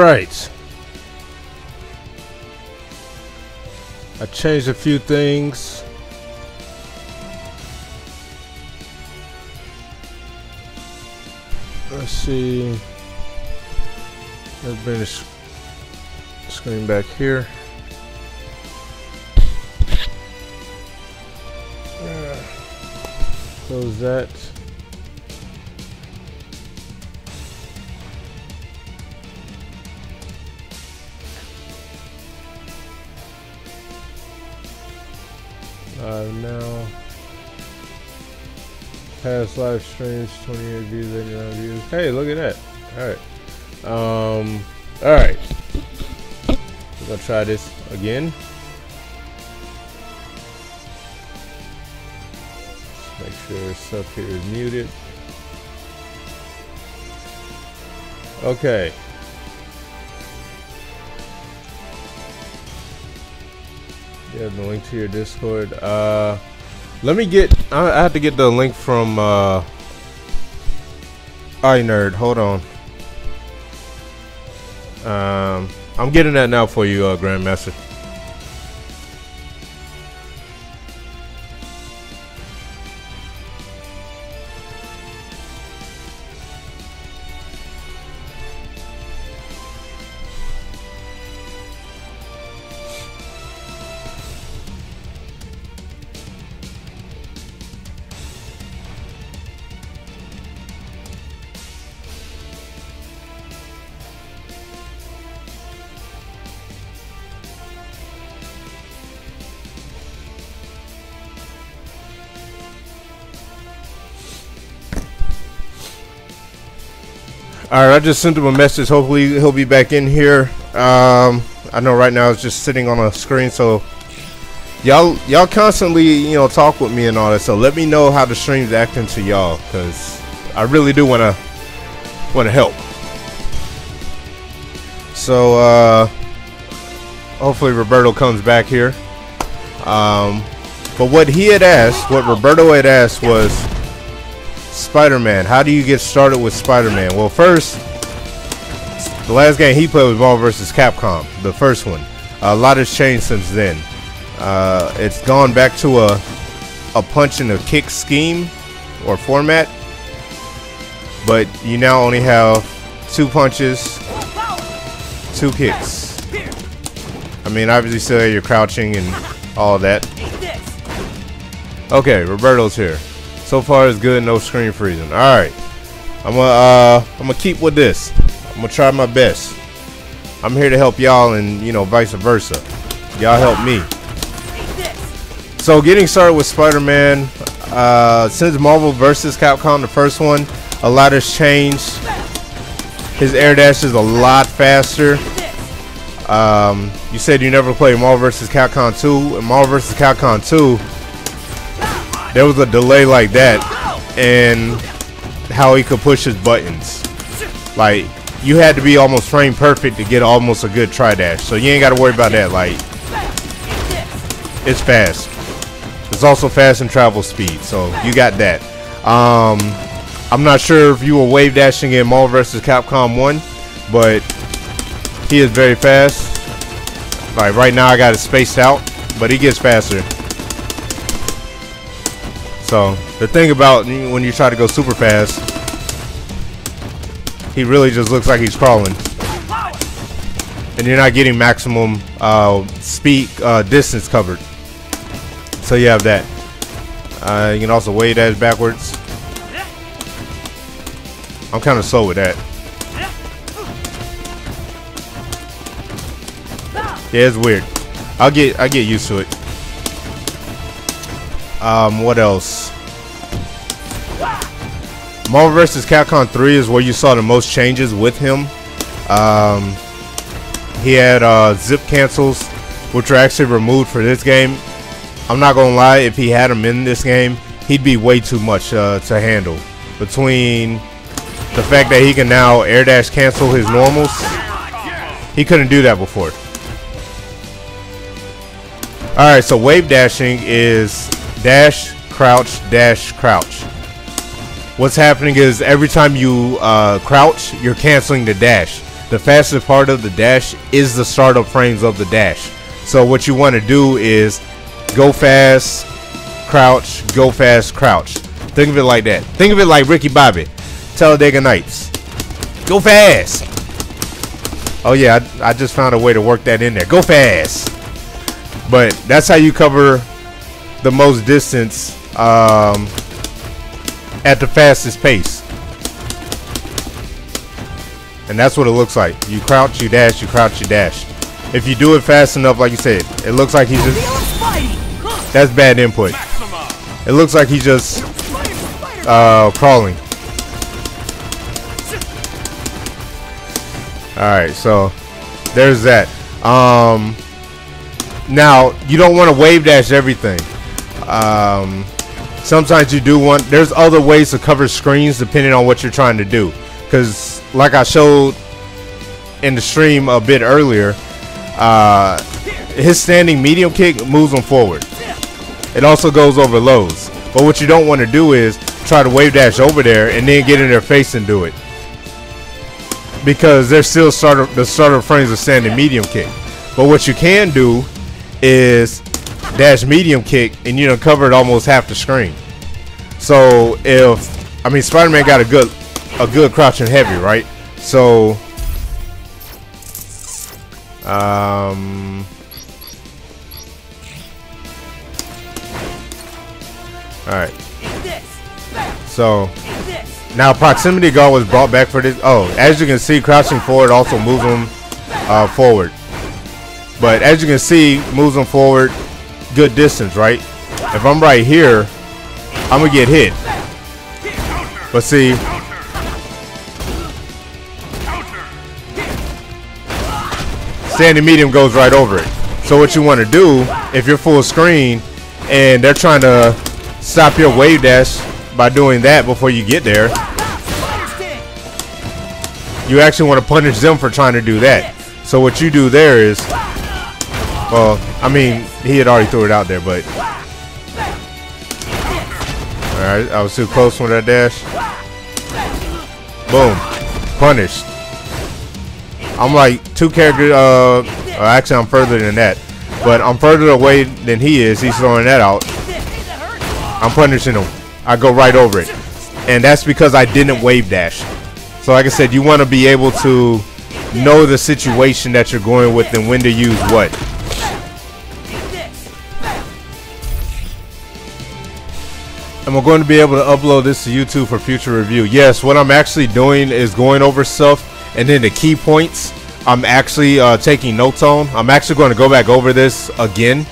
right. I changed a few things. Let's see. Let's bring the screen back here. Close that. Now, past live streams, 28 views, 89 views. Hey, look at that. Alright. We're gonna try this again. Make sure stuff here is muted. Okay. Yeah, the link to your Discord. Let me get. I have to get the link from iNerd. Hold on. I'm getting that now for you, Grandmaster. Alright, I just sent him a message. Hopefully he'll be back in here. I know right now it's just sitting on a screen, so y'all constantly, you know, talk with me and all that. So let me know how the stream's acting to y'all, because I really do wanna help. So hopefully Roberto comes back here. But what he had asked, what Roberto had asked was Spider-Man. How do you get started with Spider-Man? Well, first, the last game he played was Marvel vs. Capcom, the first one. A lot has changed since then. It's gone back to a punch and a kick scheme or format, but you now only have 2 punches, 2 kicks. I mean, obviously still have your crouching and all that. Okay, Roberto's here. So far it's good, no screen freezing. Alright. I'm gonna keep with this. I'm gonna try my best. I'm here to help y'all and, you know, vice versa. Y'all help me. So getting started with Spider-Man, since Marvel vs. Capcom, the first one, a lot has changed. His air dash is a lot faster. You said you never played Marvel vs. Capcom 2. In Marvel vs. Capcom 2, there was a delay like that, and how he could push his buttons. Like, you had to be almost frame perfect to get almost a good tri-dash. So you ain't got to worry about that. Like, it's fast. It's also fast in travel speed, so you got that. I'm not sure if you were wave dashing in Marvel vs. Capcom 1, but he is very fast. Like, right now I got it spaced out, but he gets faster. So the thing about when you try to go super fast, he really just looks like he's crawling, and you're not getting maximum speed distance covered. So you have that. You can also wave dash backwards. I'm kind of slow with that. Yeah, it's weird. I get used to it. What else? Marvel vs. Capcom 3 is where you saw the most changes with him. He had zip cancels, which are actually removed for this game. I'm not gonna lie, if he had them in this game, he'd be way too much to handle. Between the fact that he can now air dash cancel his normals, he couldn't do that before. Alright, so wave dashing is dash, crouch, dash, crouch. What's happening is every time you crouch, you're canceling the dash. the fastest part of the dash is the startup frames of the dash. So what you want to do is go fast, crouch, go fast, crouch. Think of it like that. Think of it like Ricky Bobby, Talladega Nights. Go fast. Oh yeah, I just found a way to work that in there. Go fast. But that's how you cover the most distance at the fastest pace. And that's what it looks like. You crouch, you dash, you crouch, you dash. If you do it fast enough, like you said, it looks like he's just... That's bad input. It looks like he's just crawling. Alright, so there's that. Now, you don't want to wave dash everything. Sometimes you do want... There's other ways to cover screens depending on what you're trying to do. Because, like I showed in the stream a bit earlier, his standing medium kick moves him forward. It also goes over lows. But what you don't want to do is try to wave dash over there and then get in their face and do it. Because they're still the starter frames of standing medium kick. But what you can do is dash medium kick and you know covered almost half the screen. So if Spider-Man got a good crouch and heavy, right? So alright. So now proximity guard was brought back for this. Oh, as you can see, crouching forward also moves them forward. But as you can see, moves them forward good distance, right? If I'm right here, I'm gonna get hit. But see, standing medium goes right over it. So what you want to do, if you're full screen and they're trying to stop your wave dash by doing that before you get there, you actually want to punish them for trying to do that. So what you do there is, well, I mean, he had already threw it out there, but alright, I was too close with that dash. Boom, punished. I'm like 2 characters, actually I'm further than that, but I'm further away than he is. He's throwing that out. I'm punishing him. I go right over it, and that's because I didn't wave dash. So like I said, you want to be able to know the situation that you're going with and when to use what. And we're going to be able to upload this to YouTube for future review. Yes, what I'm actually doing is going over stuff, and then the key points I'm actually taking notes on. I'm actually going to go back over this again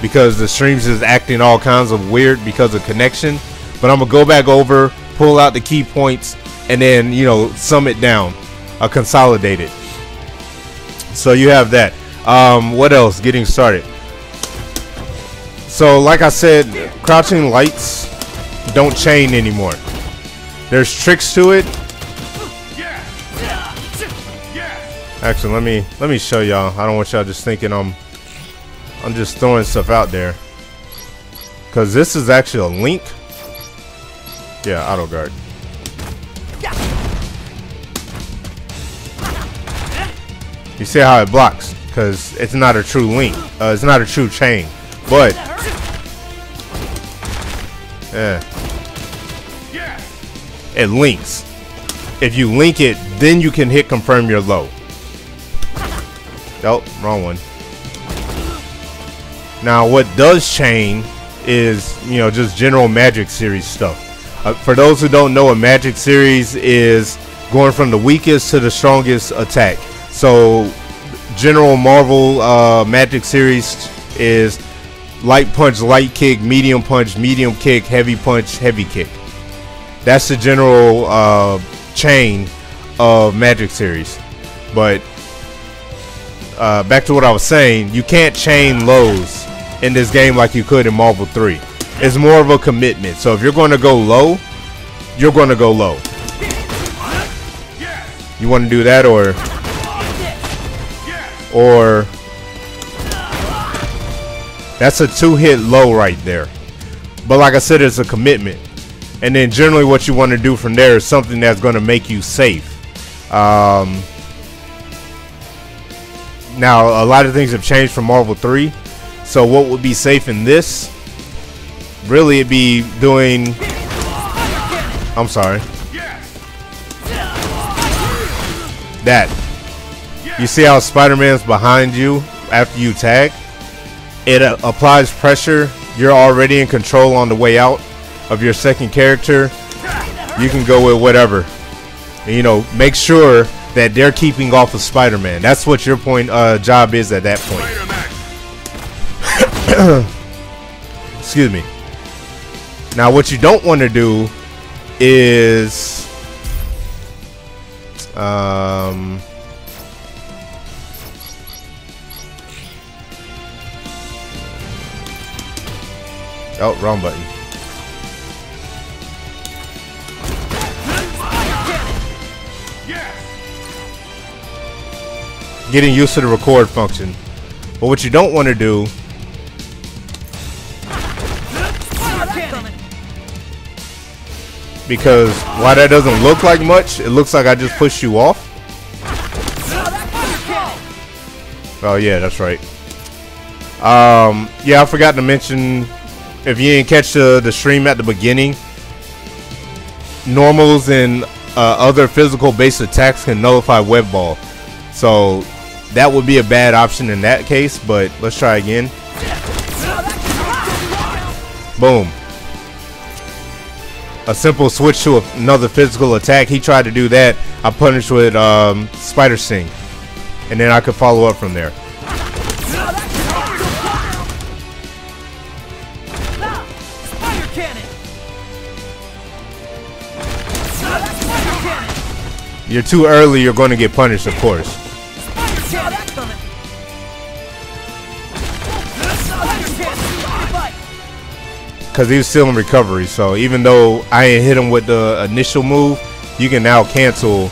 because the streams is acting all kinds of weird because of connection. But I'm gonna go back over, pull out the key points, and then, you know, sum it down, consolidate it. So you have that. What else? Getting started. So like I said, crouching lights don't chain anymore. There's tricks to it. Actually, let me show y'all. I don't want y'all just thinking I'm just throwing stuff out there, because this is actually a link. Yeah, auto guard. You see how it blocks, because it's not a true link. It's not a true chain, but yeah, it links. If you link it, then you can hit confirm your low. Oh, wrong one. Now, what does chain is, you know, just general Magic series stuff. For those who don't know, a Magic series is going from the weakest to the strongest attack. So, general Marvel Magic series is light punch, light kick, medium punch, medium kick, heavy punch, heavy kick. That's the general chain of Magic series. But back to what I was saying, you can't chain lows in this game like you could in Marvel 3. It's more of a commitment. So if you're going to go low, you're going to go low. You want to do that, or that's a 2-hit low right there. But like I said, it's a commitment. And then generally what you want to do from there is something that's going to make you safe. Now, a lot of things have changed from Marvel 3. So what would be safe in this? Really, it'd be doing... I'm sorry. That. You see how Spider-Man's behind you after you tag? It applies pressure. You're already in control on the way out of your second character. You can go with whatever. And, you know, make sure that they're keeping off of Spider-Man. That's what your job is at that point. Excuse me. Now, what you don't want to do is oh, wrong button. Getting used to the record function. But what you don't want to do because while that doesn't look like much, it looks like I just pushed you off. Oh yeah, that's right. Yeah, I forgot to mention, if you didn't catch the stream at the beginning, normals and other physical based attacks can nullify web ball. So that would be a bad option in that case, but let's try again. Boom. A simple switch to another physical attack. He tried to do that. I punished with Spider Sting, and then I could follow up from there. You're too early, you're going to get punished, of course. Because he was still in recovery, so even though I ain't hit him with the initial move, you can now cancel.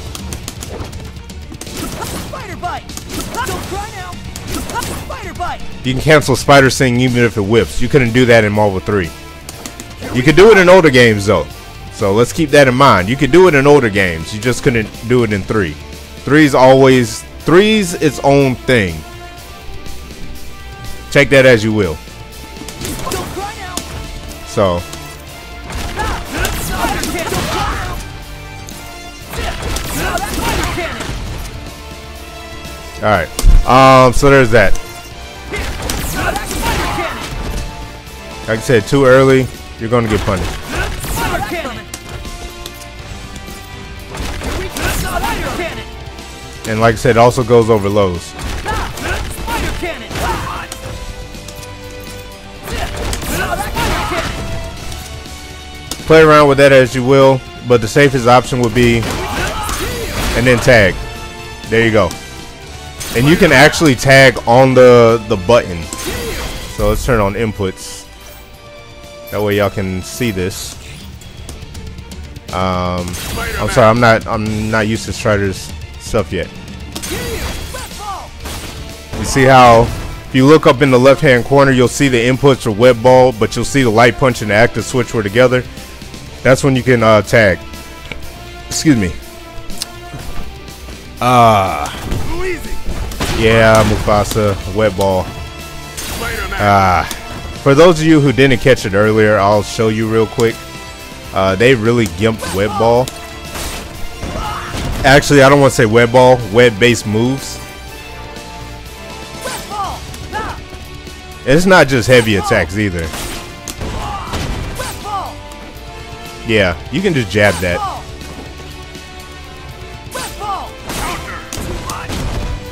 You can cancel Spider Sting even if it whips. You couldn't do that in Marvel 3. You could do it in older games though. So let's keep that in mind. You could do it in older games. You just couldn't do it in 3. 3's its own thing. Take that as you will. So alright. So there's that. Like I said, too early, you're gonna get punished. And like I said, it also goes over lows. Play around with that as you will, but the safest option would be, and then tag. There you go. And you can actually tag on the button. So let's turn on inputs. That way y'all can see this. I'm sorry, I'm not used to Strider's stuff yet. You see how if you look up in the left hand corner, you'll see the inputs for web ball, but you'll see the light punch and the active switch were together. That's when you can tag. Excuse me. Yeah, Mufasa, web ball. For those of you who didn't catch it earlier, I'll show you real quick. They really gimped web ball. Actually, I don't want to say web ball, web-based moves. It's not just heavy attacks either. Yeah, you can just jab that.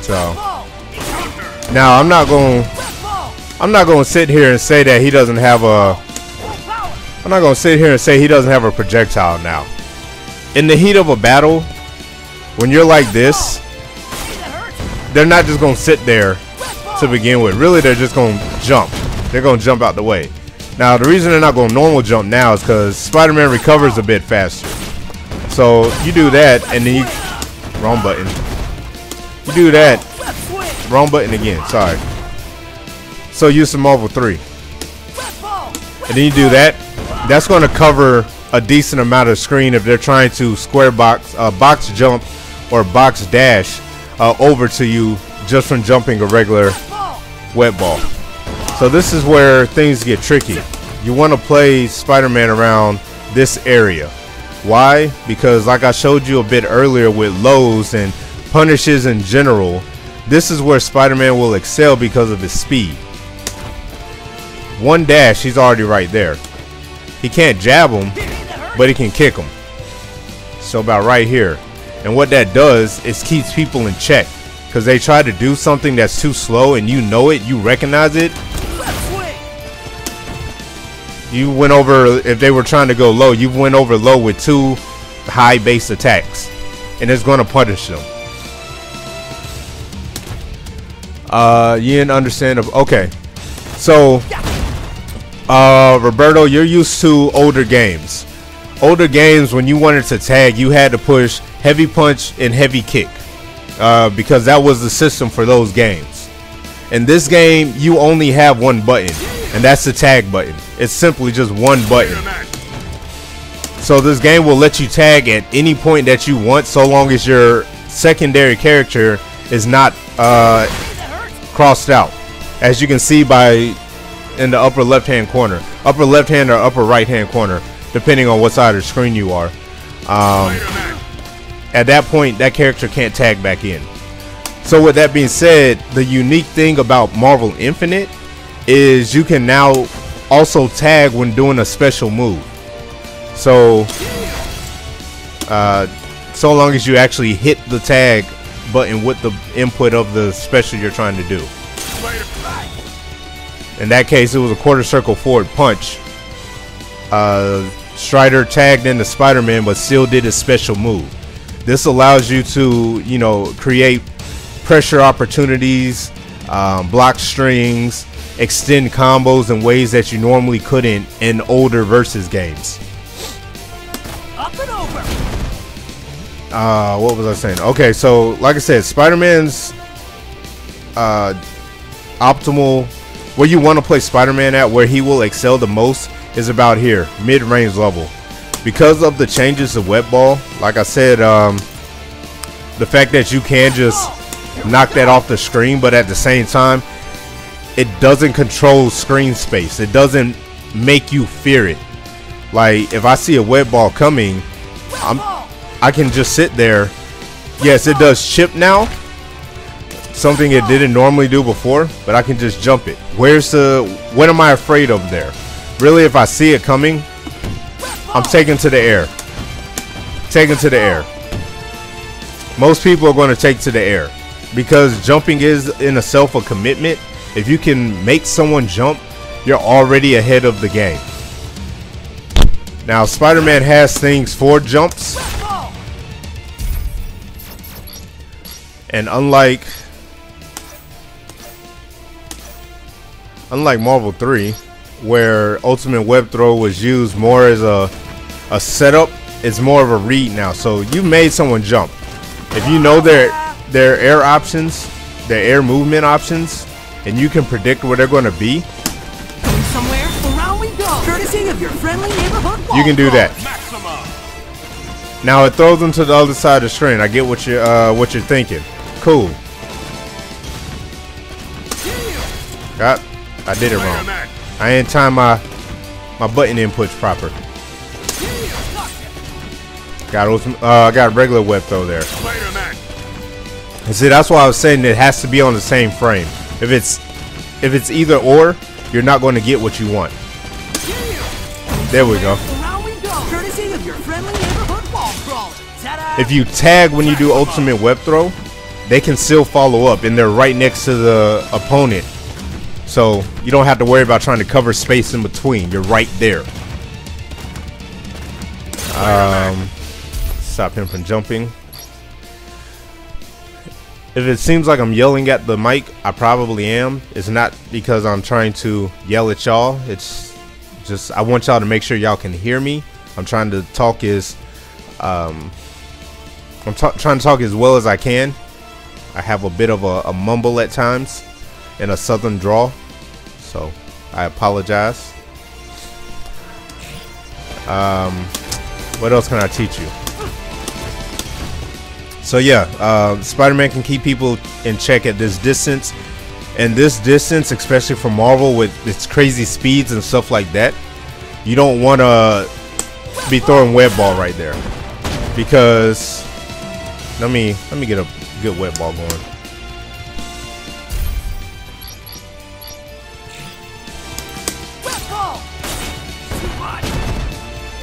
So now I'm not going to sit here and say that he doesn't have a projectile now. In the heat of a battle, when you're like this, they're not just going to sit there to begin with. Really, they're just going to jump. They're going to jump out the way. Now, the reason they're not going to normal jump now is because Spider-Man recovers a bit faster. So you do that, and then you wrong button. You do that, wrong button again. Sorry. So use some Marvel 3, and then you do that. That's going to cover a decent amount of screen if they're trying to square box, box jump, or box dash over to you just from jumping a regular web ball. So this is where things get tricky. You want to play Spider-Man around this area. Why? Because like I showed you a bit earlier with lows and punishes in general, this is where Spider-Man will excel because of his speed. One dash, he's already right there. He can't jab him, but he can kick him. So about right here. And what that does is keeps people in check, because they try to do something that's too slow and you know it, you recognize it. You went over, if they were trying to go low, you went over low with 2 high base attacks, and it's going to punish them. You didn't understand. Okay, so Roberto, you're used to older games. Older games, when you wanted to tag, you had to push heavy punch and heavy kick, because that was the system for those games. In this game, you only have one button, and that's the tag button. It's simply just one button. So this game will let you tag at any point that you want, so long as your secondary character is not crossed out, as you can see in the upper left hand corner, upper left hand or upper right hand corner, depending on what side of the screen you are. At that point, that character can't tag back in. So with that being said, the unique thing about Marvel Infinite is you can now also tag when doing a special move. So so long as you actually hit the tag button with the input of the special you're trying to do. In that case, it was a quarter circle forward punch. Strider tagged into Spider-Man but still did his special move. This allows you to, you know, create pressure opportunities, block strings, extend combos in ways that you normally couldn't in older versus games. Up and over. What was I saying? Okay, so like I said, Spider-Man's optimal, where you want to play Spider-Man at, where he will excel the most, is about here, mid-range level. Because of the changes of web ball, like I said, the fact that you can just knock that off the screen, but at the same time, it doesn't control screen space. It doesn't make you fear it. Like, if I see a web ball coming, I can just sit there. Yes, it does chip now, something it didn't normally do before, but I can just jump it. What am I afraid of there? Really, if I see it coming, I'm taking to the air. Taking to the air. Most people are going to take to the air, because jumping is in itself a commitment. If you can make someone jump, you're already ahead of the game. Now, Spider-Man has things for jumps, and unlike Marvel 3, where Ultimate Web Throw was used more as a setup, it's more of a read now. So you made someone jump. If you know their air options, their air movement options, and you can predict where they're going to be, Somewhere around we go. Courtesy of your friendly neighborhood wall you can do that. Now it throws them to the other side of the screen. I get what you're thinking. Cool. I did it wrong. I ain't time my button inputs proper. Got a regular web throw there. And see, that's why I was saying it has to be on the same frame. If it's either or, you're not going to get what you want. There we go. If you tag when you do ultimate web throw, they can still follow up, and they're right next to the opponent. So you don't have to worry about trying to cover space in between. You're right there. Stop him from jumping. If it seems like I'm yelling at the mic, I probably am. It's not because I'm trying to yell at y'all. It's just I want y'all to make sure y'all can hear me. I'm trying to talk as trying to talk as well as I can. I have a bit of a mumble at times and a southern drawl, so I apologize. What else can I teach you? So yeah, Spider-Man can keep people in check at this distance. And this distance, especially for Marvel with its crazy speeds and stuff like that, you don't want to be throwing web ball right there, because let me get a good web ball going.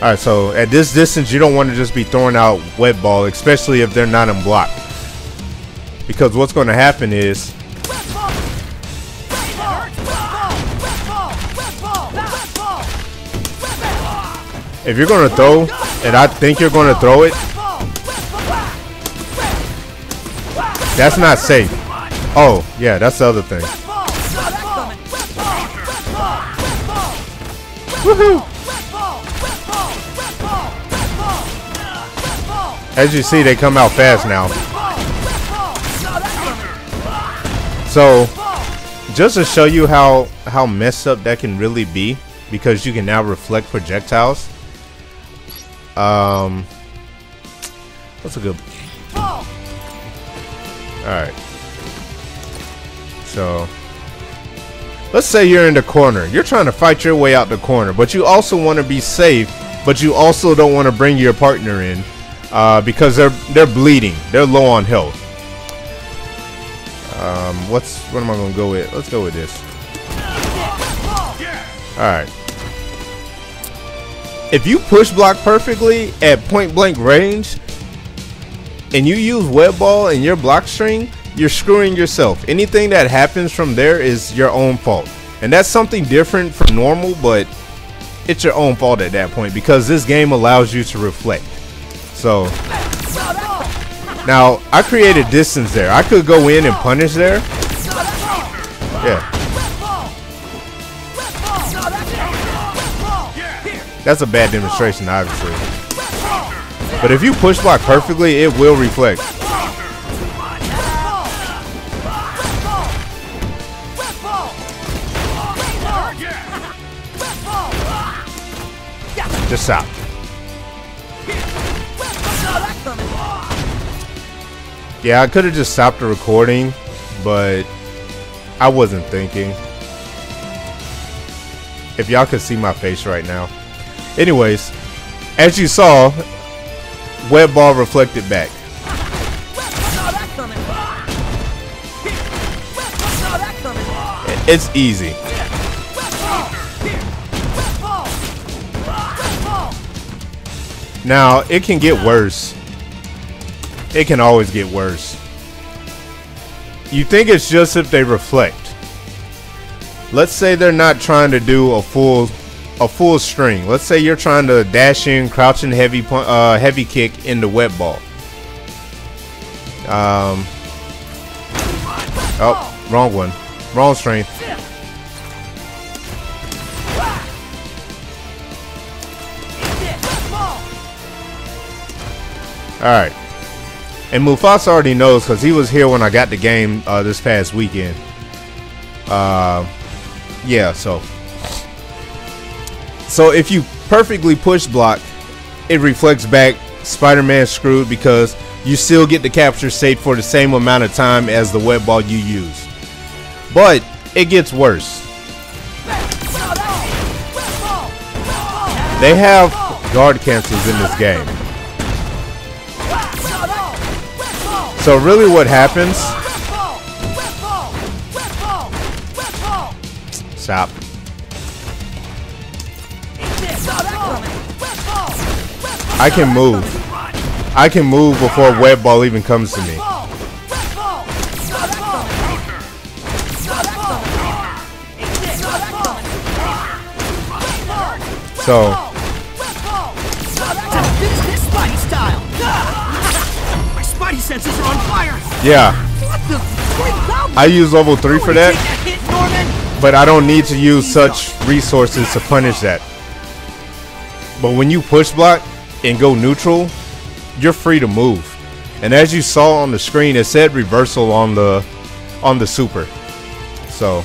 Alright, so at this distance, you don't want to just be throwing out web ball, especially if they're not in block. Because what's going to happen is, if you're going to throw, and I think you're going to throw it, that's not safe. Oh, yeah, that's the other thing. Woohoo! As you see, they come out fast now. So, just to show you how messed up that can really be, because you can now reflect projectiles. What's a good? All right. So, let's say you're in the corner. You're trying to fight your way out the corner, but you also want to be safe. But you also don't want to bring your partner in. Because they're bleeding, they're low on health. What am I gonna go with? Let's go with this. All right. If you push block perfectly at point blank range, and you use web ball in your block string, you're screwing yourself. Anything that happens from there is your own fault, and that's something different from normal, but it's your own fault at that point, because this game allows you to reflect. So now I created distance there. I could go in and punish there. Yeah. That's a bad demonstration, obviously. But if you push block perfectly, it will reflect. Just stop. Yeah, I could have just stopped the recording, but I wasn't thinking. If y'all could see my face right now. Anyways, as you saw, web ball reflected back. It's easy. Now, it can get worse. It can always get worse. You think it's just if they reflect. Let's say they're not trying to do a full string. Let's say you're trying to dash in, crouching heavy kick into web ball. Oh, wrong one. Wrong string. Alright. And Mufasa already knows, because he was here when I got the game this past weekend. Yeah, so if you perfectly push block, it reflects back. Spider-Man screwed, because you still get the capture state for the same amount of time as the web ball you use. But it gets worse. They have guard cancels in this game. So really what happens, stop. I can move. I can move before web ball even comes to me. So senses are on fire. Yeah. I use level 3 for that, but I don't need to use such resources to punish that. But when you push block and go neutral, you're free to move. And as you saw on the screen, it said reversal on the super. So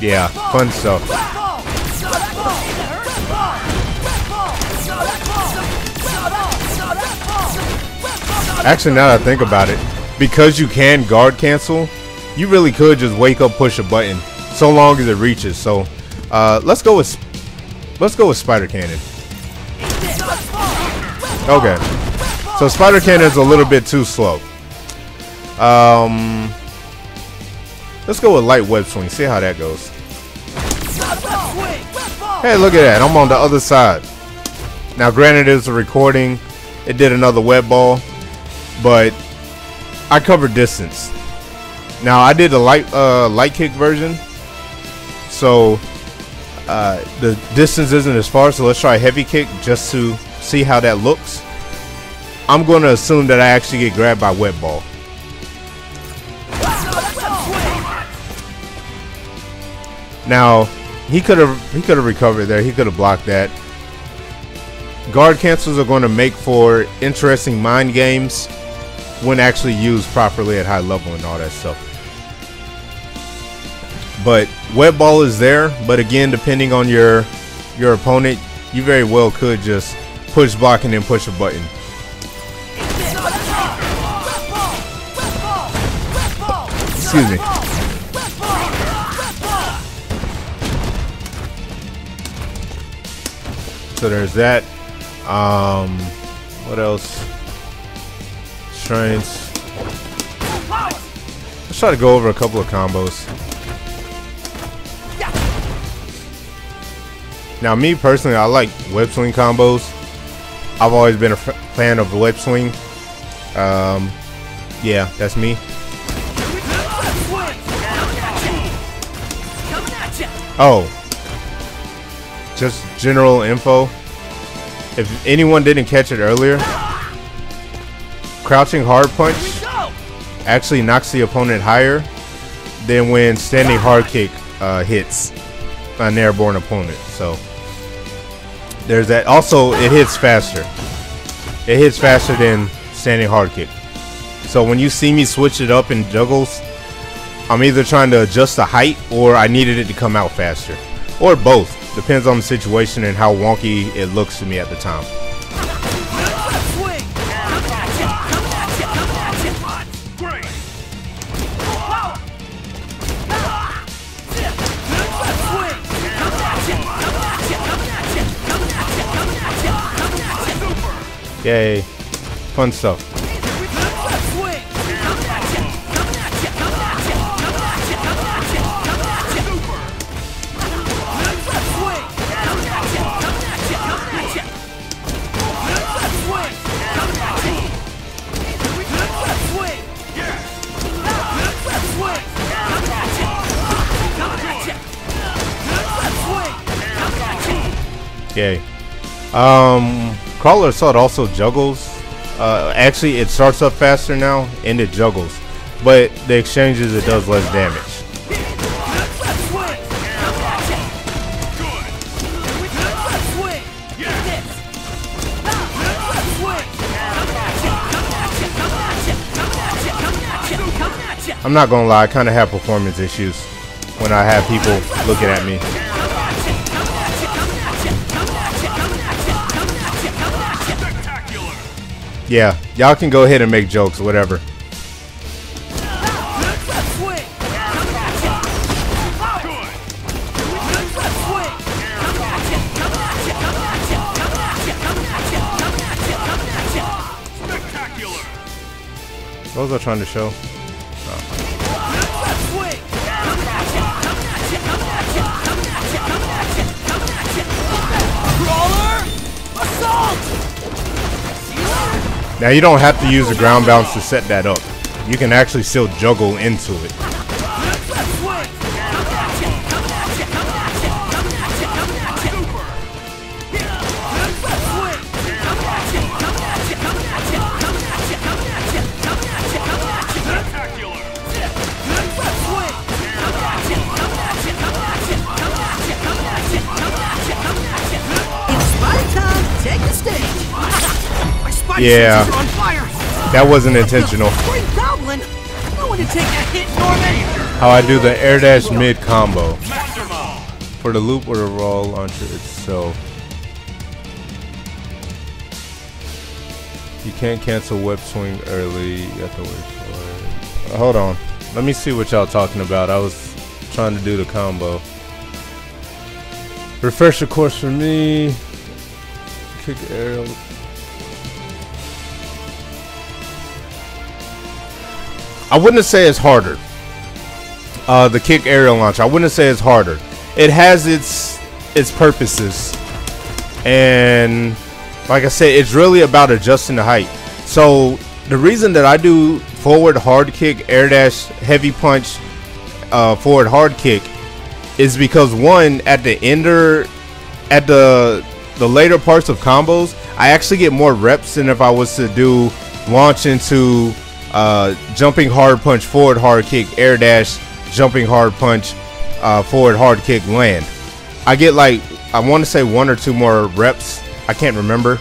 Yeah, fun stuff. Actually, now that I think about it, because you can guard cancel, you really could just wake up, push a button, so long as it reaches. So, let's go with spider cannon. Okay, so spider cannon is a little bit too slow. Let's go with light web swing. See how that goes. Hey, look at that! I'm on the other side. Now, granted, it was a recording. It did another web ball, but I covered distance. Now I did the light kick version, so the distance isn't as far. So let's try heavy kick just to see how that looks. I'm going to assume that I actually get grabbed by web ball. Now he could have recovered there. He could have blocked that. Guard cancels are going to make for interesting mind games when actually used properly at high level and all that stuff. But web ball is there, but again, depending on your opponent, you very well could just push block and then push a button. Excuse me. So there's that. What else? Strengths. Let's try to go over a couple of combos. Now, me personally, I like web swing combos. I've always been a fan of web swing. Yeah, that's me. Oh, just general info. If anyone didn't catch it earlier, crouching hard punch actually knocks the opponent higher than when standing hard kick hits an airborne opponent. So there's that. Also, it hits faster. It hits faster than standing hard kick. So when you see me switch it up in juggles, I'm either trying to adjust the height or I needed it to come out faster, or both. Depends on the situation and how wonky it looks to me at the time. Yay, fun stuff. Yay. Crawler Assault also juggles. Actually, it starts up faster now and it juggles, but the exchanges, it does less damage. I'm not gonna lie, I kind of have performance issues when I have people looking at me. Yeah, y'all can go ahead and make jokes, whatever. What was I trying to show? Now you don't have to use a ground bounce to set that up. You can actually still juggle into it. Yeah, that wasn't intentional. How I do the air dash mid combo. For the loop or the raw launcher itself. You can't cancel web swing early. You have to wait for it. Hold on. Let me see what y'all talking about. I was trying to do the combo. Refresher course for me. Kick aerial. I wouldn't say it's harder. The kick aerial launch. I wouldn't say it's harder. It has its purposes, and like I said, it's really about adjusting the height. So the reason that I do forward hard kick, air dash, heavy punch, forward hard kick is because one, at the ender, at the later parts of combos, I actually get more reps than if I was to do launch into jumping hard punch, forward hard kick, air dash, jumping hard punch, forward hard kick, land. I get like, I want to say 1 or 2 more reps. I can't remember.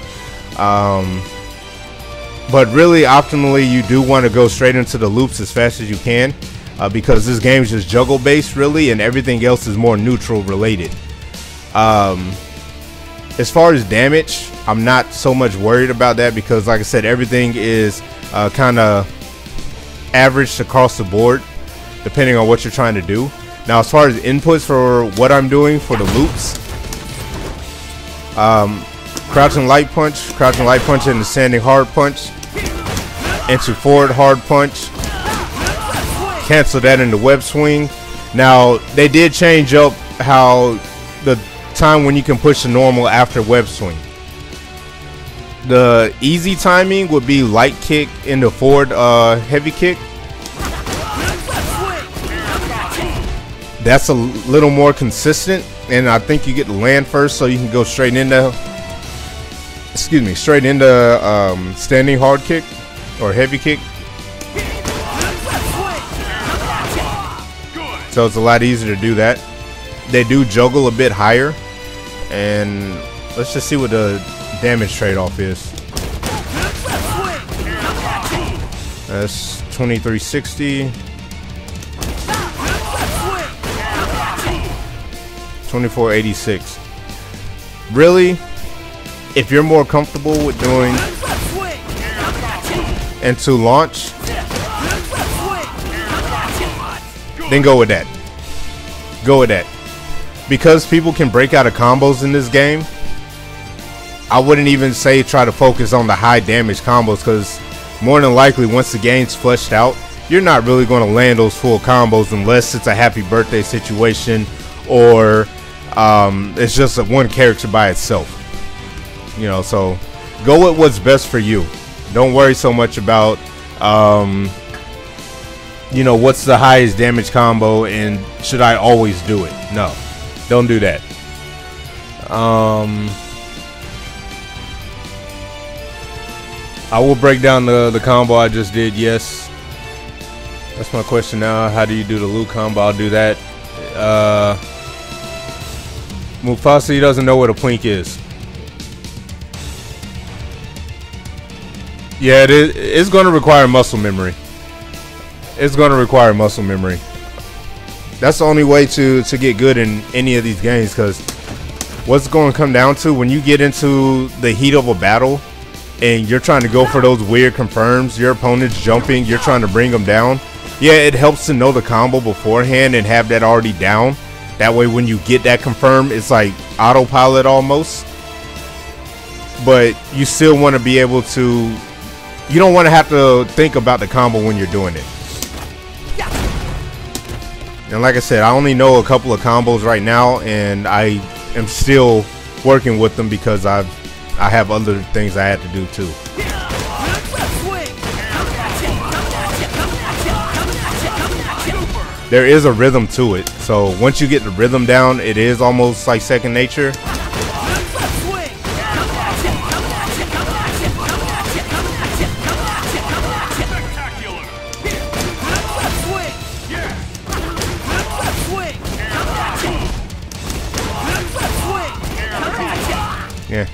But really, optimally, you do want to go straight into the loops as fast as you can, because this game is just juggle based really, and everything else is more neutral related. As far as damage, I'm not so much worried about that because, like I said, everything is kind of averaged across the board depending on what you're trying to do. Now, as far as inputs for what I'm doing for the loops, crouching light punch into standing hard punch, into forward hard punch, cancel that into web swing. Now, they did change up how the time when you can push the normal after web swing. The easy timing would be light kick into forward heavy kick. That's a little more consistent, and I think you get to land first so you can go straight into, straight into standing hard kick or heavy kick. So it's a lot easier to do that. They do juggle a bit higher, and let's just see what the damage trade-off is. That's 2360. 2486. Really, if you're more comfortable with doing into launch, then go with that. Go with that. Because people can break out of combos in this game, I wouldn't even say try to focus on the high damage combos, because more than likely once the game's fleshed out, you're not really going to land those full combos unless it's a happy birthday situation or it's just one character by itself. You know, so go with what's best for you. Don't worry so much about you know, what's the highest damage combo and should I always do it. No, don't do that. I will break down the combo I just did. Yes, that's my question now. How do you do the loot combo? I'll do that. Mufasa, he doesn't know what a plink is. Yeah, it's going to require muscle memory. It's going to require muscle memory. That's the only way to get good in any of these games, because what's going to come down to when you get into the heat of a battle and you're trying to go for those weird confirms, your opponent's jumping, you're trying to bring them down. Yeah, it helps to know the combo beforehand and have that already down. That way when you get that confirmed, it's like autopilot almost. But you still want to be able to, you don't want to have to think about the combo when you're doing it. And like I said, I only know a couple of combos right now, and I am still working with them because I have other things I had to do too. There is a rhythm to it, so once you get the rhythm down, it is almost like second nature. Yeah.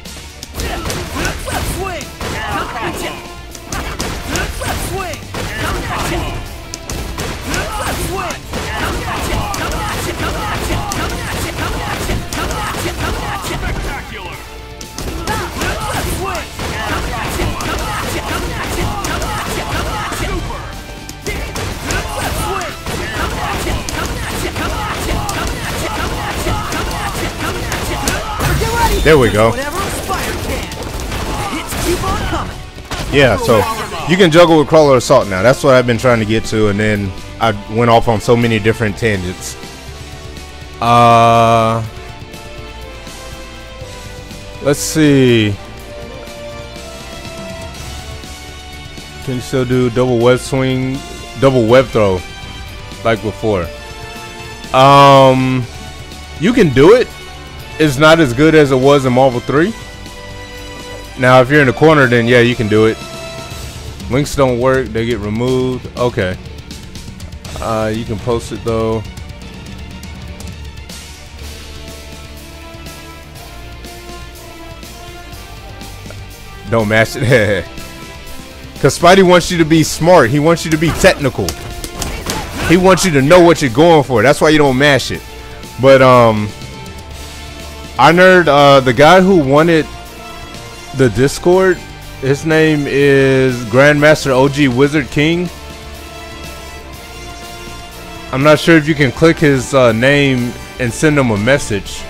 There we go. Whatever a spider can. Hits keep on coming. Yeah, so you can juggle with crawler assault now. That's what I've been trying to get to, and then I went off on so many different tangents. Let's see. Can you still do double web swing, double web throw like before? You can do it. It's not as good as it was in Marvel 3. Now, if you're in the corner, then yeah, you can do it. Links don't work; they get removed. Okay. You can post it though. Don't mash it. Because Spidey wants you to be smart. He wants you to be technical. He wants you to know what you're going for. That's why you don't mash it. But I nerd, the guy who wanted the Discord, his name is Grandmaster OG Wizard King. I'm not sure if you can click his name and send him a message.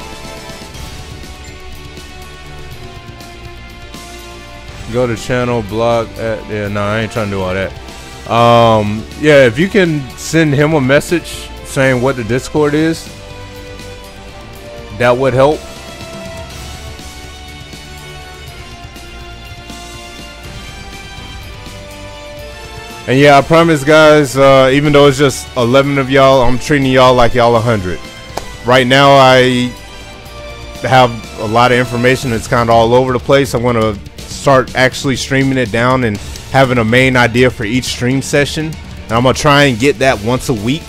Go to channel, blog, yeah, no, I ain't trying to do all that. Yeah, if you can send him a message saying what the Discord is, that would help. And yeah, I promise guys, even though it's just 11 of y'all, I'm treating y'all like y'all 100. Right now I have a lot of information that's kind of all over the place. I want to start actually streaming it down and having a main idea for each stream session, and I'm gonna try and get that once a week.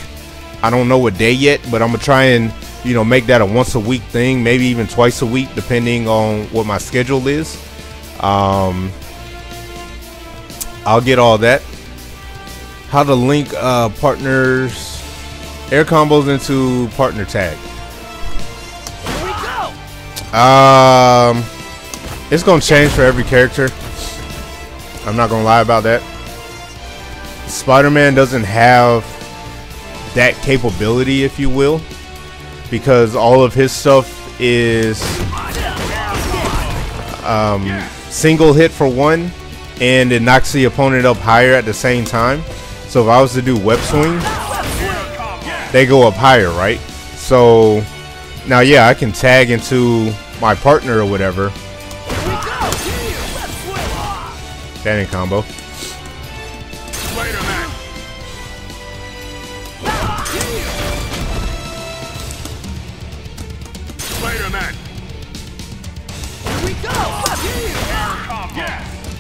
I don't know what day yet, but I'm gonna try and, you know, make that a once a week thing, maybe even twice a week depending on what my schedule is. I'll get all that. How to link partners, air combos into partner tag. Here we go. It's gonna change for every character. I'm not gonna lie about that. Spider-Man doesn't have that capability, if you will, because all of his stuff is single hit for one, and it knocks the opponent up higher at the same time. So if I was to do web swing, they go up higher, right? So now, yeah, I can tag into my partner or whatever. Standing combo. Spider-Man. Spider-Man. Here we go.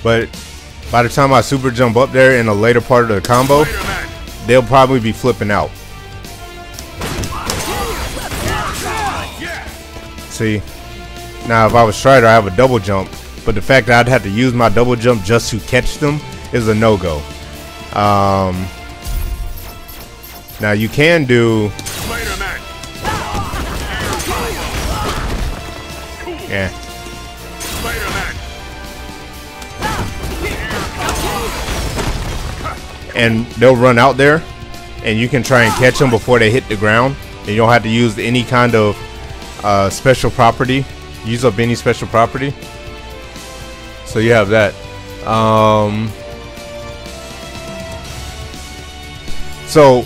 But by the time I super jump up there in a later part of the combo, they'll probably be flipping out. See, now if I was Strider, I have a double jump. But the fact that I'd have to use my double jump just to catch them is a no-go. Now you can do... Yeah. And they'll run out there, and you can try and catch them before they hit the ground. And you don't have to use any kind of special property. Use up any special property. So you have that. So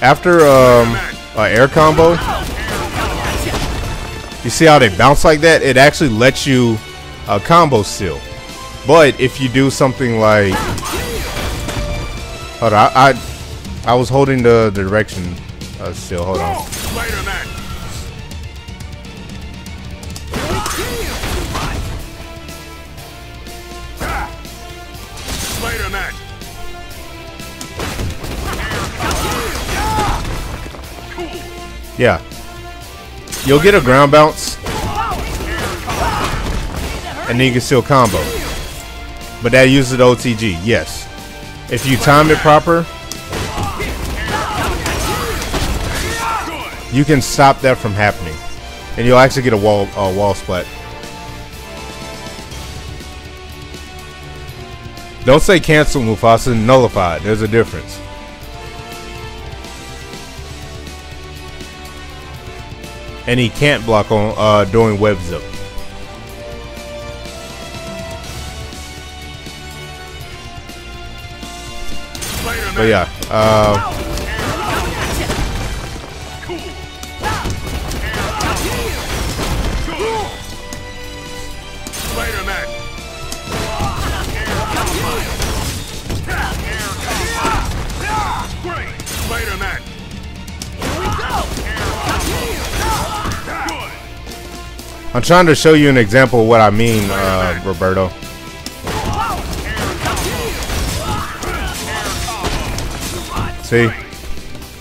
after an air combo, you see how they bounce like that? It actually lets you combo still. But if you do something like, hold on, I was holding the direction still. Hold on. Spider-Man. Yeah. You'll get a ground bounce, and then you can still combo. But that uses the OTG, yes. If you time it proper, you can stop that from happening, and you'll actually get a wall splat. Don't say cancel, Mufasa. Nullified. There's a difference. And he can't block on doing web zip. But yeah, Spider-Man. Great. Spider-Man. I'm trying to show you an example of what I mean, Roberto. See,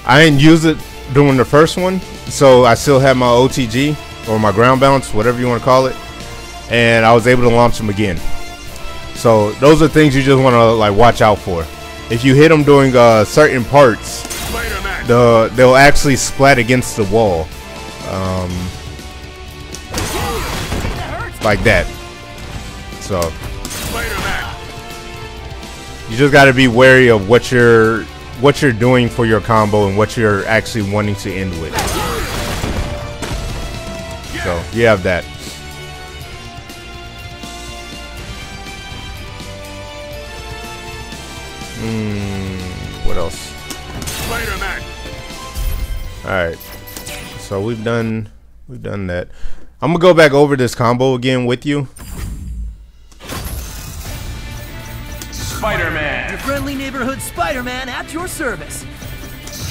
I didn't use it during the first one, so I still have my OTG or my ground bounce, whatever you want to call it, and I was able to launch them again. So those are things you just want to like watch out for. If you hit them doing certain parts, they'll actually splat against the wall, like that. So you just got to be wary of what you're doing for your combo and what you're actually wanting to end with. So you have that. What else? Spider-Man. All right. So we've done that. I'm gonna go back over this combo again with you. Spider-Man. Your friendly neighborhood Spider-Man at your service.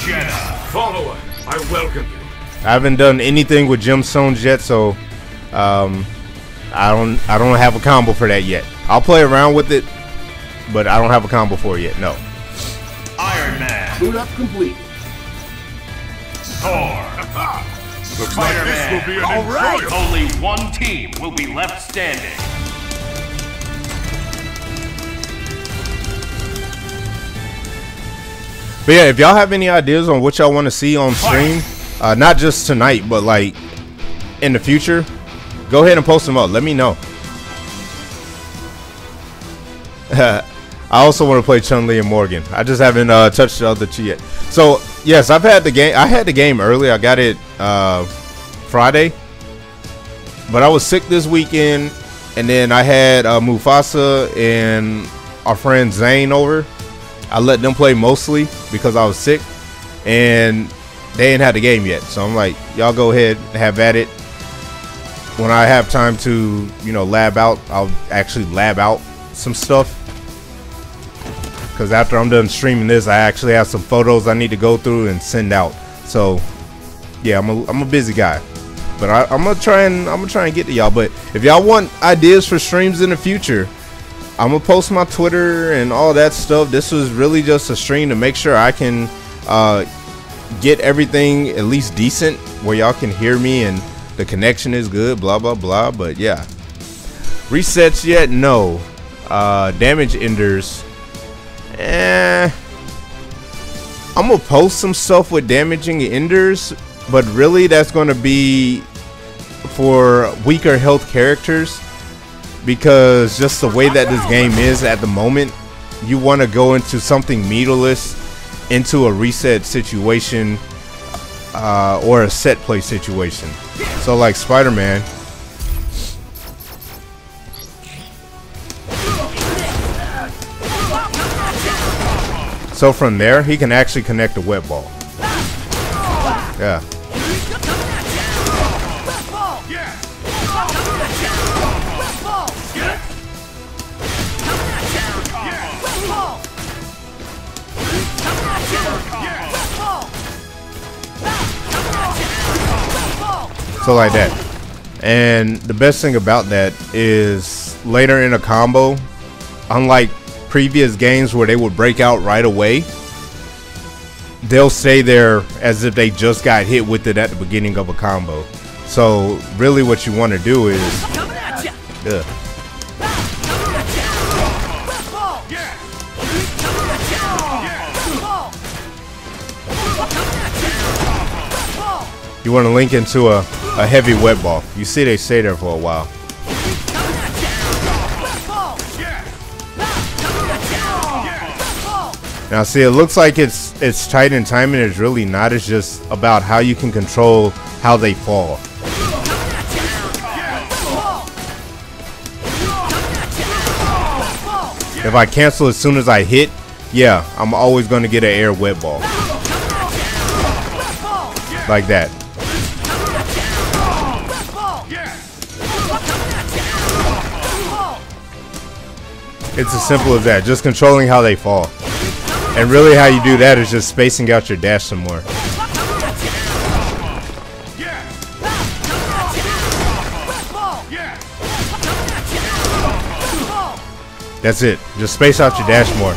Jenna. Follower, I welcome you. I haven't done anything with gemstones yet, so I don't have a combo for that yet. I'll play around with it, but I don't have a combo for it yet. No. Iron Man. Boot up complete. Thor. Looks like this will be an enjoyable. Only one team will be left standing. But yeah, if y'all have any ideas on what y'all want to see on stream, not just tonight, but like in the future, go ahead and post them up. Let me know. I also want to play Chun-Li and Morgan. I just haven't touched the other two yet. So yes, I've had the game. I had the game early. I got it Friday, but I was sick this weekend, and then I had Mufasa and our friend Zane over. I let them play mostly because I was sick, and they ain't had the game yet. So I'm like, y'all go ahead and have at it. When I have time to, you know, lab out, I'll actually lab out some stuff. Because after I'm done streaming this, I actually have some photos I need to go through and send out. So yeah, I'm a busy guy, but I'm gonna try and get to y'all. But if y'all want ideas for streams in the future, I'm gonna post my Twitter and all that stuff. This was really just a stream to make sure I can get everything at least decent where y'all can hear me and the connection is good, blah blah blah. But yeah, resets yet? No. Damage enders. I'm gonna post some stuff with damaging enders, but really that's gonna be for weaker health characters, because just the way that this game is at the moment, you want to go into something meterless, into a reset situation, or a set play situation. So like Spider-Man, so from there he can actually connect a web ball. Yeah. So like that. And the best thing about that is later in a combo, unlike previous games where they would break out right away, they'll stay there as if they just got hit with it at the beginning of a combo. So really what you want to do is you want to link into a heavy web ball. You see they stay there for a while. Now see, it looks like it's tight in timing. It's really not. It's just about how you can control how they fall. If I cancel as soon as I hit, yeah, I'm always going to get an air wet ball. Like that. It's as simple as that. Just controlling how they fall. And really how you do that is just spacing out your dash some more. That's it. Just space out your dash more.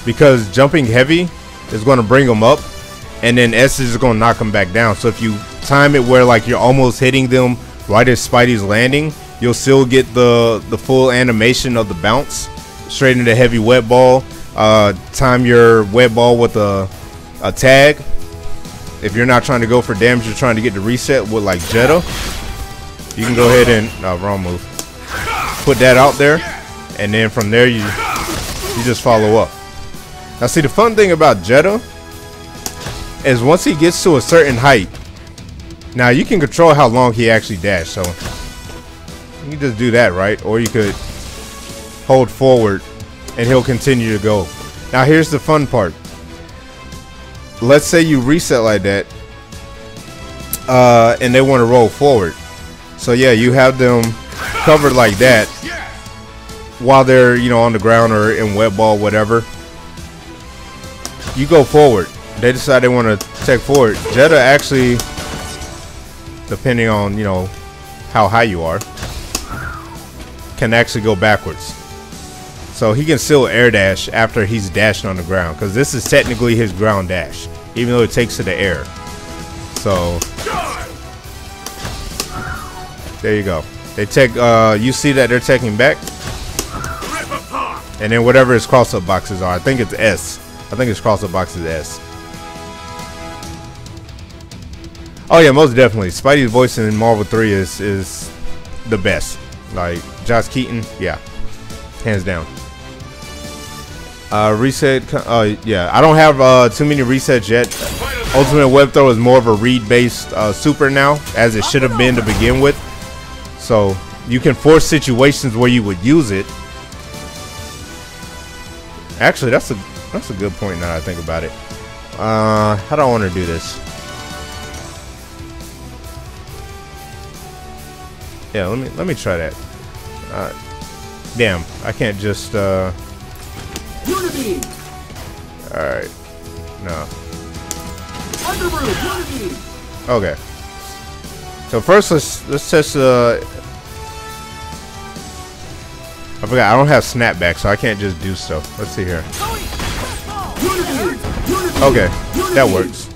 Because jumping heavy is going to bring them up. And then S is going to knock them back down. So if you time it where like you're almost hitting them right as Spidey's landing, you'll still get the full animation of the bounce. Straight into heavy wet ball. Time your wet ball with a tag. If you're not trying to go for damage, you're trying to get the reset with like Jetta. You can go ahead and wrong move. Put that out there. And then from there you just follow up. Now see, the fun thing about Jetta is once he gets to a certain height, now you can control how long he actually dashed. So you can just do that, right? Or you could hold forward and he'll continue to go. Now here's the fun part. Let's say you reset like that and they want to roll forward. So yeah, you have them covered like that while they're, you know, on the ground or in wet ball, whatever. You go forward. They decide they want to take forward. Jetta actually, depending on, you know, how high you are, can actually go backwards. So he can still air dash after he's dashed on the ground, because this is technically his ground dash, even though it takes to the air. So there you go. They take, you see that they're taking back, and then whatever his cross-up boxes are. I think it's S. I think his cross-up box is S. Oh yeah, most definitely. Spidey's voice in Marvel 3 is the best. Like Josh Keaton, yeah, hands down. Reset. Yeah, I don't have too many resets yet. Ultimate Web Throw is more of a read-based super now, as it should have been to begin with. So you can force situations where you would use it. Actually, that's a good point now that I think about it. How do I want to do this? Yeah, let me try that. Damn, I can't just Alright. No. Okay. So first let's test I forgot I don't have snapback, so I can't just do stuff. Let's see here. Okay, that works.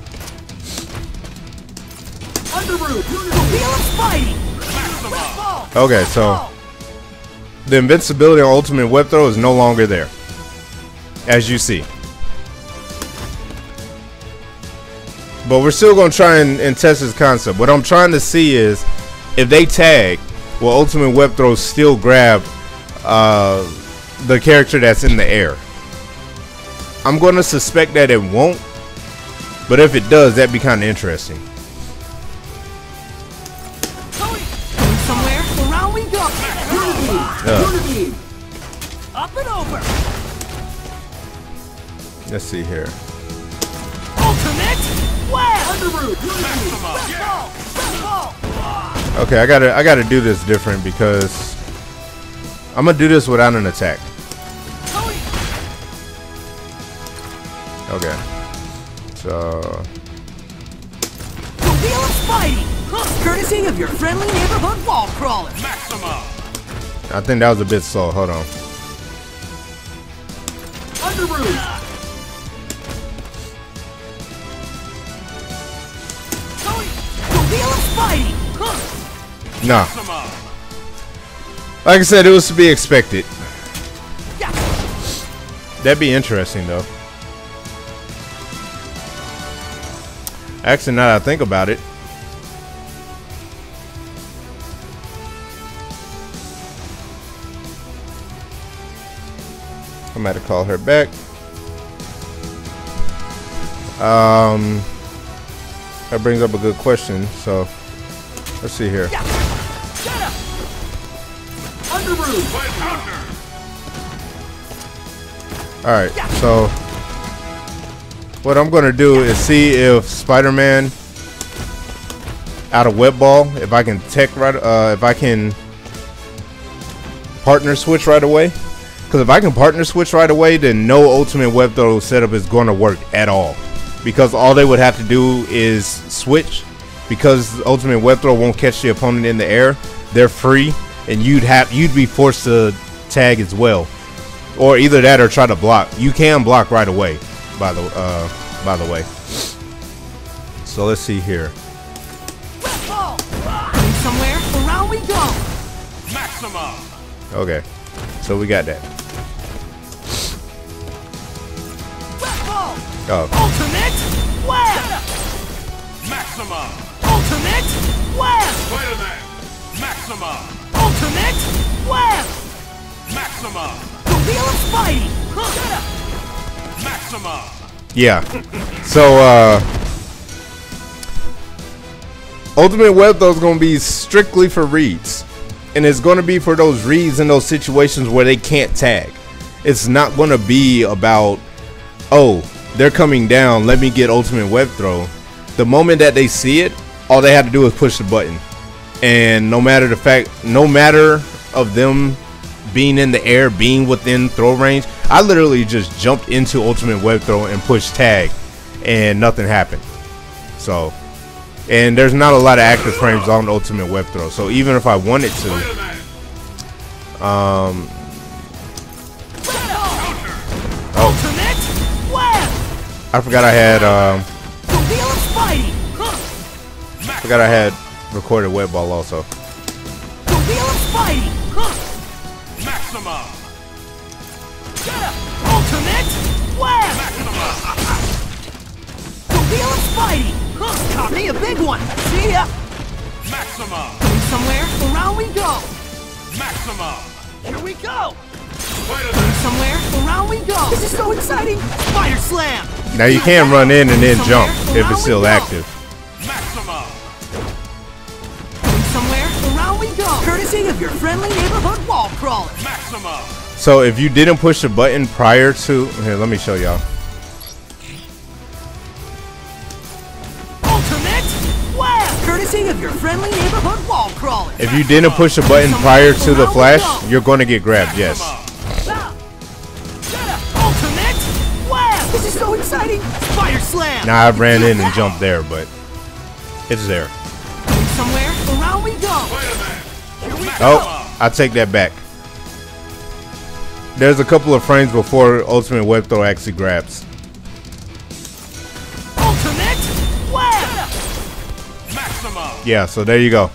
Okay, so the invincibility on Ultimate Web Throw is no longer there, as you see. But we're still going to try and test this concept. What I'm trying to see is if they tag, will Ultimate Web Throw still grab the character that's in the air? I'm going to suspect that it won't, but if it does, that'd be kind of interesting. Somewhere around we go. Up and over. Let's see here. Ultimate web. Okay, I gotta do this different because I'm gonna do this without an attack. Okay, so The Wheel of Spidey, courtesy of your friendly neighborhood wall crawler. I think that was a bit slow. Hold on. The Wheel of Spidey. Nah. Like I said, it was to be expected. That'd be interesting, though. Actually, now that I think about it, I might have called her back. That brings up a good question. So, let's see here. Alright, so what I'm gonna do is see if Spider-Man out of web ball, if I can if I can partner switch right away. Because if I can partner switch right away, then no ultimate web throw setup is going to work at all. Because all they would have to do is switch. Because ultimate web throw won't catch the opponent in the air, they're free, and you'd be forced to tag as well. Or either that or try to block. You can block right away, by the way. So let's see here. Going somewhere, around we go. Maximum. Okay, so we got that. Oh, Ultimate web. Maximum. Ultimate web. Spider-Man. Maximum. Ultimate web. Maximum. The wheel of Spidey. Maximum. yeah. So ultimate web throw is going to be strictly for reads, and it's going to be for those reads in those situations where they can't tag. It's not going to be about, oh, they're coming down, let me get ultimate web throw. The moment that they see it, all they have to do is push the button, and no matter of them being in the air, being within throw range, I literally just jumped into ultimate web throw and pushed tag, and nothing happened. So, and there's not a lot of active frames on ultimate web throw, so even if I wanted to, Ultimate web. I forgot I had The wheel of Spidey. forgot I had recorded web ball also. The wheel of Spidey. Maximum. Ultimate web. The wheel of Spidey. Caught me a big one. See ya. Maximum. Going somewhere, around we go. Maximum. Here we go. Spider-Man. Going somewhere, around we go. This is so exciting. Spider Slam. Now you can run in and then jump if it's still active. Maximum. Going somewhere, around we go. Courtesy of your friendly neighborhood wall crawler. Maximum. So if you didn't push the button prior to, here, let me show y'all. Ultimate web. Courtesy of your friendly neighborhood wall crawler. If you didn't push the button prior to the flash, you're going to get grabbed, yes. Ultimate web. This is so exciting. Spider Slam. Now I ran in and jumped there, but it's there. Going somewhere, around we go. Oh, I take that back. There's a couple of frames before ultimate web throw actually grabs. Ultimate web. Maximum. Yeah, so there you go.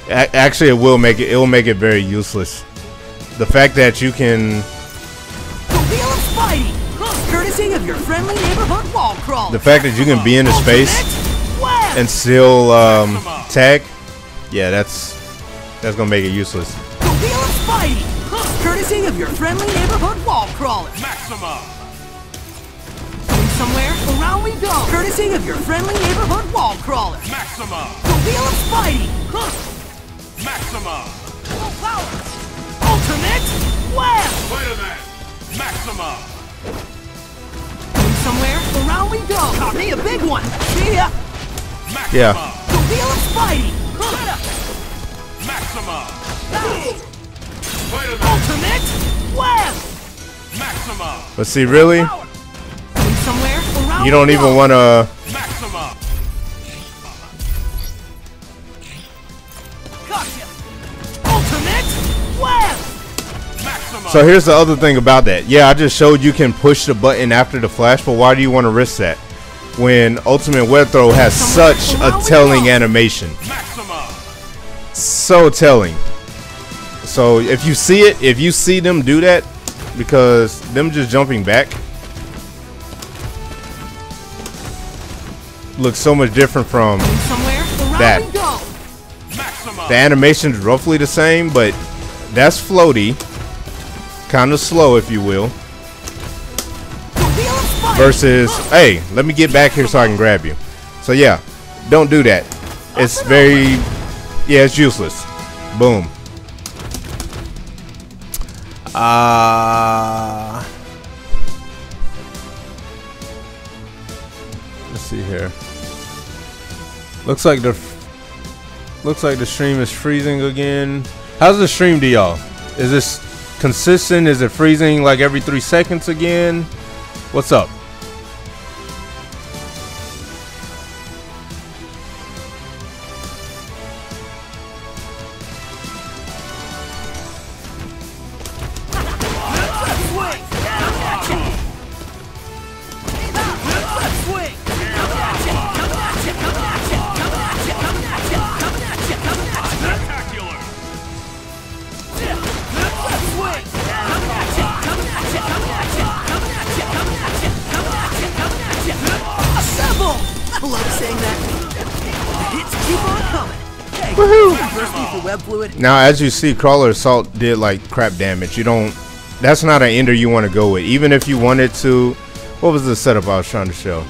Actually, it will make it very useless. The fact that you can, The wheel of Spidey. Courtesy of your friendly neighborhood wall crawler. the fact that you can be in his face Ultimate web. and still tag, yeah, that's gonna make it useless. The wheel of Spidey. Courtesy of your friendly neighborhood wall crawler. Maximum. Going somewhere, around we go. Courtesy of your friendly neighborhood wall crawler. Maximum. The wheel of Spidey. Maximum. Full power. Ultimate web. Spider-Man. Maximum. Going somewhere, around we go. Caught me a big one. See ya. Maximum. Yeah. The wheel of Spidey. Maximum. Spider-Man. Ultimate web. Maximum. But see, really, Going somewhere, around you don't we even go. want to. Maximum. Gotcha. Ultimate web. Maximum. So here's the other thing about that. Yeah, I just showed you can push the button after the flash, but why do you want to risk that when ultimate web throw has such a telling animation? Maximum. So telling. So if you see it, if you see them do that, because them just jumping back looks so much different from Going somewhere, around that. we go. Maximum. The animation's roughly the same, but that's floaty, kind of slow, if you will, The wheel of Spidey. versus, hey, let me get back here so I can grab you. So yeah, don't do that. It's very, yeah, it's useless. Boom. Let's see here. Looks like the stream is freezing again. How's the stream to y'all? Is this consistent? Is it freezing like every 3 seconds again? What's up? Now, as you see, Crawler Assault did like crap damage. You don't. That's not an ender you want to go with. Even if you wanted to. What was the setup I was trying to show?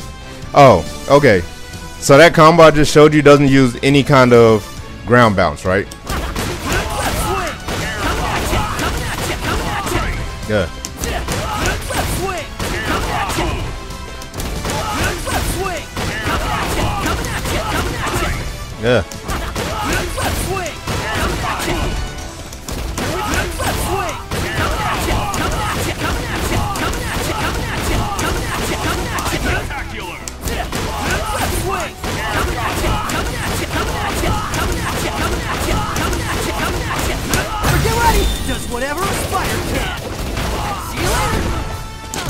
Oh, okay. So that combo I just showed you doesn't use any kind of ground bounce, right? Yeah. Yeah. Whatever a spider can. See you later.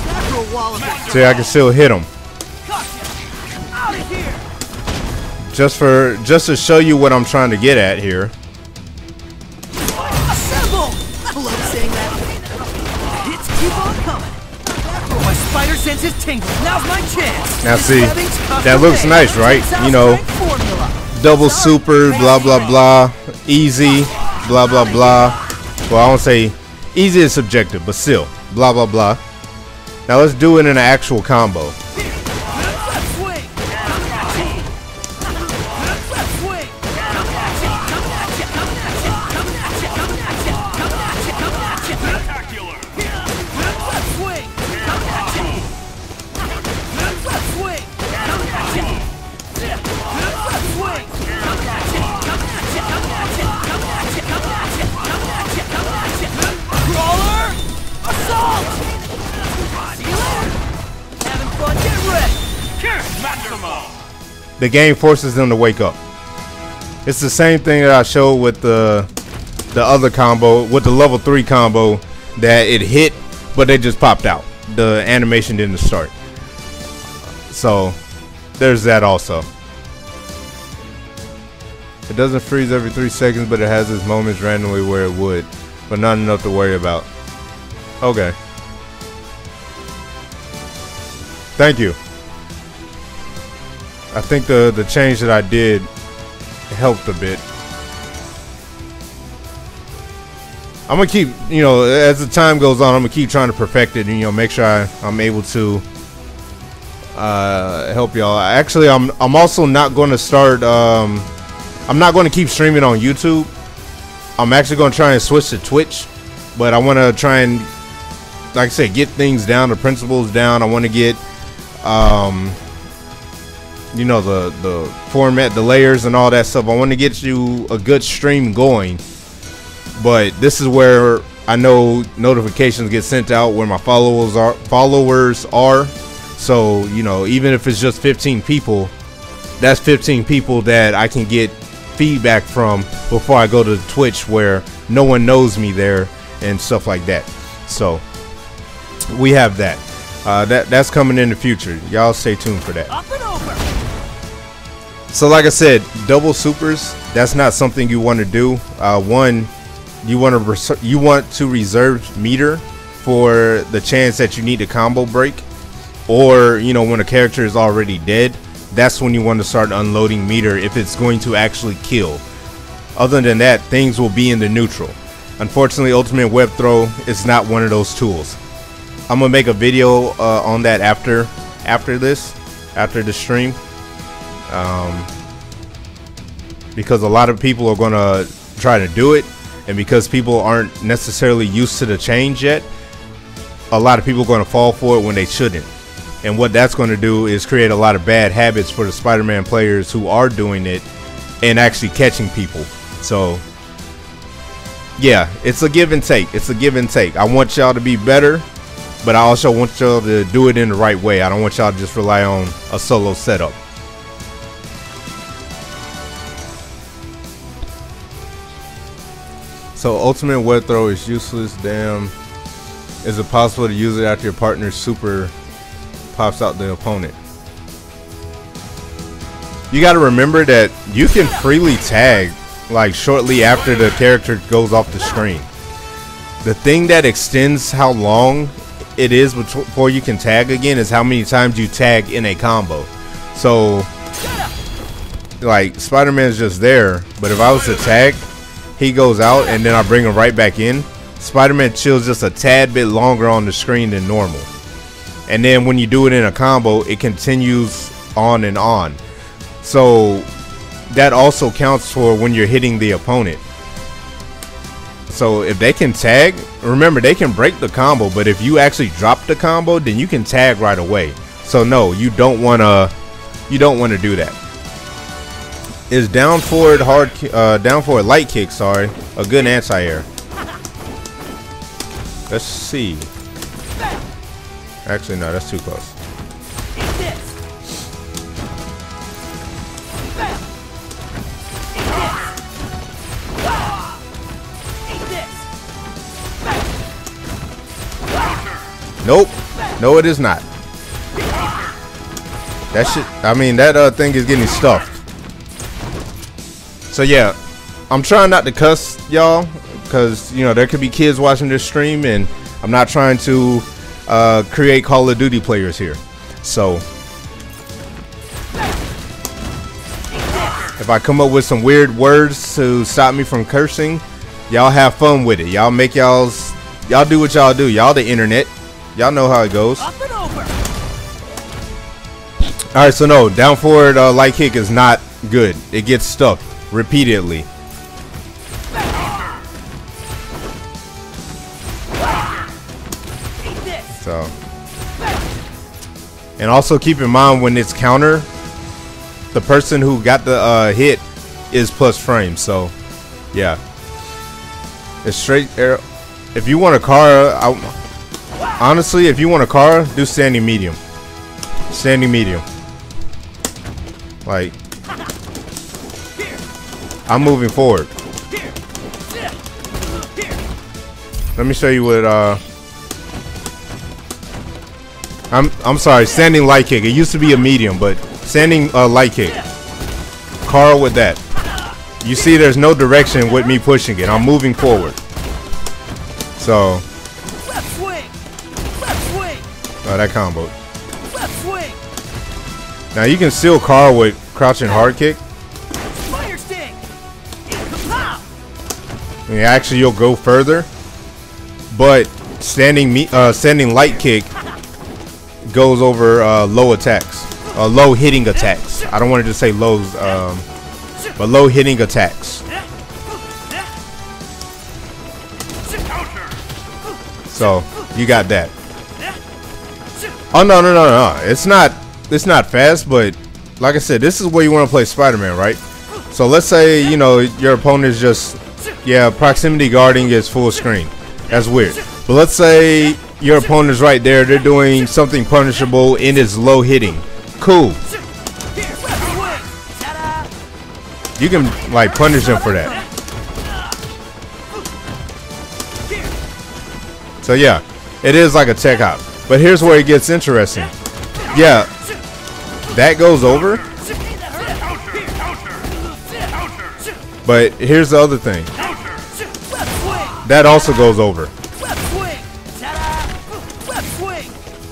After a wall of it. See, I can still hit him. Out of here. Just to show you what I'm trying to get at here. Assemble! I love saying that. Hits keep on coming. After my spider senses tingle. Now's my chance. Now see, that looks nice, right? You know, double super, blah blah blah, easy, blah blah blah. Well, I won't say easy is subjective, but still, blah, blah, blah. Now let's do it in an actual combo. The game forces them to wake up. It's the same thing that I showed with the other combo, with the level 3 combo, that it hit, but they just popped out. The animation didn't start. So there's that also. It doesn't freeze every 3 seconds, but it has its moments randomly where it would, but not enough to worry about. Okay. Thank you. I think the change that I did helped a bit. I'm gonna keep, you know, as the time goes on, I'm gonna keep trying to perfect it and, you know, make sure I'm able to help y'all. Actually, I'm also not going to start. I'm not going to keep streaming on YouTube. I'm actually going to try and switch to Twitch, but I want to try and, like I said, get things down, the principles down. I want to get you know, the format, the layers and all that stuff. I want to get you a good stream going, but this is where I know notifications get sent out, where my followers are. So, you know, even if it's just 15 people, that's 15 people that I can get feedback from before I go to Twitch, where no one knows me there and stuff like that. So we have that. That's coming in the future. Y'all stay tuned for that. Up and over. So like I said, double supers, that's not something you want to do. One, you want to reserve meter for the chance that you need a combo break, or, you know, when a character is already dead, that's when you want to start unloading meter if it's going to actually kill. Other than that, things will be in the neutral. Unfortunately, ultimate web throw is not one of those tools. I'm gonna make a video on that after the stream, because a lot of people are gonna try to do it, and because people aren't necessarily used to the change yet, a lot of people are going to fall for it when they shouldn't. And what that's going to do is create a lot of bad habits for the Spider-Man players who are doing it and actually catching people. So yeah, it's a give and take. It's a give and take. I want y'all to be better, but I also want y'all to do it in the right way. I don't want y'all to just rely on a solo setup. So ultimate web throw is useless. Damn. Is it possible to use it after your partner's super pops out the opponent? You got to remember that you can freely tag like shortly after the character goes off the screen. The thing that extends how long it is before you can tag again is how many times you tag in a combo. So like Spider-Man's just there, but if I was to tag, he goes out and then I bring him right back in. Spider-Man chills just a tad bit longer on the screen than normal. And then when you do it in a combo, it continues on and on. So that also counts for when you're hitting the opponent. So if they can tag, remember they can break the combo, but if you actually drop the combo, then you can tag right away. So no, you don't want to do that. Is down forward light kick, sorry, a good anti-air? Let's see. Actually, no, that's too close. Nope. No, it is not. That shit, I mean, that thing is getting stuffed. So yeah, I'm trying not to cuss y'all, because you know there could be kids watching this stream, and I'm not trying to create Call of Duty players here. So if I come up with some weird words to stop me from cursing, y'all have fun with it. Y'all make y'all do what y'all do. Y'all the internet. Y'all know how it goes. Alright, so no, down forward light kick is not good. It gets stuck repeatedly. So, and also keep in mind when it's counter, the person who got the hit is plus frame. So yeah, it's straight arrow. If you want a car, honestly, if you want a car, do standing medium. Standing medium. Like, I'm moving forward. Let me show you what I'm sorry, standing light kick. It used to be a medium, but standing light kick. Carl with that. You see there's no direction with me pushing it. I'm moving forward. So left swing. Left swing. oh, that combo. Left swing. Now you can still Carl with crouching hard kick. Fire sting. Pow. I mean, actually you'll go further, but standing light kick goes over low attacks, low hitting attacks. I don't want to just say lows, but low hitting attacks. So you got that. Oh no! It's not fast, but like I said, this is where you want to play Spider-Man, right? So let's say you know your opponent is just proximity guarding is full screen. That's weird. But let's say your opponent is right there. They're doing something punishable and it's low hitting. Cool. You can like punish them for that. So yeah, it is like a tech hop. But here's where it gets interesting. Yeah, that goes over. But here's the other thing. That also goes over.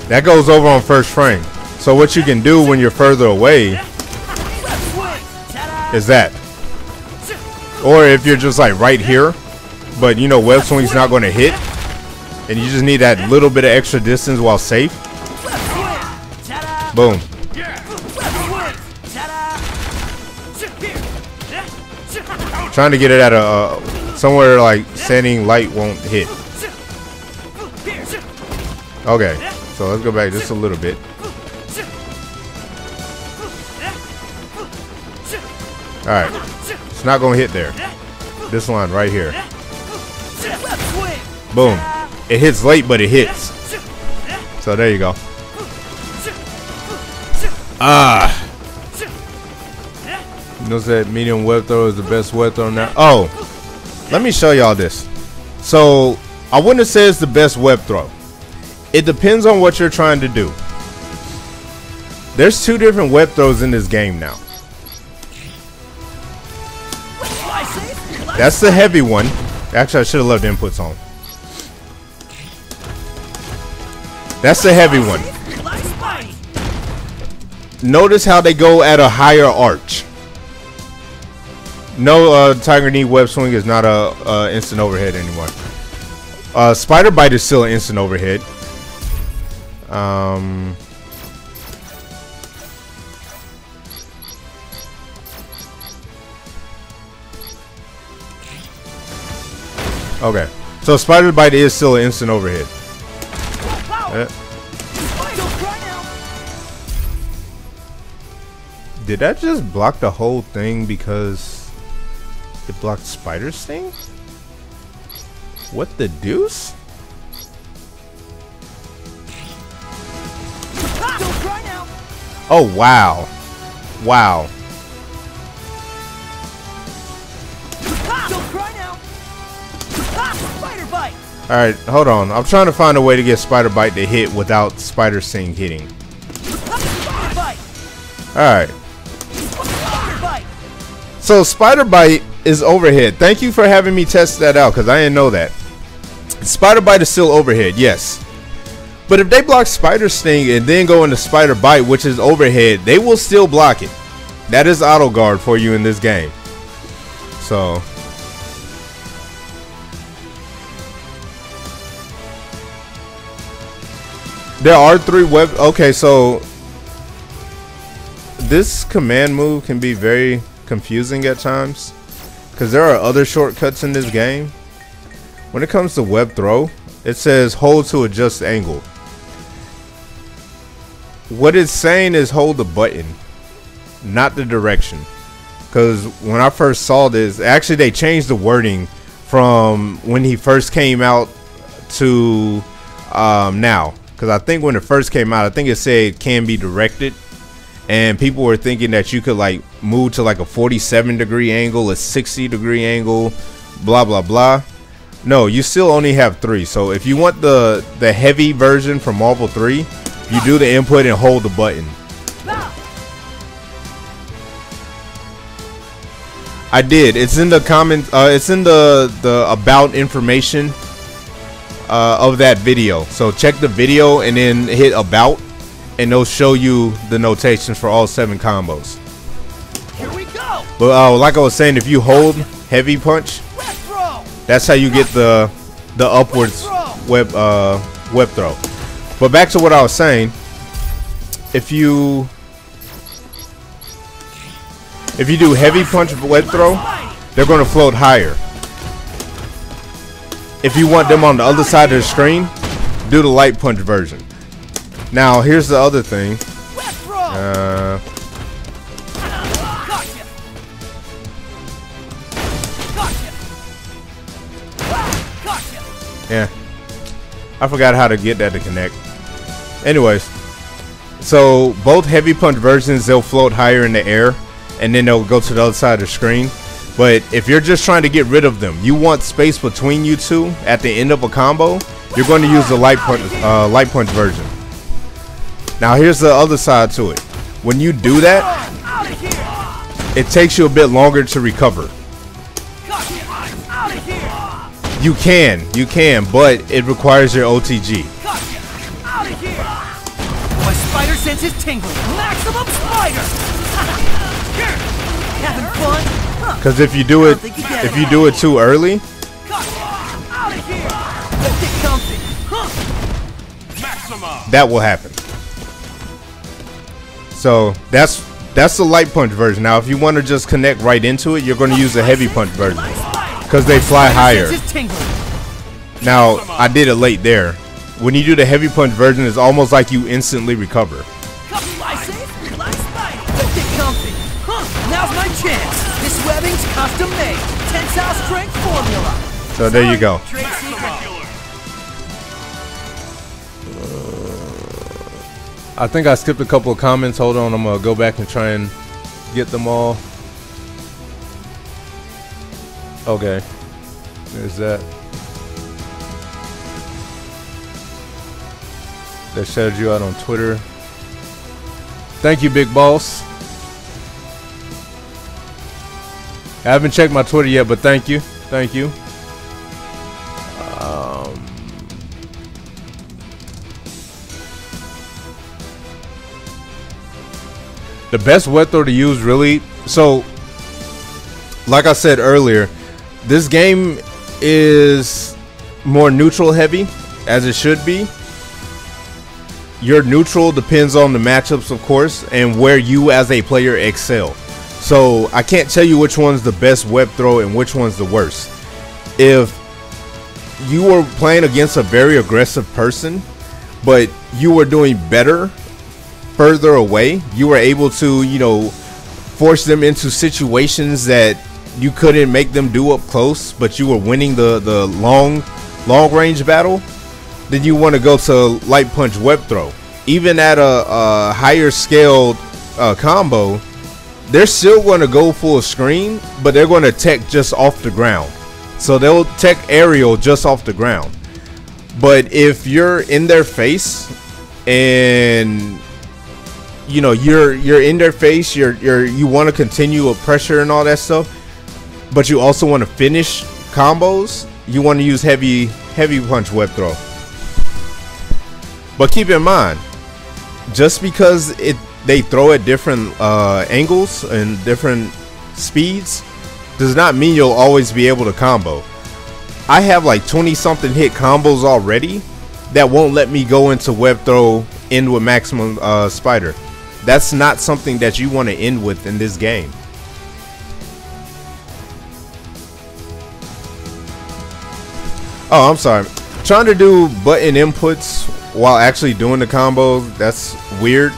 That goes over on first frame. So what you can do when you're further away is that. Or if you're just like right here, but you know web swing's not going to hit, and you just need that little bit of extra distance while safe. Boom. Trying to get it at a somewhere like standing light won't hit. Okay, so let's go back just a little bit. Alright, it's not gonna hit there. This line right here. Boom. It hits late, but it hits. So there you go. You know that medium web throw is the best web throw now? Oh, let me show y'all this. So I wouldn't say it's the best web throw. It depends on what you're trying to do. There's 2 different web throws in this game now. That's the heavy one. Actually, I should have left inputs on. That's the heavy one. Notice how they go at a higher arch. No, Tiger Knee web swing is not a instant overhead anymore. Spider bite is still an instant overhead. Okay, so spider bite is still an instant overhead. Did that just block the whole thing because it blocked spider sting? What the deuce? Oh wow. Wow. Alright, hold on. I'm trying to find a way to get spider bite to hit without spider sting hitting. Alright. So spider bite is overhead. Thank you for having me test that out because I didn't know that. Spider bite is still overhead, yes. But if they block spider sting and then go into spider bite, which is overhead, they will still block it. That is auto guard for you in this game. So there are 3 web. Okay, so this command move can be very confusing at times because there are other shortcuts in this game. When it comes to web throw, it says hold to adjust angle. What it's saying is hold the button, not the direction. Because when I first saw this, actually they changed the wording from when he first came out to now. Because I think when it first came out, I think it said can be directed. And people were thinking that you could like move to like a 47-degree angle, a 60-degree angle, blah, blah, blah. No, you still only have 3. So if you want the heavy version from Marvel 3, you do the input and hold the button. I did. It's in the comment. It's in the about information of that video. So check the video and then hit about, and they'll show you the notations for all 7 combos. Here we go. But like I was saying, if you hold heavy punch, that's how you get the upwards web throw. But back to what I was saying, if you do heavy punch web throw, they're going to float higher. If you want them on the other side of the screen, do the light punch version. Now here's the other thing. Yeah, I forgot how to get that to connect. Anyways, so both heavy punch versions, they'll float higher in the air and then they'll go to the other side of the screen. But if you're just trying to get rid of them, you want space between you two at the end of a combo, you're going to use the light punch version. Now here's the other side to it. When you do that, it takes you a bit longer to recover. You can, but it requires your OTG. My spider sense is tingling. Maximum spider. Having fun? Because if you do it, too early, that will happen. So that's the light punch version. Now, if you want to just connect right into it, you're going to use the heavy punch version. because they fly higher. Senses tingling. Now, I did it late there. When you do the heavy punch version, it's almost like you instantly recover. Couple life saves, relax, Spidey. Get comfy. Huh, now's my chance. This webbing's custom made. Tensile strength formula. So there you go. Trade secret. I think I skipped a couple of comments. Hold on, I'm gonna go back and try and get them all. Okay, there's that. That shouted you out on Twitter. Thank you, Big Boss. I haven't checked my Twitter yet, but thank you. Thank you. The best web throw to use, really. So, like I said earlier, this game is more neutral heavy, as it should be. Your neutral depends on the matchups, of course, and where you as a player excel. So I can't tell you which one's the best web throw and which one's the worst. If you were playing against a very aggressive person, but you were doing better further away, you were able to, you know, force them into situations that you couldn't make them do up close, but you were winning the long range battle, then you want to go to light punch web throw. Even at a higher scaled combo, they're still going to go full screen, but they're going to tech just off the ground. So they'll tech aerial just off the ground. But if you're in their face and you know you're in their face, you want to continue a pressure and all that stuff, but you also want to finish combos, you want to use heavy punch web throw. But keep in mind, just because they throw at different angles and different speeds does not mean you'll always be able to combo. I have like 20 something hit combos already that won't let me go into web throw end with maximum spider. That's not something that you want to end with in this game. Oh, I'm sorry. Trying to do button inputs while actually doing the combos, that's weird.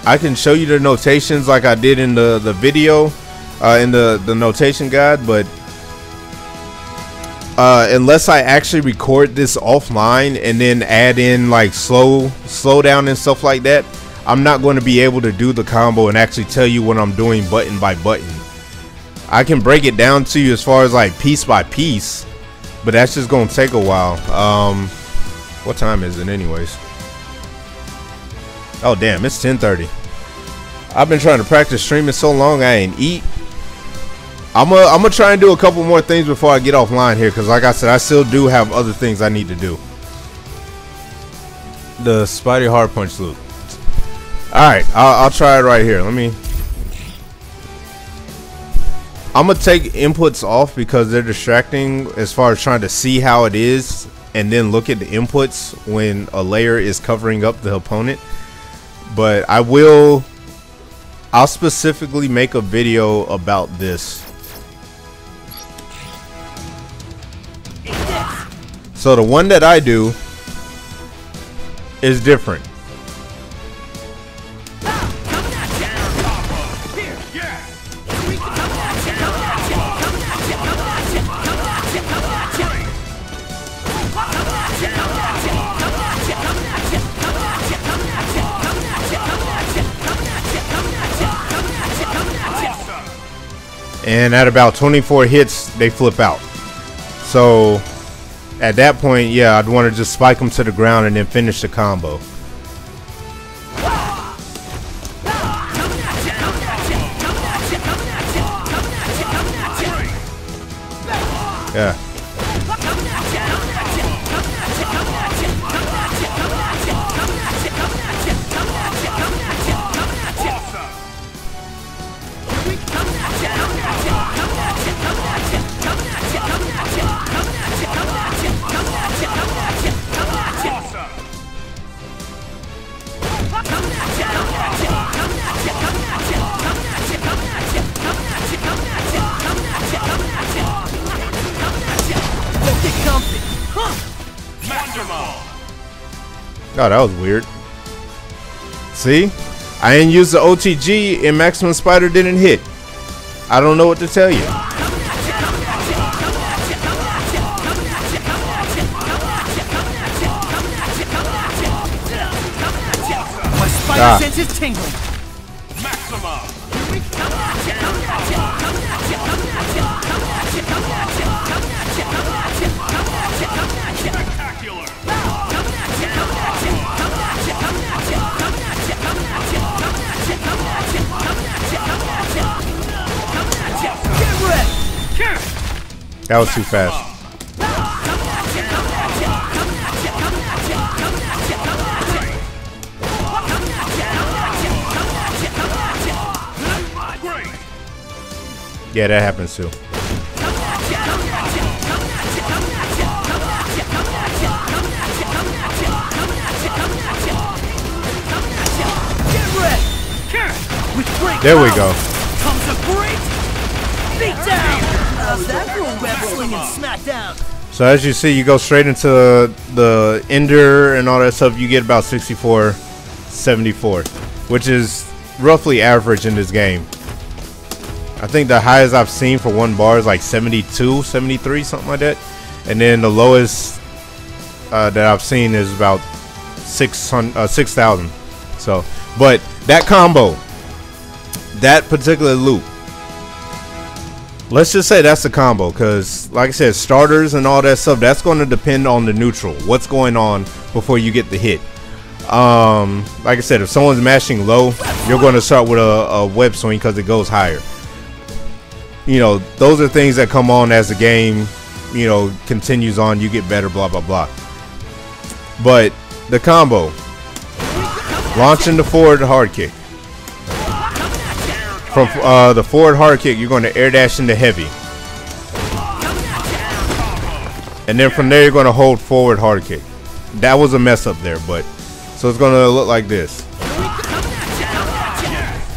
I can show you the notations like I did in the video, in the notation guide, but unless I actually record this offline and then add in like slow down and stuff like that, I'm not going to be able to do the combo and actually tell you what I'm doing button by button. I can break it down to you as far as like piece by piece, but that's just going to take a while. What time is it anyways? Oh damn, it's 10:30. I've been trying to practice streaming so long I ain't eat. I'm gonna try and do a couple more things before I get offline here, because like I said, I still do have other things I need to do. The Spidey hard punch loop. Alright, I'll try it right here. I'm gonna take inputs off because they're distracting as far as trying to see how it is and then look at the inputs when a layer is covering up the opponent. But I'll specifically make a video about this. So the one that I do is different. And at about 24 hits, they flip out. So at that point, yeah, I'd want to just spike them to the ground and then finish the combo. Yeah. Maxima. Oh, that was weird. See? I didn't use the OTG and Maximum Spider didn't hit. I don't know what to tell you. My spider sense is tingling. Maxima. Spectacular. Get ready. That was too fast. Yeah, that happens too. Get ready. With great There we power go. comes a great beat down. How's that for web slinging smackdown? So as you see, you go straight into the ender and all that stuff. You get about 64, 74, which is roughly average in this game. I think the highest I've seen for one bar is like 72, 73, something like that. And then the lowest that I've seen is about 6,000. So, but that combo, that particular loop, let's just say that's the combo, because like I said, starters and all that stuff, that's going to depend on the neutral, what's going on before you get the hit. Like I said, if someone's mashing low, you're going to start with a web swing because it goes higher. You know, those are things that come on as the game, you know, continues on. You get better, blah blah blah. But the combo, launching the forward hard kick. From the forward hard kick, you're going to air dash into heavy, and then from there you're going to hold forward hard kick. That was a mess up there, but so it's going to look like this.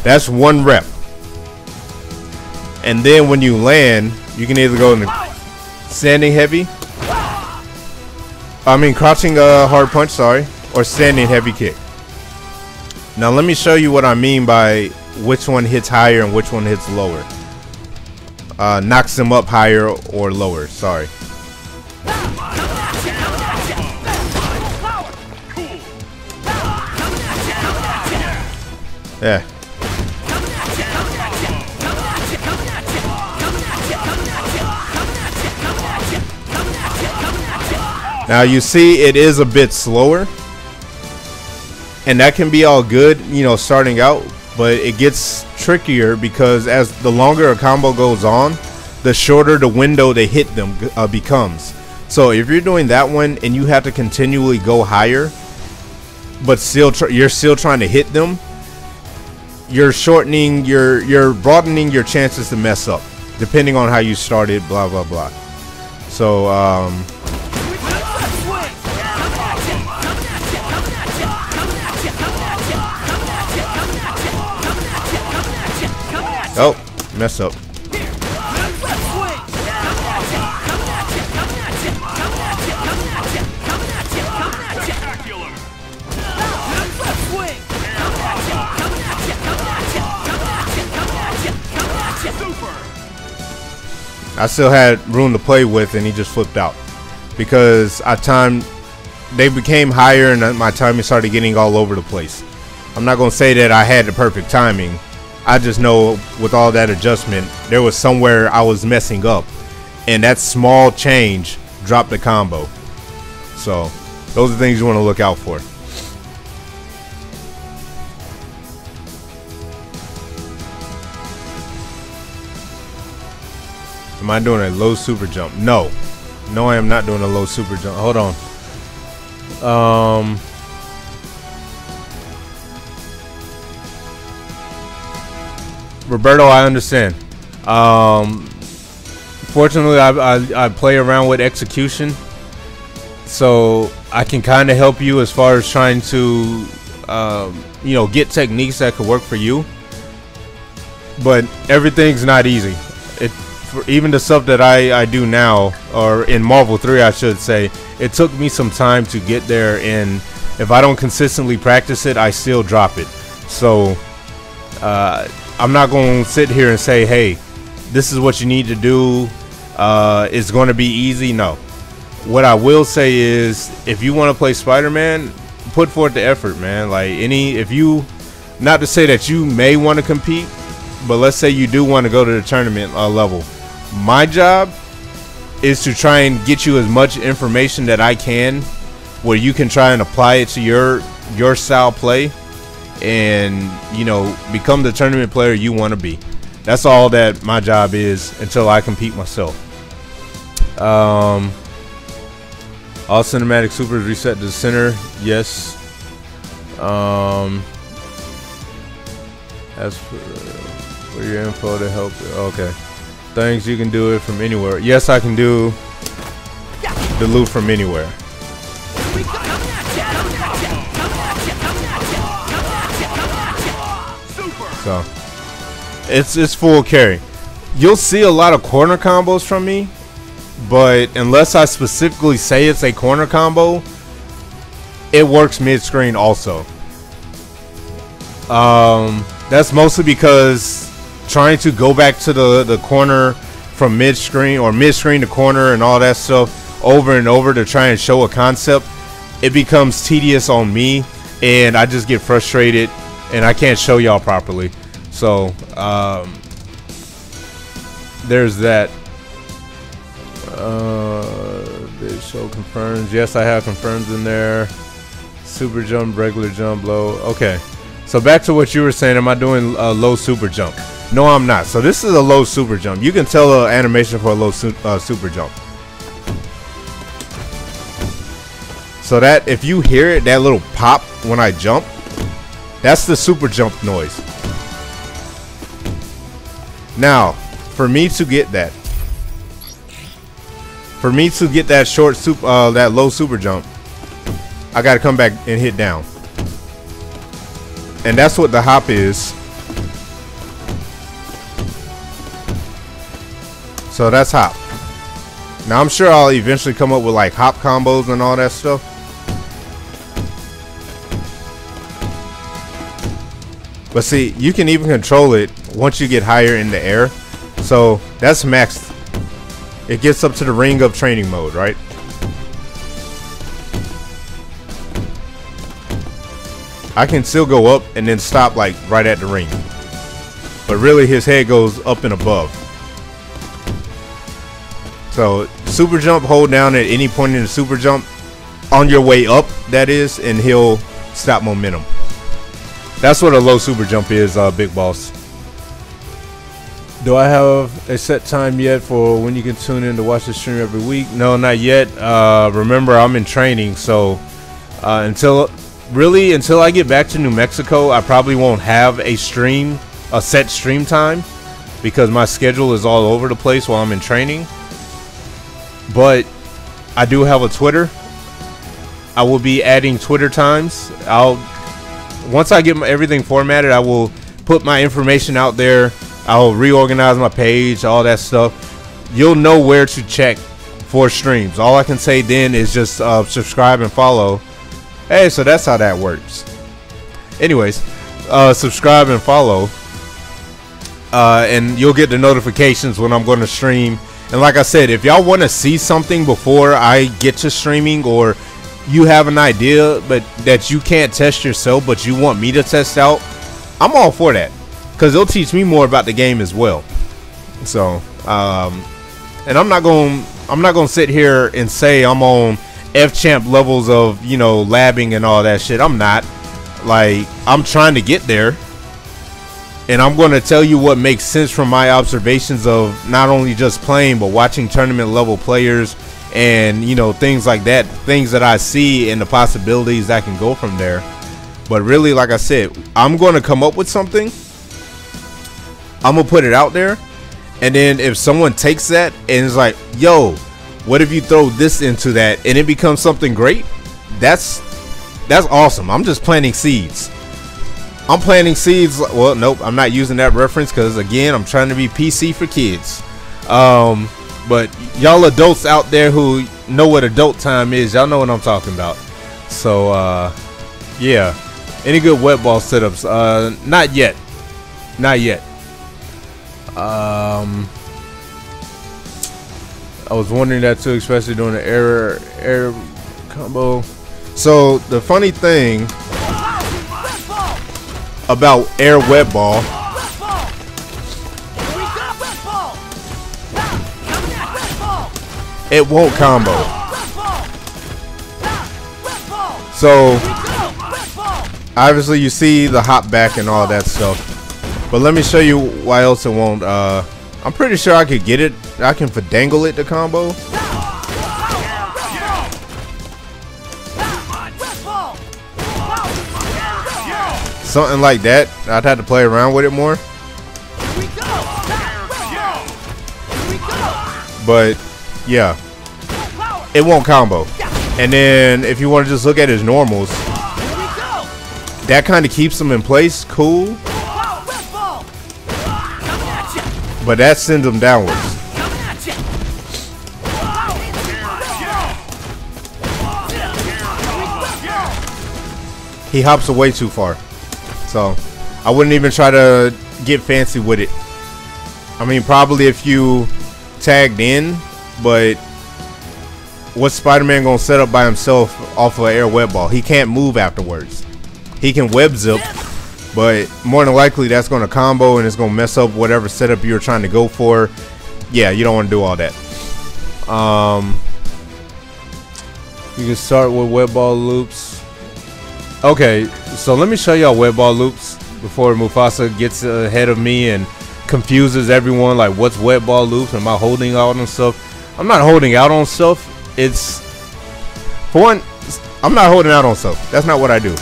That's one rep. And then when you land, you can either go in the standing heavy, crouching hard punch, sorry, or standing heavy kick. Now let me show you what I mean by which one hits higher and which one hits lower. Knocks them up higher or lower, sorry. Yeah. Now you see it is a bit slower, and that can be all good, you know, starting out, but it gets trickier because as the longer a combo goes on, the shorter the window to hit them becomes. So if you're doing that one and you have to continually go higher, but still you're still trying to hit them, you're shortening, you're broadening your chances to mess up, depending on how you started, blah blah blah. So oh, mess up. I still had room to play with, and he just flipped out because they became higher, and my timing started getting all over the place. I'm not gonna say that I had the perfect timing. I just know with all that adjustment, there was somewhere I was messing up, and that small change dropped the combo. So those are things you want to look out for. Am I doing a low super jump? No. No, I am not doing a low super jump. Hold on. Roberto, I understand. Fortunately, I play around with execution, so I can kind of help you as far as trying to, you know, get techniques that could work for you. But everything's not easy. for even the stuff that I do now, or in Marvel 3 I should say, it took me some time to get there, and if I don't consistently practice it, I still drop it. So I'm not going to sit here and say, hey, this is what you need to do, it's going to be easy. No. What I will say is, if you want to play Spider-Man, put forth the effort, man. Like, if you, not to say that you may want to compete, but let's say you do want to go to the tournament level. My job is to try and get you as much information that I can, where you can try and apply it to your style play, and you know, become the tournament player you want to be. That's all that my job is until I compete myself. All cinematic supers reset to the center. Yes. As for your info to help. Okay. Things you can do it from anywhere. Yes, I can do the loot from anywhere. So it's full carry. You'll see a lot of corner combos from me, but unless I specifically say it's a corner combo, it works mid-screen also. That's mostly because trying to go back to the corner from mid-screen, or mid-screen to corner and all that stuff over and over to try and show a concept, it becomes tedious on me, and I just get frustrated and I can't show y'all properly. So there's that. The show confirms. Yes, I have confirms in there. Super jump, regular jump, low. Okay, so back to what you were saying. Am I doing a low super jump? No, I'm not. So this is a low super jump. You can tell an animation for a low super jump. So that if you hear it, that little pop when I jump, that's the super jump noise. Now, for me to get that, short super, that low super jump, I gotta come back and hit down, and that's what the hop is. So that's hop. Now I'm sure I'll eventually come up with like hop combos and all that stuff. But see, you can even control it once you get higher in the air. So that's maxed. It gets up to the ring of training mode, right? I can still go up and then stop like right at the ring. But really his head goes up and above. So super jump, hold down at any point in the super jump on your way up, that is, and he'll stop momentum. That's what a low super jump is, Big Boss. Do I have a set time yet for when you can tune in to watch the stream every week? No, not yet. Remember, I'm in training, so until I get back to New Mexico, I probably won't have a set stream time, because my schedule is all over the place while I'm in training. But I do have a Twitter. I will be adding Twitter times. Once I get everything formatted, I will put my information out there. I'll reorganize my page, all that stuff. You'll know where to check for streams. All I can say then is just subscribe and follow. Hey, so that's how that works. Anyways, subscribe and follow, and you'll get the notifications when I'm going to stream. And like I said, if y'all want to see something before I get to streaming, or you have an idea but that you can't test yourself but you want me to test out, I'm all for that, because it'll teach me more about the game as well. So and I'm not gonna sit here and say I'm on F-champ levels of, you know, labbing and all that shit. I'm not. Like, I'm trying to get there, and I'm going to tell you what makes sense from my observations of not only just playing but watching tournament level players, and you know, things like that, things that I see and the possibilities that can go from there. But really, like I said, I'm going to come up with something, I'm going to put it out there, and then if someone takes that and is like, yo, what if you throw this into that and it becomes something great, that's awesome. I'm just planting seeds. I'm planting seeds. Well, nope, I'm not using that reference, because again, I'm trying to be PC for kids. But y'all adults out there who know what adult time is, y'all know what I'm talking about. So yeah, any good wet ball setups? Not yet. I was wondering that too, especially during the air combo. So the funny thing about air wet ball, it won't combo. So obviously you see the hop back and all that stuff, but let me show you why else it won't. I'm pretty sure I could get it. I can finagle it to combo. Something like that. I'd have to play around with it more. But yeah, it won't combo. And then if you want to just look at his normals, that kind of keeps him in place. Cool. But that sends him downwards. He hops away too far. So I wouldn't even try to get fancy with it. I mean, probably if you tagged in, but what's Spider-Man gonna set up by himself off of an air web ball? He can't move afterwards. He can web zip, but more than likely that's gonna combo and it's gonna mess up whatever setup you're trying to go for. Yeah, you don't want to do all that. You can start with web ball loops. Okay, so let me show y'all web ball loops before Mufasa gets ahead of me and confuses everyone. Like, what's web ball loops? Am I holding out on stuff? I'm not holding out on stuff. It's, for one, I'm not holding out on stuff. That's not what I do.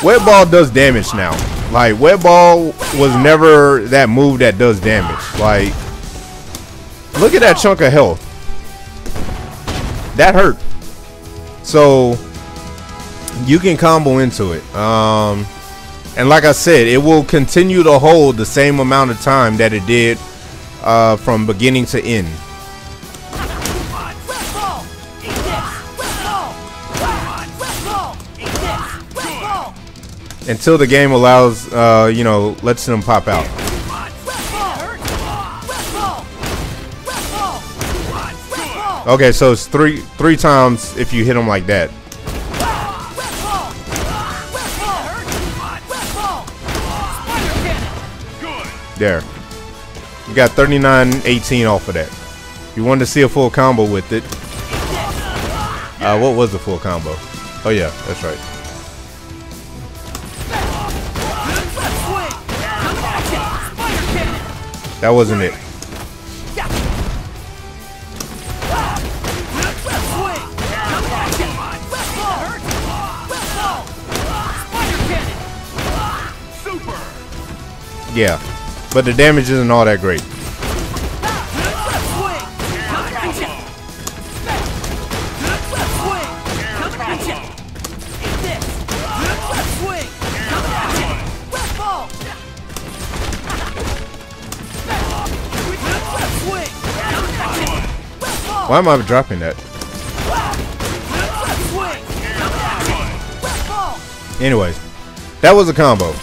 Web ball does damage now. Like, web ball was never that move that does damage. Like, look at that chunk of health. That hurt. So you can combo into it. And like I said, it will continue to hold the same amount of time that it did from beginning to end. Until the game allows, you know, lets them pop out. Okay, so it's three times if you hit them like that. There. You got 39-18 off of that. You wanted to see a full combo with it. What was the full combo? Oh yeah, that's right. That wasn't it. Yeah, but the damage isn't all that great. Why am I dropping that? Anyways, that was a combo.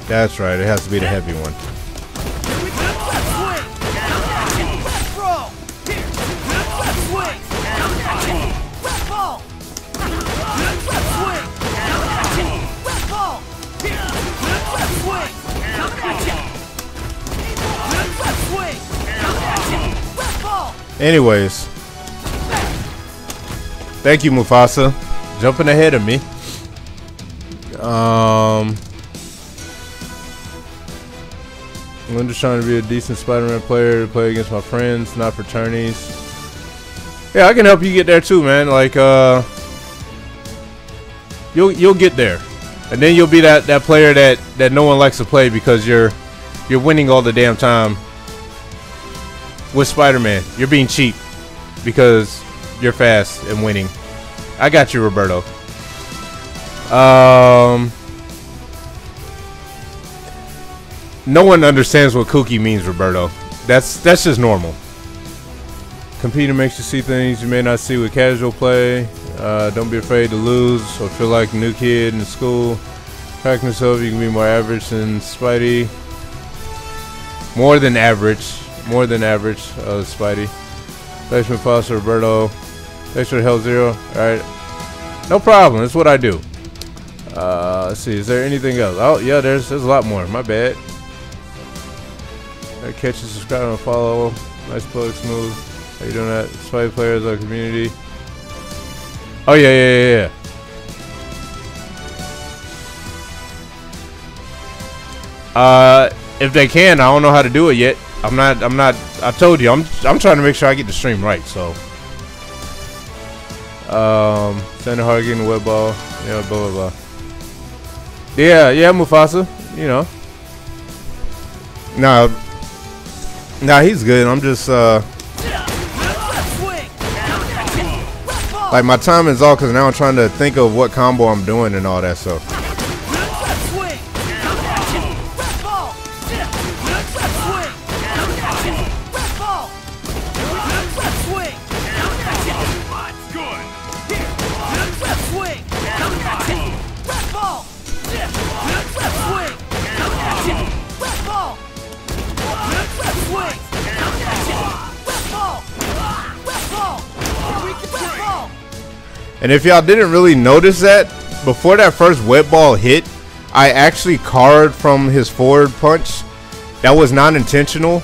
That's right, it has to be the heavy one. Anyways, thank you, Mufasa, jumping ahead of me. I'm just trying to be a decent Spider-Man player to play against my friends, not fraternities. Yeah, I can help you get there too, man. Like, you'll get there, and then you'll be that player that no one likes to play because you're winning all the damn time with Spider-Man. You're being cheap because You're fast and winning. I got you, Roberto. No one understands what kooky means, Roberto. That's just normal. Competing makes you see things you may not see with casual play. Don't be afraid to lose or feel like a new kid in school. Practice yourself, you can be more average than Spidey. More than average, Spidey. Thanks for Foster, Roberto. Thanks for the Hell Zero. Alright. No problem, that's what I do. Let's see, is there anything else? Oh, yeah, there's a lot more. My bad. Catch and subscribe and follow. Nice plug, smooth. How you doing that? Spidey players, our community. Oh, yeah. If they can, I don't know how to do it yet. I'm not, I told you, I'm trying to make sure I get the stream right, so. Standing hard getting the web ball. Yeah, blah, blah, blah. Yeah, Mufasa, you know. Nah, he's good. I'm just, like, my time is all because now I'm trying to think of what combo I'm doing and all that stuff. And if y'all didn't really notice that, before that first wet ball hit, I actually carved from his forward punch. That was not intentional.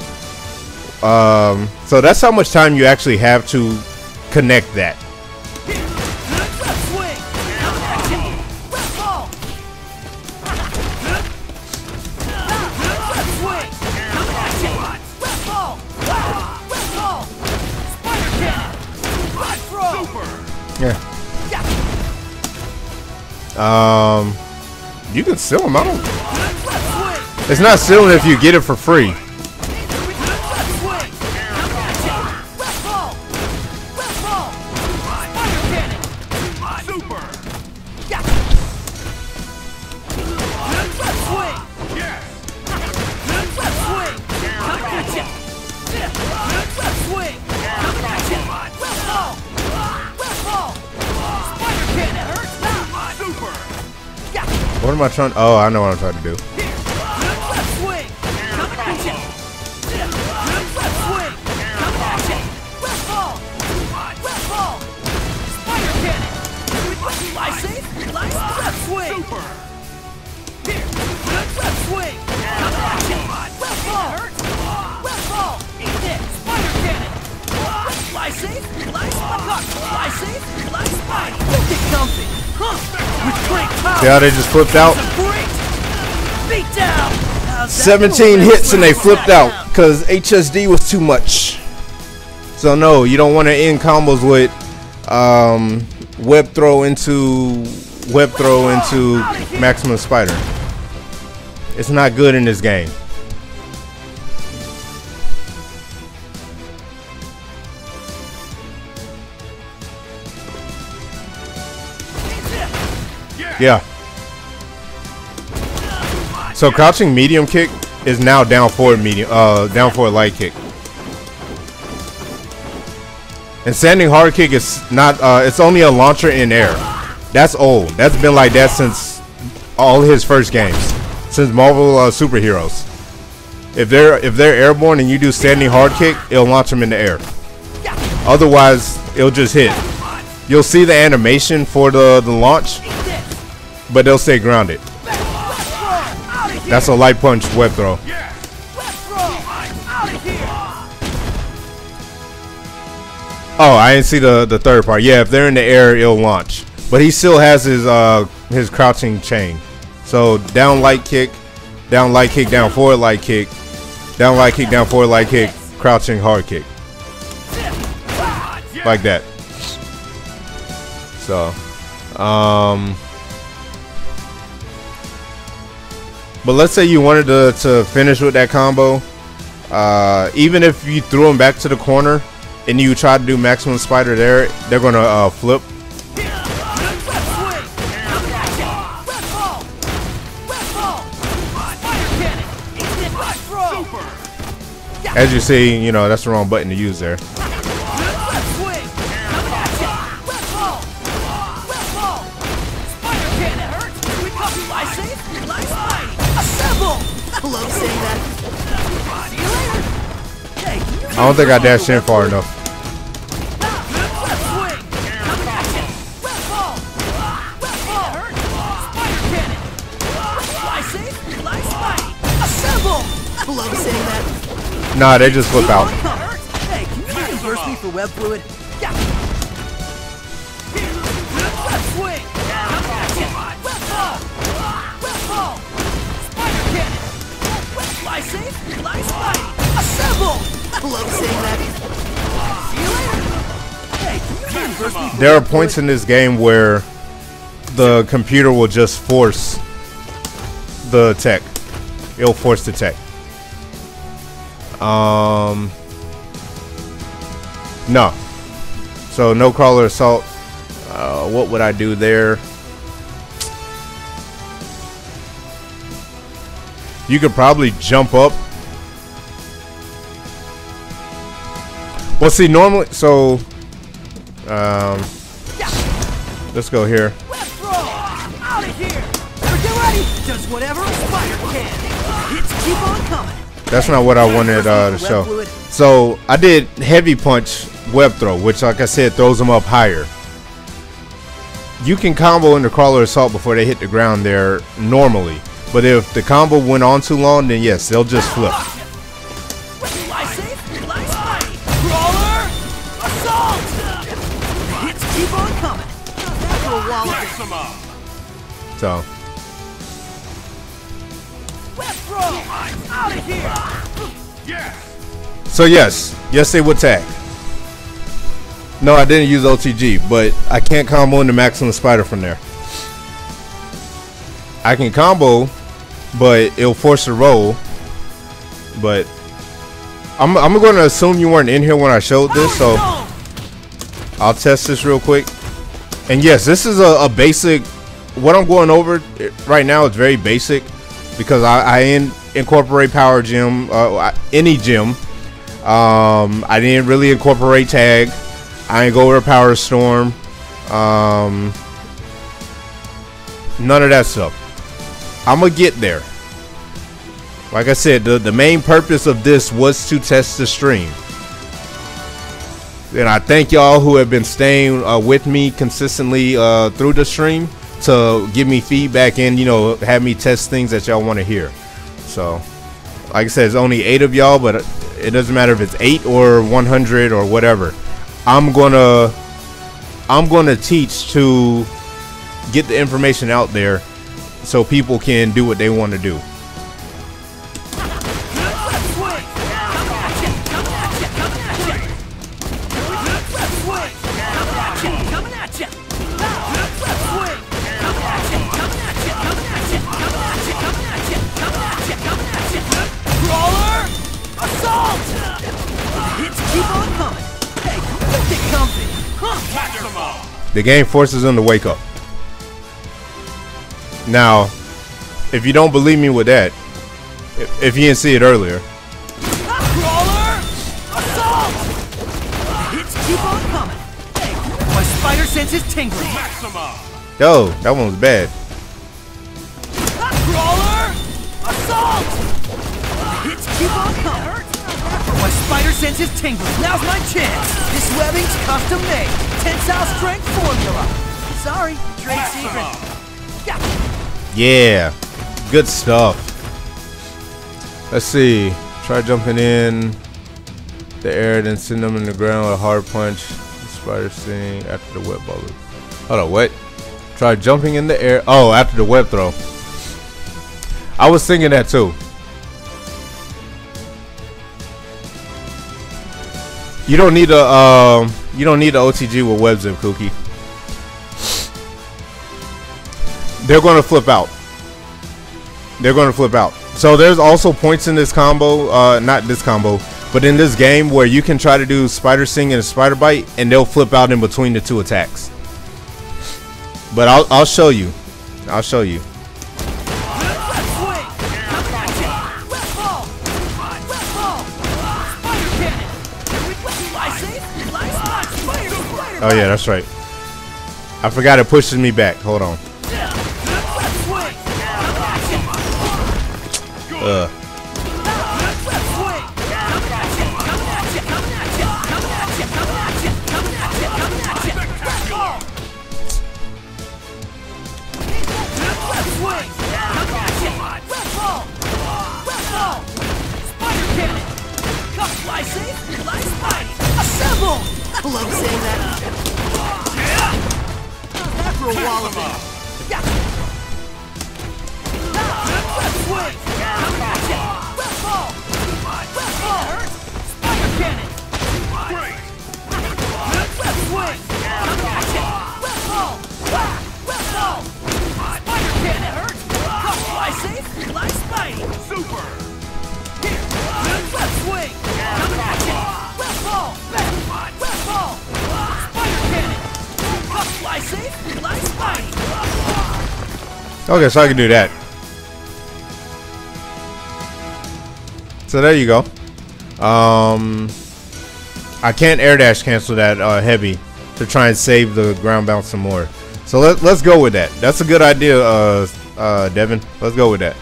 So that's how much time you actually have to connect that. Yeah. You can steal them. I don't. It's not stealing if you get it for free. What am I trying? Oh, I know what I'm trying to do. See how they just flipped out? 17 hits and they flipped out because HSD was too much. So no, you don't want to end combos with web throw into maximum spider. It's not good in this game. Yeah. So crouching medium kick is now down forward medium, down forward light kick. And standing hard kick is not. It's only a launcher in air. That's old. That's been like that since all his first games, since Marvel superheroes. If they're airborne and you do standing hard kick, it'll launch them in the air. Otherwise, it'll just hit. You'll see the animation for the launch, but they'll stay grounded. That's a light punch web throw. Oh, I didn't see the third part. Yeah, if they're in the air, it'll launch. But he still has his crouching chain. So down light kick, down forward light kick, down light kick, down forward light kick, crouching hard kick. Like that. So, but let's say you wanted to finish with that combo. Even if you threw him back to the corner, and you try to do maximum spider there, they're gonna flip. As you see, you know, that's the wrong button to use there. I don't think I dashed in far enough. Nah, they just flip out. Hey, can you reimburse me for web fluid? Yeah. Web swing. Web ball. Web ball. Spider cannon. Fly safe. Fly spidey. Assemble. I love saying that. See you later. Hey, can you reimburse me for There are points in this game where the computer will just force the tech. It'll force the tech. No. So no crawler assault. What would I do there? You could probably jump up. Well, see, normally, so let's go here. Out of here. Get ready. Does whatever a spider can. Hits keep on coming. That's not what I wanted to show. So I did heavy punch web throw, which, like I said, throws them up higher. You can combo into crawler assault before they hit the ground there normally, but if the combo went on too long, then yes, they'll just flip. Crawler assault. Hits keep on coming. So. Out of here. So yes, they would tag. No, I didn't use OTG, but I can't combo into maximum spider from there. I can combo, but it'll force the roll. But I'm going to assume you weren't in here when I showed this, so I'll test this real quick. And yes, this is a basic. What I'm going over right now is very basic because I incorporate power gem, any gem. I didn't really incorporate tag. I ain't go over power storm. None of that stuff. I'm gonna get there. Like I said, the main purpose of this was to test the stream. And I thank y'all who have been staying with me consistently through the stream to give me feedback and, you know, have me test things that y'all want to hear. So, like I said, it's only 8 of y'all, but it doesn't matter if it's 8 or 100 or whatever. I'm gonna teach to get the information out there so people can do what they want to do. The game forces them to wake up. Now, if you don't believe me with that, if you didn't see it earlier. Crawler assault! Hits keep on coming. My spider sense is tingling. Yo, that one was bad. Crawler assault! Hits keep on coming. My spider sense is tingling. Now's my chance. This webbing's custom made. Tensile strength formula. Sorry, trade secret. Yeah, good stuff. Let's see. Try jumping in the air, then send them in the ground with a hard punch. The spider sting after the web ball. Hold on, what? Try jumping in the air. Oh, after the web throw. I was thinking that too. You don't need a OTG with web zip, Cookie. They're going to flip out. They're going to flip out. So there's also points in this combo, not this combo, But in this game where you can try to do spider sting and a spider bite and they'll flip out in between the two attacks. But I'll show you. I'll show you. Oh yeah, that's right. I forgot it pushes me back. Hold on. I love saying that. After a wall of it. Okay, so I can do that. So there you go. I can't air dash cancel that heavy to try and save the ground bounce some more. So let's go with that. That's a good idea, Devin. Let's go with that.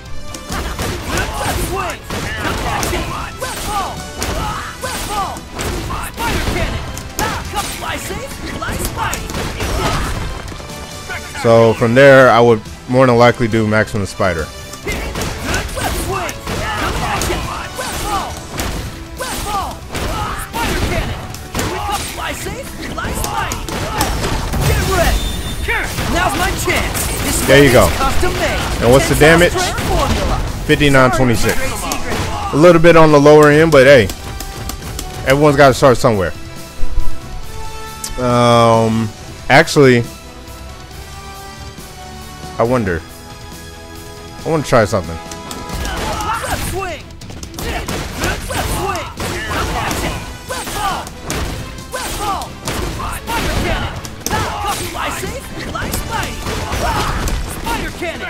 So from there, I would more than likely do maximum spider. There you go. And what's the damage? 5926. A little bit on the lower end, but hey, everyone's got to start somewhere. Actually, I want to try something.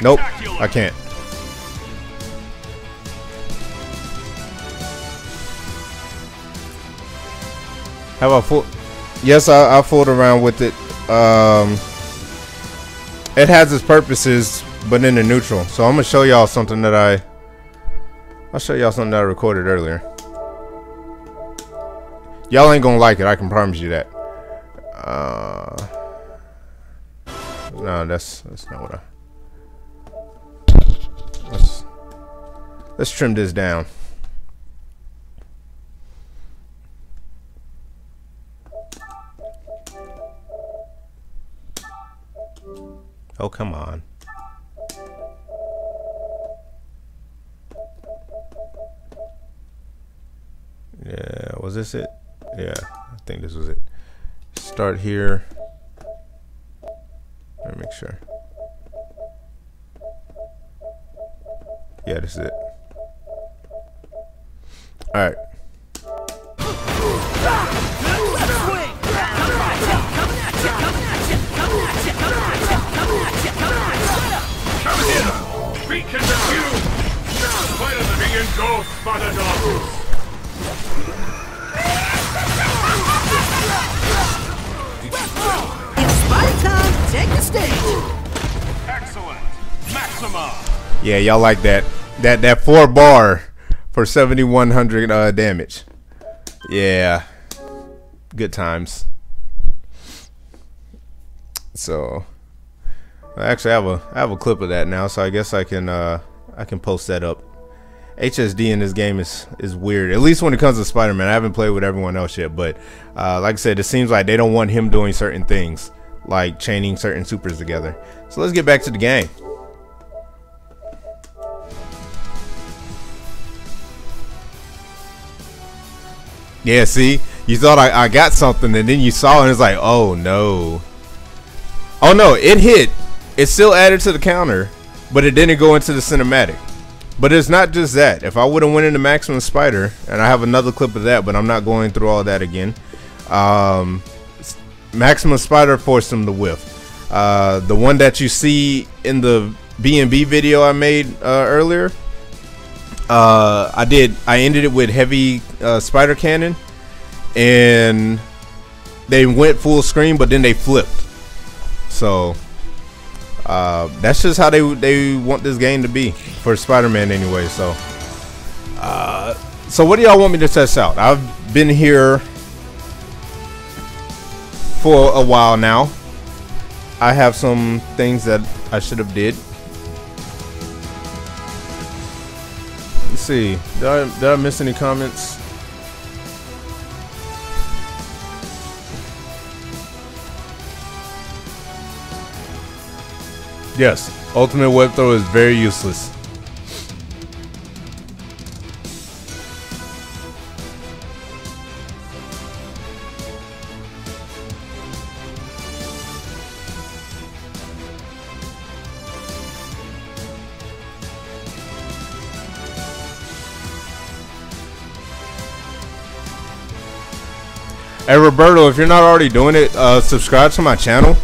Nope, I can't. How about full? Yes, I fooled around with it. It has its purposes, but in the neutral. So I'm gonna show y'all something that I'll show y'all something that I recorded earlier. Y'all ain't gonna like it, I can promise you that. No, that's not what let's trim this down. Oh, come on. Yeah, was this it? Yeah, I think this was it. Start here. Let me make sure. Yeah, this is it. All right. Beacon the view! Better than being engulfed by the darkness! It's Spider time! Take the stage! Excellent. Maxima. Yeah, y'all like that 4 bar for 7100 damage. Yeah, good times. So actually I have a clip of that now, so I guess I can post that up. HSD in this game is weird, at least when it comes to Spider-Man. I haven't played with everyone else yet, but like I said, it seems like they don't want him doing certain things, like chaining certain supers together. So let's get back to the game. Yeah, see, you thought I got something, and then you saw it, and it's like, oh no. Oh no, it hit. It still added to the counter, but it didn't go into the cinematic. But it's not just that. If I would have went into Maximum Spider, and I have another clip of that, but I'm not going through all that again. Maximum Spider forced him to whiff. The one that you see in the B&B video I made earlier, I ended it with heavy spider cannon, and they went full screen, but then they flipped. So that's just how they want this game to be for Spider-Man anyway. So so what do y'all want me to test out? I've been here for a while now. I have some things that I should have did. Let's see. Did I miss any comments? Yes, ultimate web throw is very useless. Hey Roberto, if you're not already doing it, subscribe to my channel.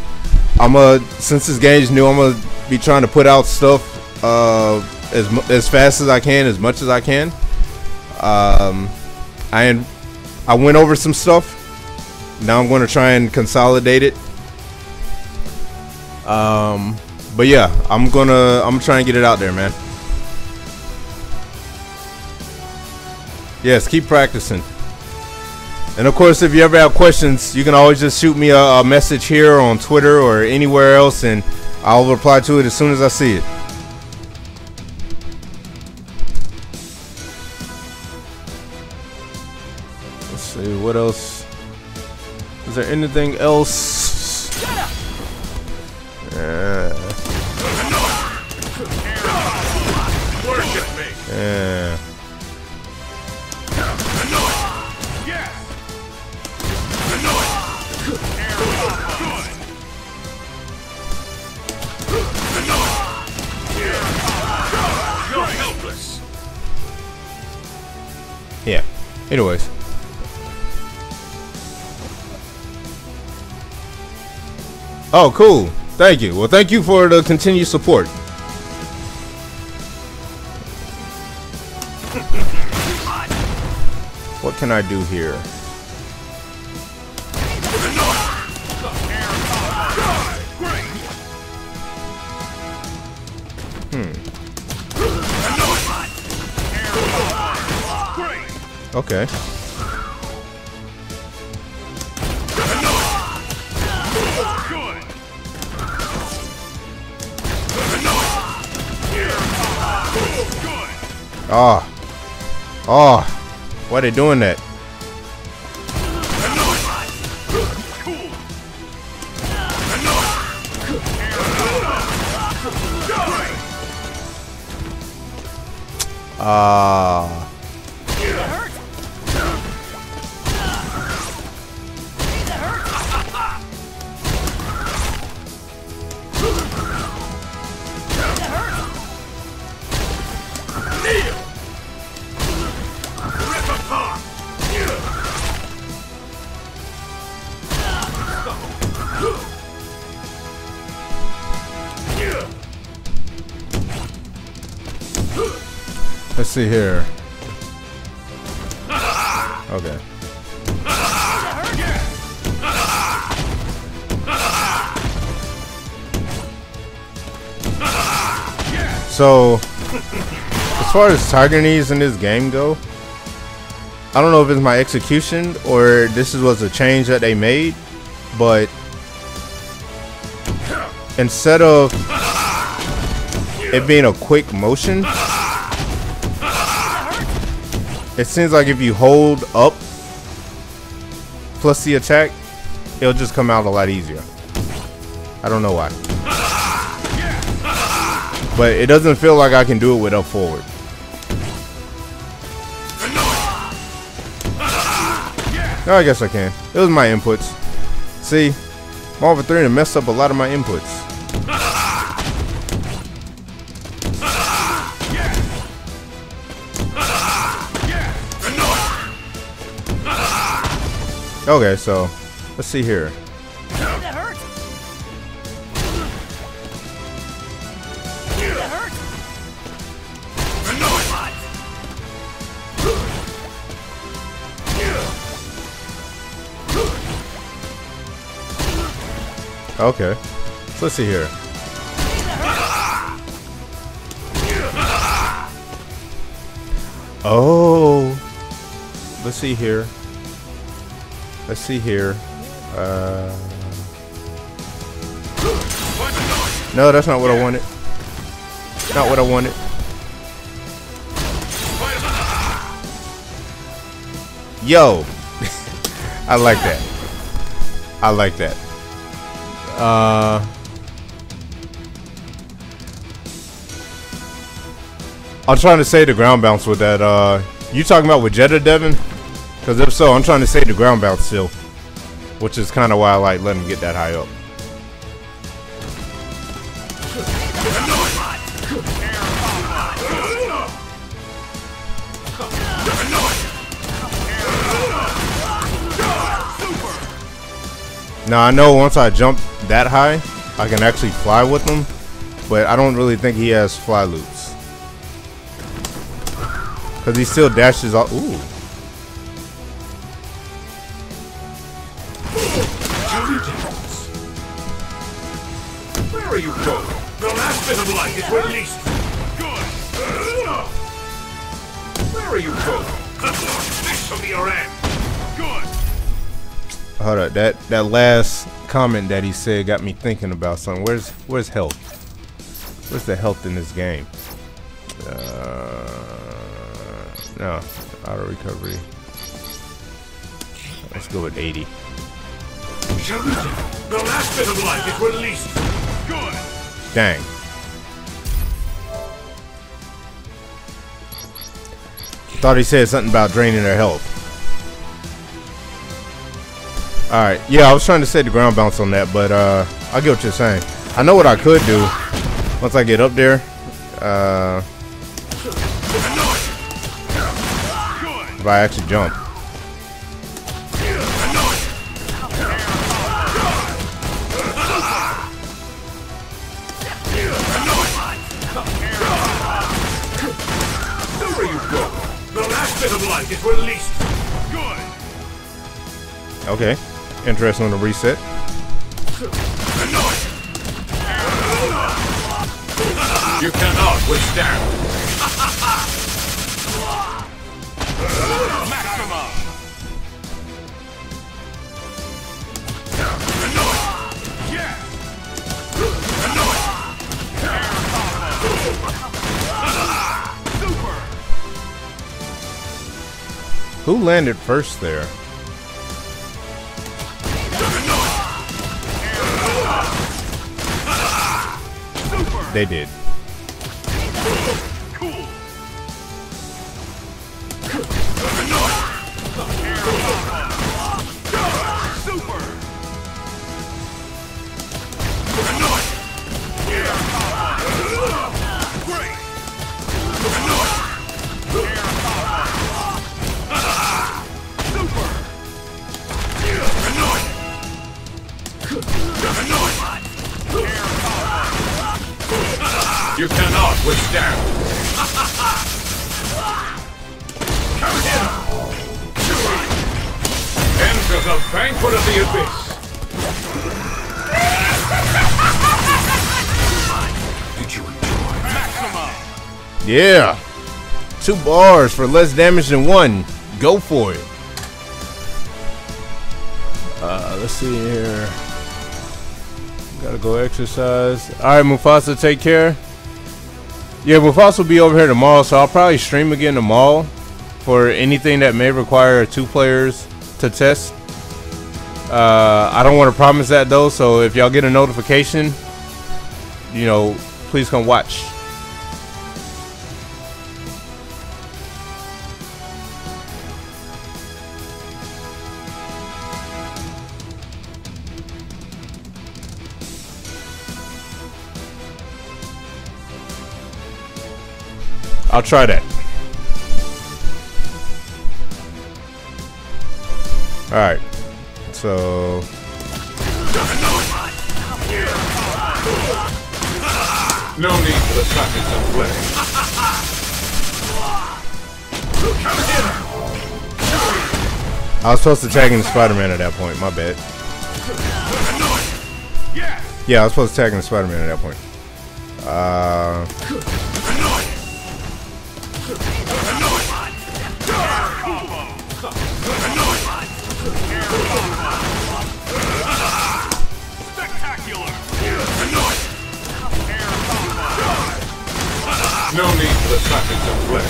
Since this game is new, I'm gonna be trying to put out stuff as fast as I can, as much as I can. I went over some stuff. Now I'm gonna try and consolidate it. But yeah, I'm gonna try and get it out there, man. Yes, keep practicing. And of course, if you ever have questions, you can always just shoot me a message here on Twitter or anywhere else, and I'll reply to it as soon as I see it. Let's see, what else? Is there anything else? Yeah. Yeah. Anyways. Oh, cool. Thank you. Well, thank you for the continued support. What can I do here? Okay. Oh. Oh. Why are they doing that? Let's see here. Okay. So, as far as target needs in this game go, I don't know if it's my execution or this was a change that they made, but instead of it being a quick motion, it seems like if you hold up plus the attack, it'll just come out a lot easier. I don't know why. But it doesn't feel like I can do it with up forward. No, I guess I can. It was my inputs. See, Marvel 3 messed up a lot of my inputs. Okay, so let's see here. That hurt. That hurt. Okay, so let's see here. Oh, let's see here. Let's see here. No, that's not what I wanted. Not what I wanted. Yo, I like that. I like that. I'm trying to say the ground bounce with that. You talking about with Jetta, Devin? Because if so, I'm trying to say the ground bounce still, which is kind of why I like letting him get that high up. Now I know once I jump that high, I can actually fly with him, but I don't really think he has fly loops. Because he still dashes off. Ooh. Where are you going? The last bit of light is released. Good. Where are you going? This shall be your end. Good. Hold up, that last comment that he said got me thinking about something. Where's health? Where's the health in this game? No, auto recovery. Let's go with 80. The last bit of light is released. Good. Dang. Thought he said something about draining their health. Alright, yeah, I was trying to set the ground bounce on that, but I get what you're saying. I know what I could do once I get up there. If I actually jump. Where you go? The last bit of light is released. Good. Okay, interesting on the reset. You cannot withstand. Maximum. Yeah. Super. Who landed first there? They did. Cool. Super. Great. You cannot withstand. Enter the banquet of the abyss. Did you enjoy? Maximum. Yeah. 2 bars for less damage than 1. Go for it. Let's see here. Gotta go exercise. Alright, Mufasa, take care. Yeah, Mufasa will be over here tomorrow, so I'll probably stream again tomorrow for anything that may require 2 players to test. I don't want to promise that though, so if y'all get a notification, you know, please come watch. I'll try that. Alright. So No need for the tactics of play. I was supposed to tag in Spider-Man at that point. My bad. Yeah, I was supposed to tag in Spider-Man at that point. No need for the tactics of play.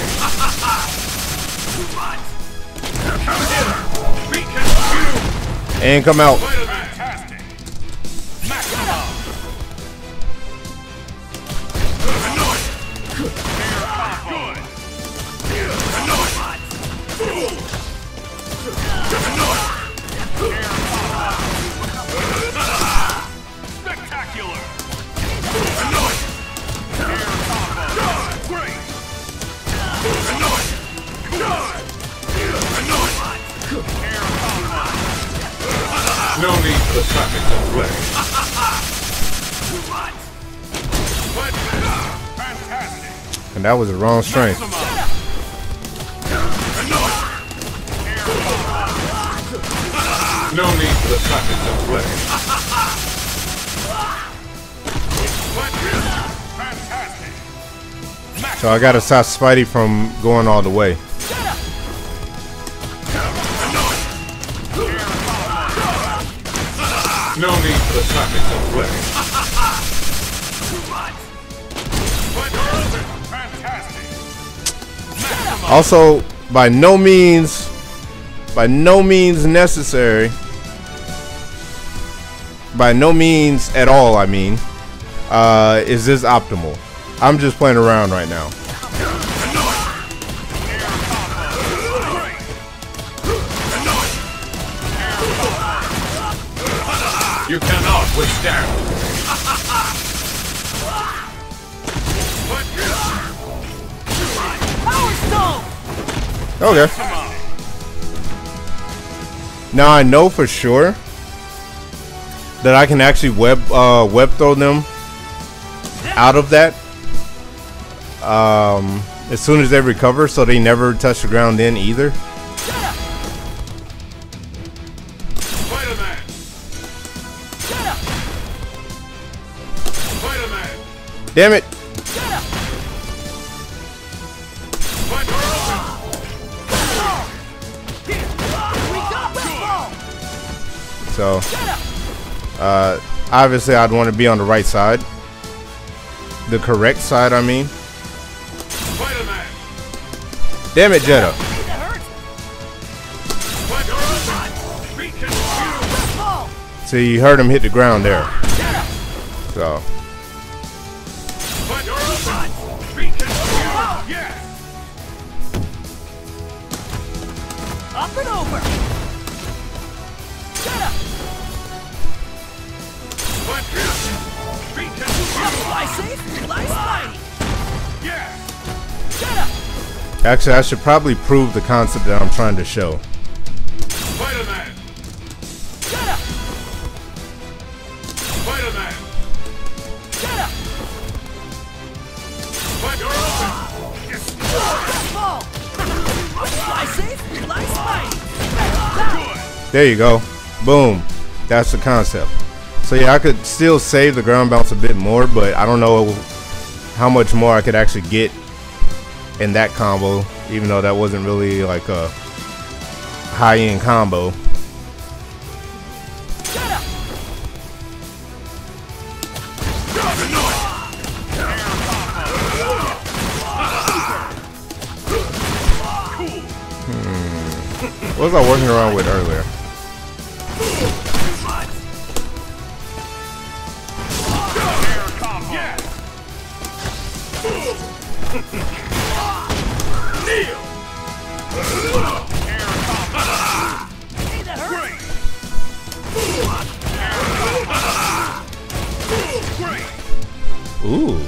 And come out. No need for the tactics of play. And that was the wrong strength. No need for the tactics of play. So I gotta stop Spidey from going all the way. No need for the tactics of play. Also, by no means necessary. By no means at all, I mean, is this optimal. I'm just playing around right now. You cannot withstand. Power Stone! Okay. Now I know for sure that I can actually web throw them out of that as soon as they recover, so they never touch the ground then either. Damn it! So, obviously I'd want to be on the right side. The correct side, I mean. Damn it, Jetta. So you heard him hit the ground there. So. Up and over! Actually, I should probably prove the concept that I'm trying to show. Spider-Man! Spider-Man! There you go. Boom. That's the concept. So yeah, I could still save the ground bounce a bit more, but I don't know how much more I could actually get in that combo, even though that wasn't really like a high-end combo. What was I working around with earlier? Ooh.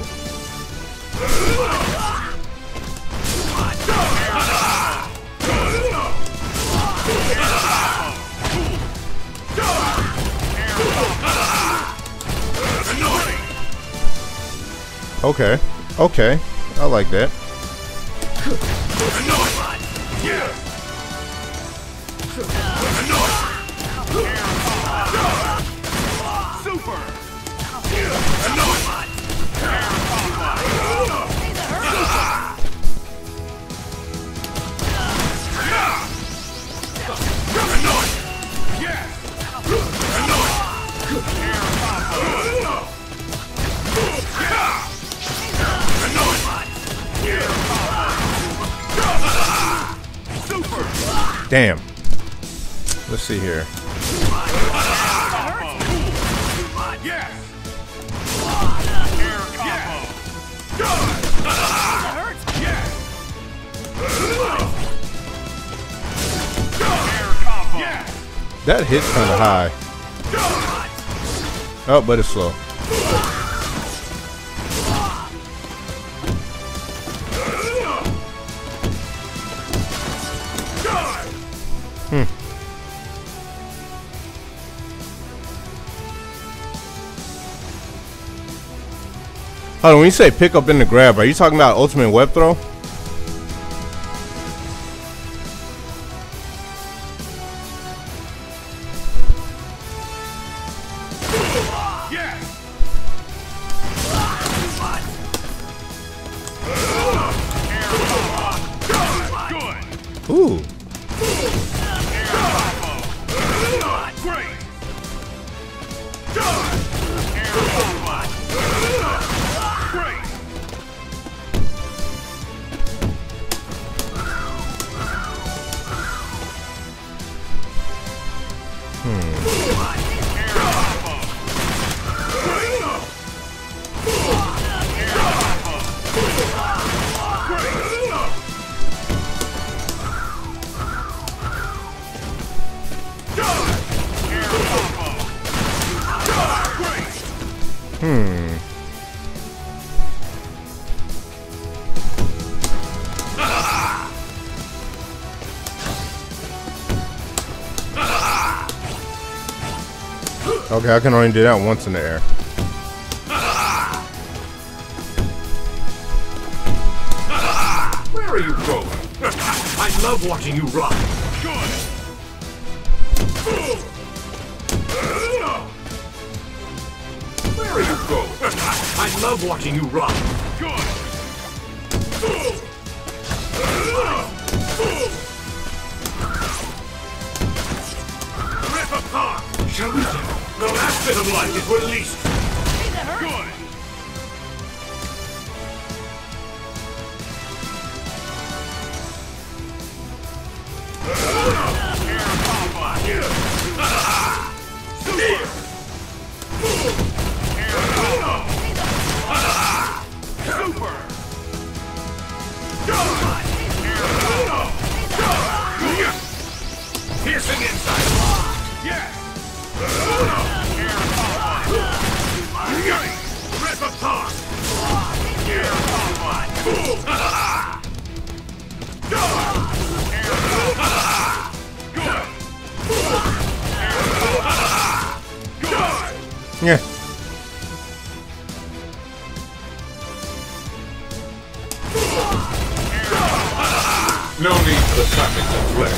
Okay. Okay. I like that. Super. Damn. Let's see here. That hits kind of high. Oh, but it's slow. Hold on, when you say pick up in the grab, are you talking about ultimate web throw? Ooh. Okay, I can only do that once in the air. Where are you going? I love watching you run. Good. Where are you going? I love watching you run. Good. Rip apart. Shall we do? The last bit of life is released. Good. Piercing inside. Yes. Rip apart. Yeah. No need for the traffic to play.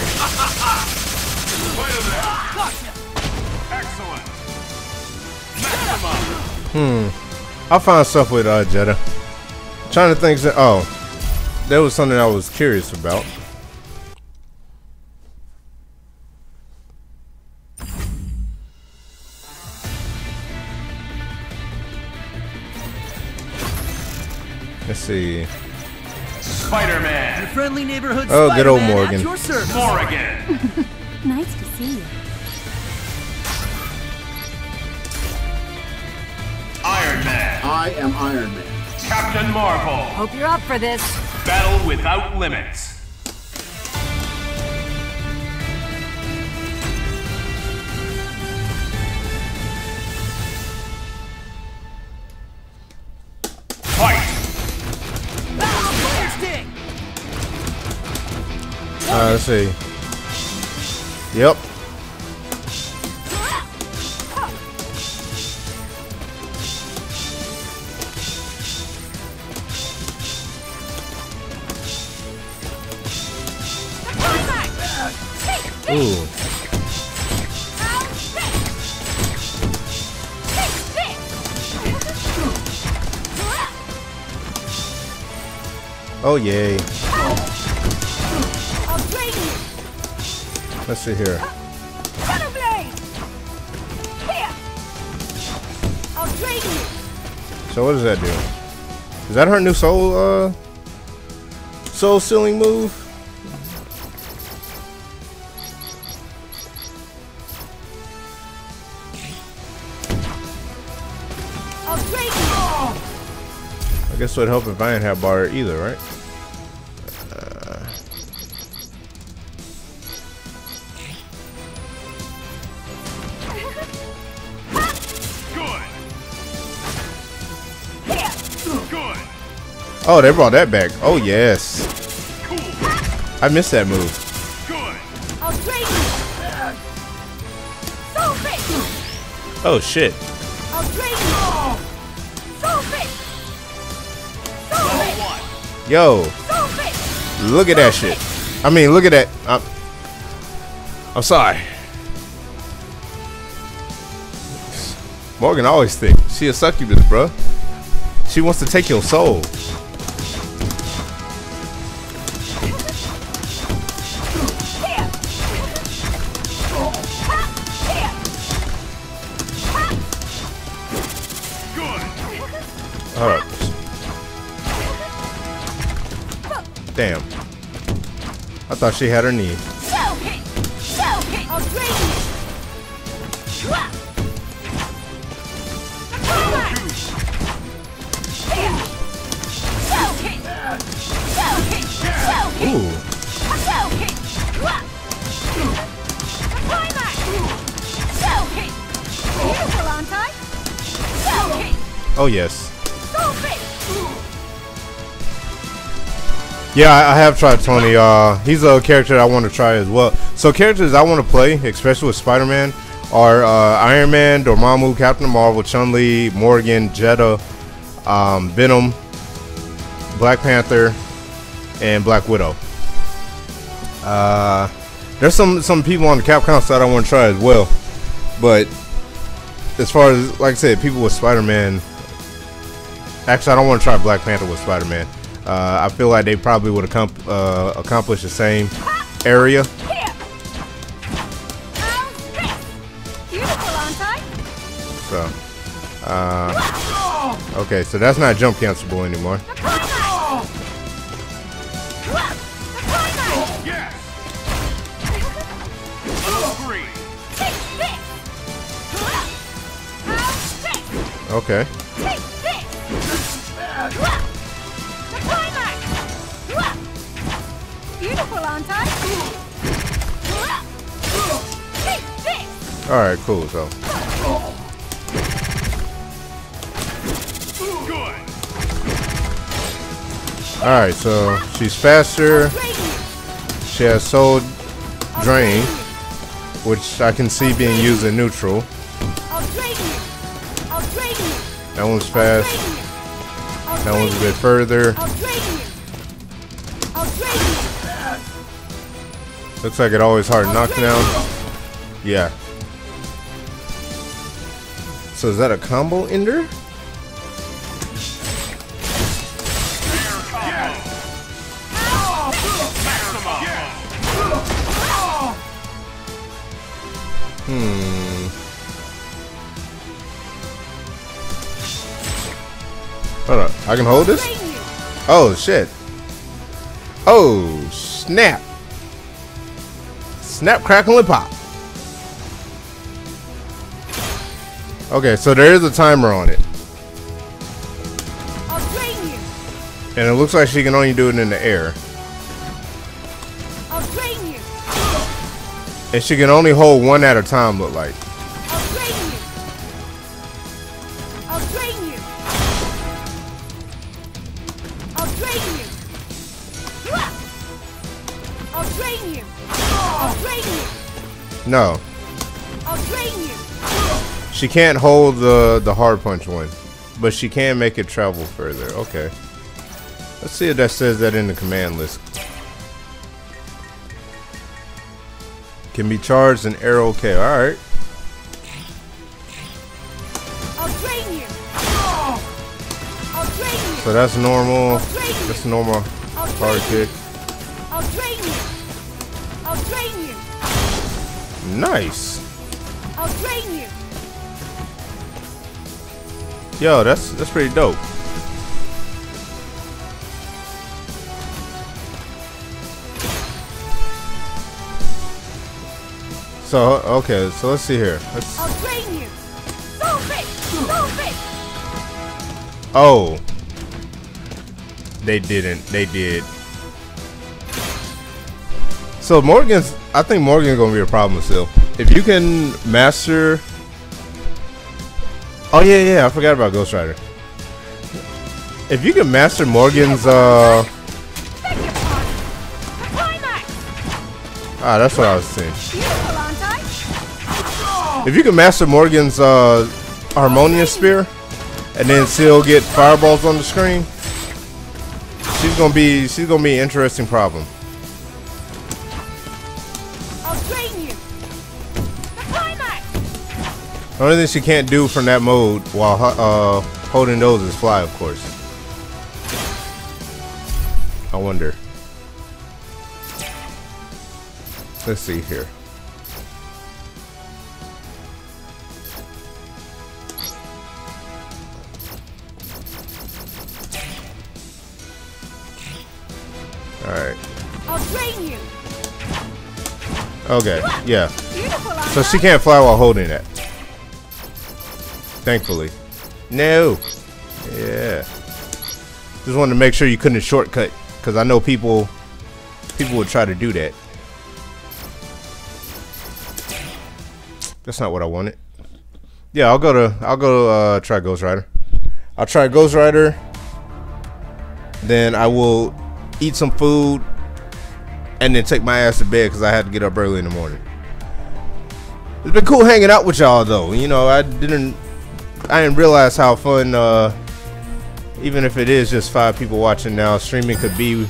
Wait a minute. Excellent. Maximum. I found stuff with Jetta. Trying to think that that was something I was curious about. Let's see. Spider-Man. Your friendly neighborhood Oh, good old Spider-Man Morgan. at your service. Morgan. Nice to see you. Iron Man. I am Iron Man. Captain Marvel. Hope you're up for this. Battle without limits. Fight. Fire stick. Let's see. Yep. Ooh. Oh yay. Let's see here. So what does that do? Is that her new soul stealing move? I guess it would help if I didn't have bar either, right? Oh, they brought that back. Oh, yes. I missed that move. Oh, shit. Yo. Look at that shit. I mean, look at that. I'm sorry. Morgan always thick. She a succubus, bro. She wants to take your soul. Damn. I thought she had her knee. Ooh. Oh yes. Yeah, I have tried Tony. He's a character I want to try as well. So characters I want to play, especially with Spider-Man, are Iron Man, Dormammu, Captain Marvel, Chun-Li, Morgan, Jetta, Venom, Black Panther, and Black Widow. There's some people on the Capcom side I want to try as well, but as far as, like I said, people with Spider-Man, actually I don't want to try Black Panther with Spider-Man. I feel like they probably would accomplish the same area. So, okay, so that's not jump cancelable anymore. Okay. All right, cool. So, all right, so she's faster. She has soul drain, which I can see being used in neutral. That one's fast. That one's a bit further. Looks like it always hard knockdown. Yeah. So is that a combo ender? Hold up. I can hold this? Oh shit. Oh snap. Snap, crackle, and pop. Okay, so there is a timer on it. And it looks like she can only do it in the air. And she can only hold one at a time, look like. No. She can't hold the hard punch one, but she can make it travel further. Okay. Let's see if that says that in the command list. Can be charged and arrow. Okay, all right. I'll drain you. I'll drain you. So that's normal. I'll drain you. That's normal. I'll Hard drain kick. you. I'll drain you. I'll drain you. Nice. I'll drain you. Yo, that's pretty dope. So okay, so let's see here. Let's. I'll drain you. So big. So big. Oh. They didn't. They did. So I think Morgan's gonna be a problem still. If you can master. Oh yeah, I forgot about Ghost Rider. If you can master Morgan's Beg your pardon. Climax. that's what I was saying. Beautiful, aren't I? If you can master Morgan's harmonious spear, and then still get fireballs on the screen, she's gonna be an interesting problem. I'll drain you. The climax. The only thing she can't do from that mode while holding those is fly, of course. I wonder. Let's see here. Alright. I'll drain you. Okay, yeah. Beautiful, aren't So she I? can't fly while holding that. Thankfully. No. Yeah. Just wanted to make sure you couldn't shortcut, because I know people would try to do that. That's not what I wanted. Yeah, I'll go try Ghost Rider. I'll try Ghost Rider. Then I will eat some food and then take my ass to bed because I had to get up early in the morning. It's been cool hanging out with y'all though. You know, I didn't realize how fun even if it is just 5 people watching now, streaming could be,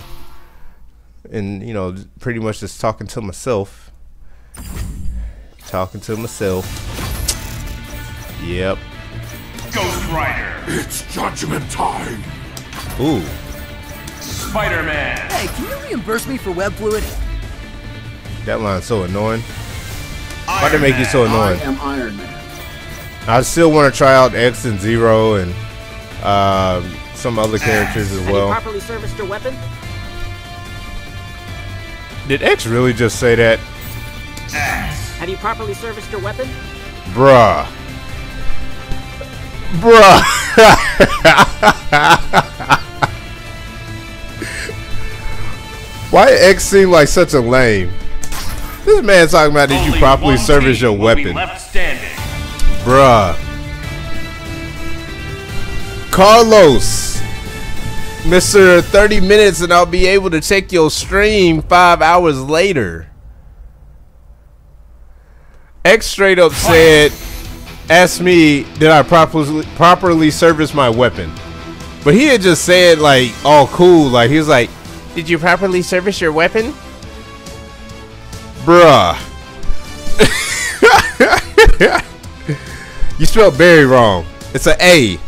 and you know, pretty much just talking to myself. Yep. Ghost Rider. It's judgment time. Ooh. Spider-Man. Hey, can you reimburse me for web fluid? That line's so annoying. Why'd they make you so Iron annoying? I am Iron Man. I still want to try out X and Zero and some other characters as Have you well. properly serviced your weapon? Did X really just say that? Have you properly serviced your weapon? Bruh. Why X seem like such a lame? This man talking about did you Only properly one service team your will be weapon? left standing. Bruh. Carlos. Mr. 30 minutes and I'll be able to check your stream 5 hours later. X straight up said, asked me, did I properly service my weapon? But he had just said like, oh cool, like he was like, did you properly service your weapon? Bruh. You spelled Barry wrong. It's an A.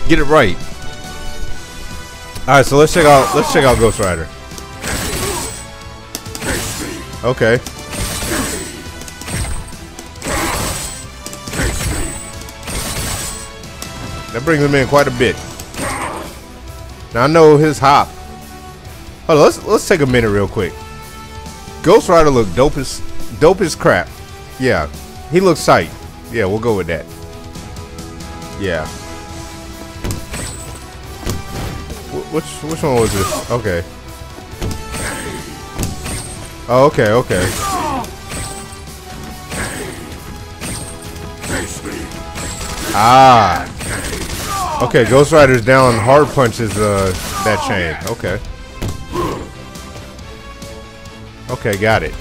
Get it right. Alright, so let's check out Ghost Rider. Okay. That brings him in quite a bit. Now I know his hop. Hold on, let's take a minute real quick. Ghost Rider look dope as crap. Yeah, he looks tight. Yeah, we'll go with that. Yeah. Which one was this? Okay. Oh, okay, okay. Ah. Okay, Ghost Rider's down hard punches that chain. Okay. Okay, got it.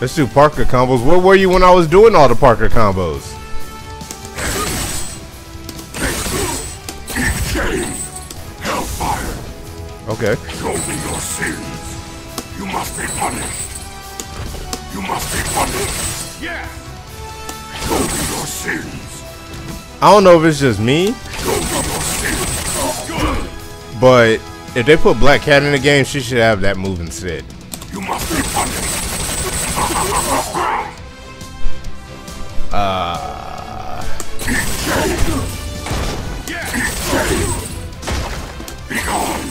Let's do Parker combos. Where were you when I was doing all the Parker combos? Hellfire. Okay. Show me your sins. You must be punished. You must be punished. Yes. Show me your sins. I don't know if it's just me, Show me your sins. Good. but if they put Black Cat in the game, she should have that move instead. You must be punished. Be gone.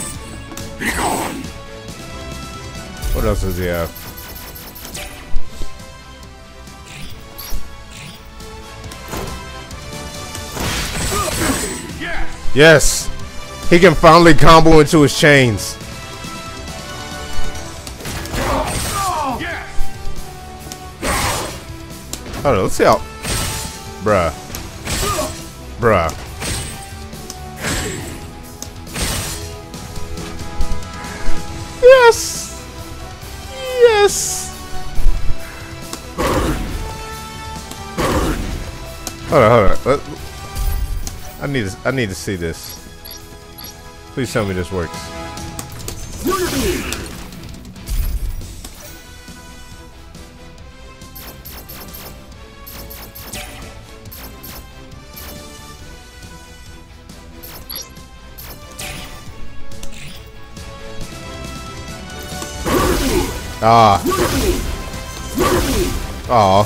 Be gone. What else does he have? Yes! He can finally combo into his chains. Hold on, let's see how. Bruh. Bruh. Yes! Yes! Hold on, hold on. I need to see this. Please tell me this works. Ah. Aw.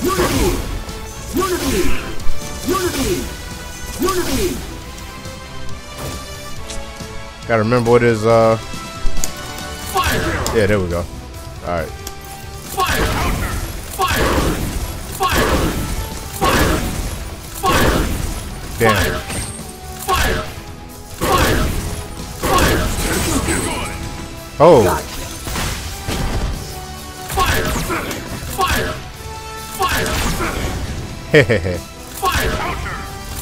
Gotta remember what his Fire. yeah, there we go. Alright. Fire. Fire. Fire. Fire. Fire. Damn. Fire. Fire. Fire. Oh. Fire. Fire. Fire. Hehehe. Fire.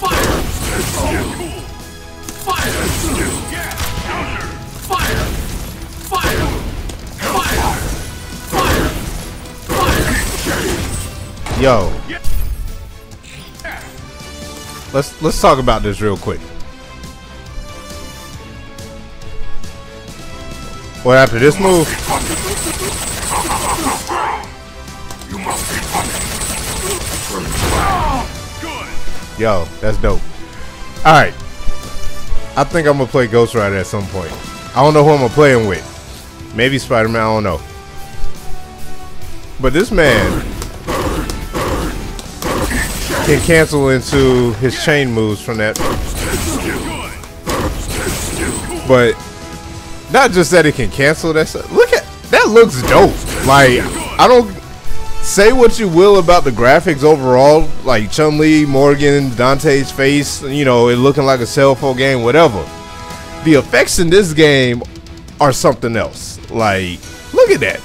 Fire. Fire. Fire. Fire. Fire. Fire. Yo. Let's talk about this real quick. What after this move? You must be punished. Yo, that's dope. Alright. I think I'm gonna play Ghost Rider at some point. I don't know who I'm gonna play him with. Maybe Spider-Man, I don't know. But this man can cancel into his chain moves from that. But not just that it can cancel, that's look at that looks dope. Like, I don't say what you will about the graphics overall, like Chun-Li, Morgan, Dante's face, you know, it looking like a cell phone game, whatever. The effects in this game are something else. Like, look at that.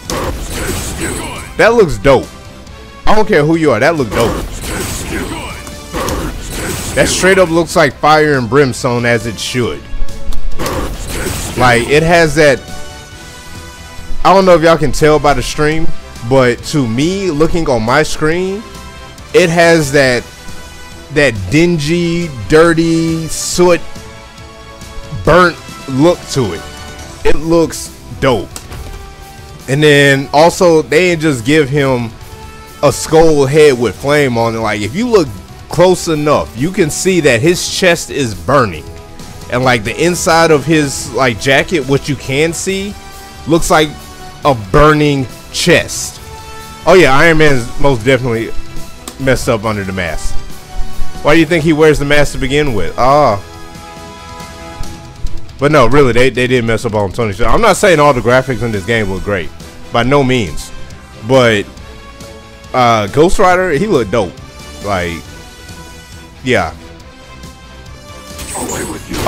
That looks dope. I don't care who you are, that looks dope. That straight up looks like Fire and Brimstone as it should. Like, it has that, I don't know if y'all can tell by the stream, but to me, looking on my screen, it has that dingy, dirty, soot, burnt look to it. It looks dope. And then also, they didn't just give him a skull head with flame on it. Like, if you look close enough, you can see that his chest is burning. And like the inside of his like jacket, what you can see, looks like a burning chest. Oh yeah, Iron Man is most definitely messed up under the mask. Why do you think he wears the mask to begin with? Ah. But no, really, they did mess up on Tony Stark. I'm not saying all the graphics in this game look great, by no means. But Ghost Rider, he looked dope. Like, yeah.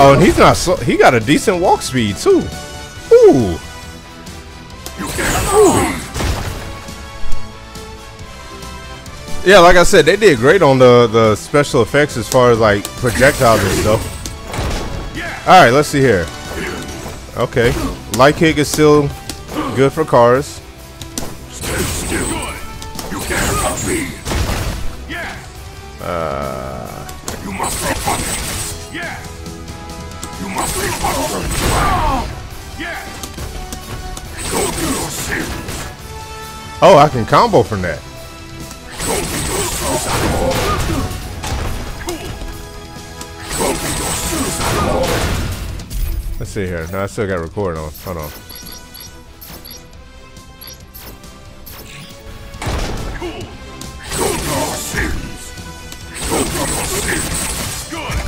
Oh, and he's not so, he got a decent walk speed too. Ooh. Ooh. Yeah, like I said, they did great on the special effects as far as like projectiles and stuff. Alright, let's see here. Okay. Light kick is still good for cars. You must be punished. Yeah. You must be punished. Yeah. Show me your sins. Oh, I can combo from that. Show me your suicide hole. Show me your suicide hole. Let's see here. No, I still got record on. Hold on. Show me your sins. Show me your sins. Good.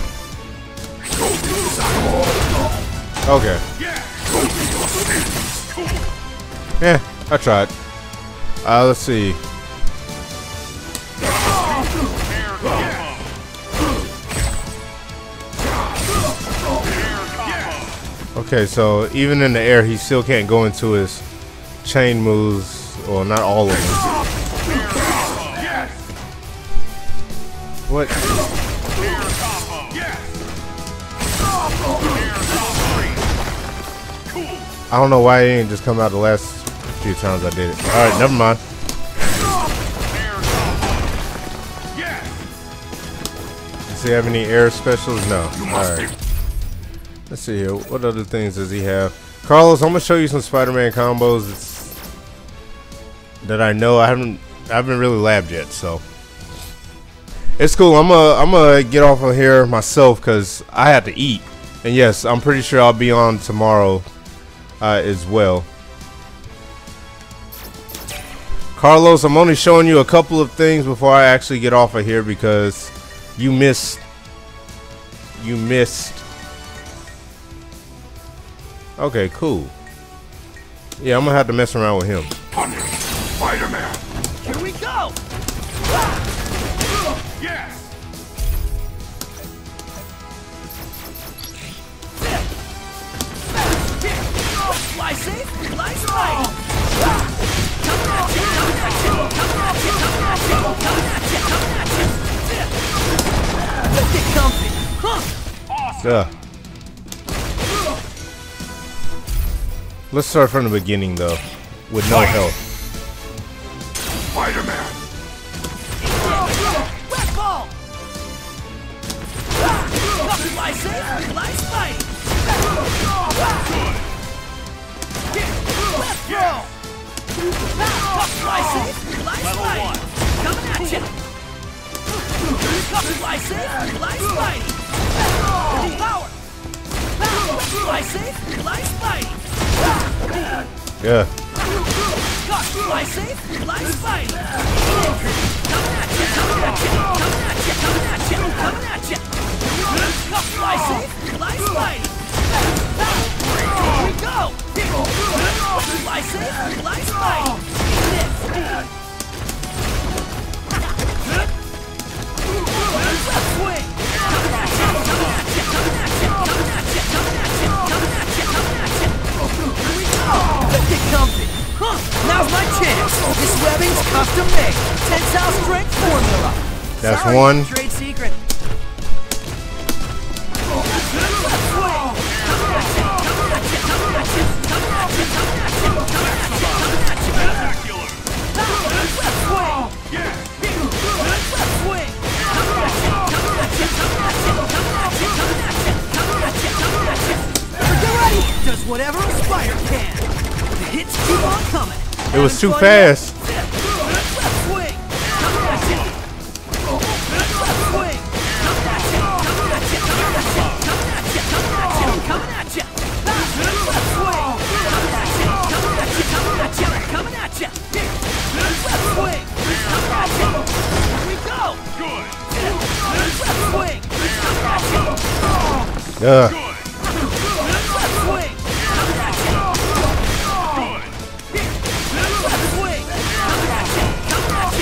Show me your suicide hole. Okay. Yeah. Show me your sins. Cool. Yeah, I tried. Let's see. Okay, so even in the air, he still can't go into his chain moves, or not all of them. What? I don't know why it didn't just come out the last few times I did it. All right, never mind. Does he have any air specials? No. All right. Let's see here. What other things does he have? Carlos, I'm gonna show you some Spider-Man combos that I know. I haven't really labbed yet, so it's cool. I'm gonna get off of here myself because I have to eat. And yes, I'm pretty sure I'll be on tomorrow as well. Carlos, I'm only showing you a couple of things before I actually get off of here because you missed. Okay, cool. Yeah, I'm gonna have to mess around with him. Punish Spider-Man. Here we go! Yes. Fly safe, fly right! Coming at you, coming at you, coming at you, coming at you, coming at you, coming at you! Let's get comfy! Huh? Yeah. Let's start from the beginning though, with no health. Spider-Man. Red ball! Fly safe, fly spidey! Left throw! Fly safe, fly spidey! Coming at you! Fly safe, fly spidey! Power! Fly safe, fly spidey! Yeah. Fly safe, fly spidey! Coming at you, coming at you, coming at you, coming at you, coming at you! Fly safe, fly spidey! Here we go! Fly safe, fly spidey! Left swing! Coming at you, coming at you, coming at you, coming at you, coming at you, coming at you, coming at you! Here we go! Let's get comfy! Huh, now's my chance! This webbing's custom made! Tensile strength formula! That's Sorry, one. trade secret! Left swing! Coming at you, coming at you, coming at you, coming at you, coming at you, coming at you, coming at you! Left swing! Left swing! Coming at you, coming at you, coming at you, coming at you, coming at you, coming at you, coming at you! Get ready! Does whatever a spider can! The hits keep on coming! It was too fast. Left swing! Coming at you! Left swing! Coming at you! Coming at you! Coming at you! Coming at you! Coming at you! Coming at you! Left swing! Coming at you! Coming at you! Coming at you! Coming at you! Left swing! Coming at you! Here we go! Good. Left swing! Coming at you! Yeah. Left swing! Coming at you! Good. Left swing! Coming at you! Coming at you! Coming at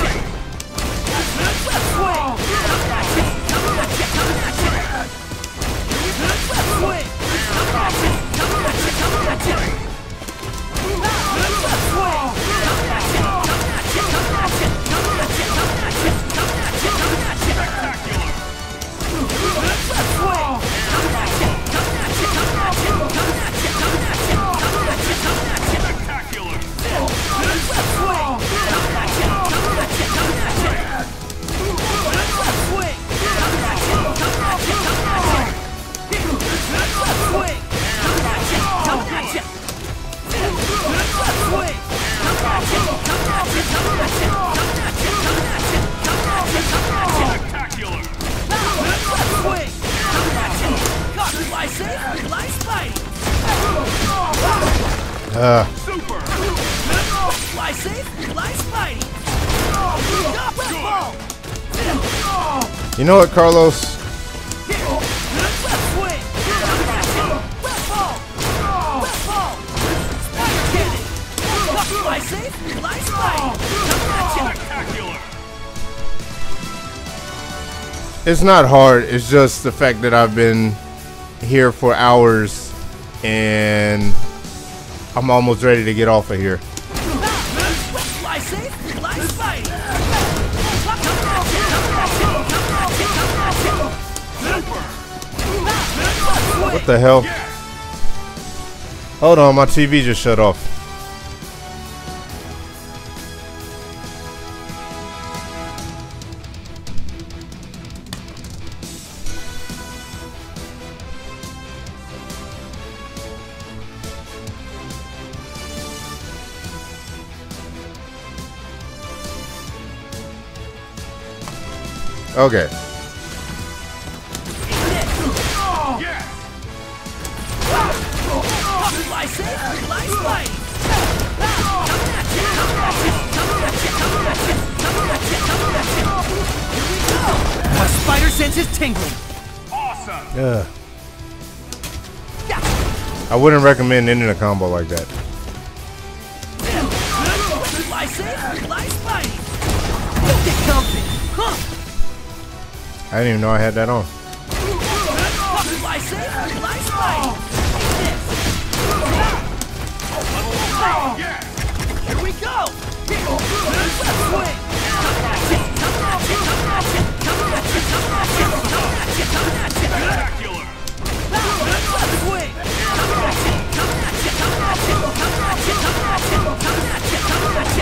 you! Left swing! Coming at you! Coming at you! Coming at you! Left swing! Coming at you! Coming at you! Coming at you! Left swing! Coming at you! Coming at you! Coming at you! Coming at you! Coming at you! Coming at you! Coming at you! Left swing! Coming Super. Fly safe, fly spidey. You know what, Carlos? Spectacular. It's not hard. It's just the fact that I've been here for hours and I'm almost ready to get off of here. Fly safe, fly spidey. What the hell? Hold on, my TV just shut off. Okay. Fly safe, fly spidey. My spider sense is tingling. Awesome. I wouldn't recommend ending a combo like that. Fly safe, fly spidey. Get comfy. Huh. I didn't even know I had that on. Fly safe, fly spidey. Here we go. Swing. Spectacular. Swing.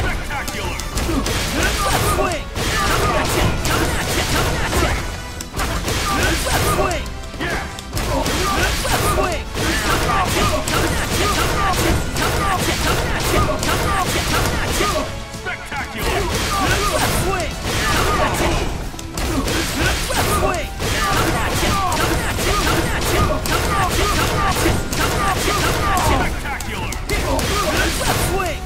Spectacular. Swing. Swing. Swing. Spectacular. Swing. Swing. Spectacular. Swing. Swing.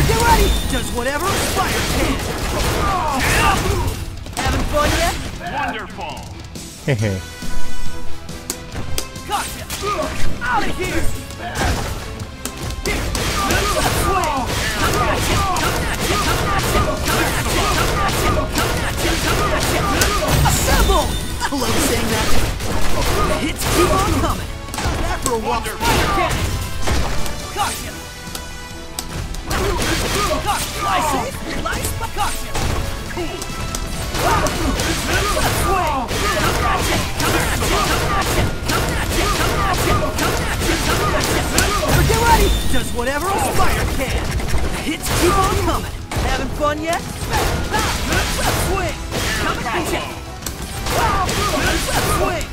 Get ready! Does whatever a spider can. Having fun yet? Wonderful. Gotcha! Out of here! Assemble! I love saying that. The hits keep on coming. After a walk, cannon. Gotcha! Fly safe, fly spot. Gotcha! Cool. Get ready! Does whatever a spider can. The hits keep on coming. Having fun yet? Swing! Coming at you! Swing!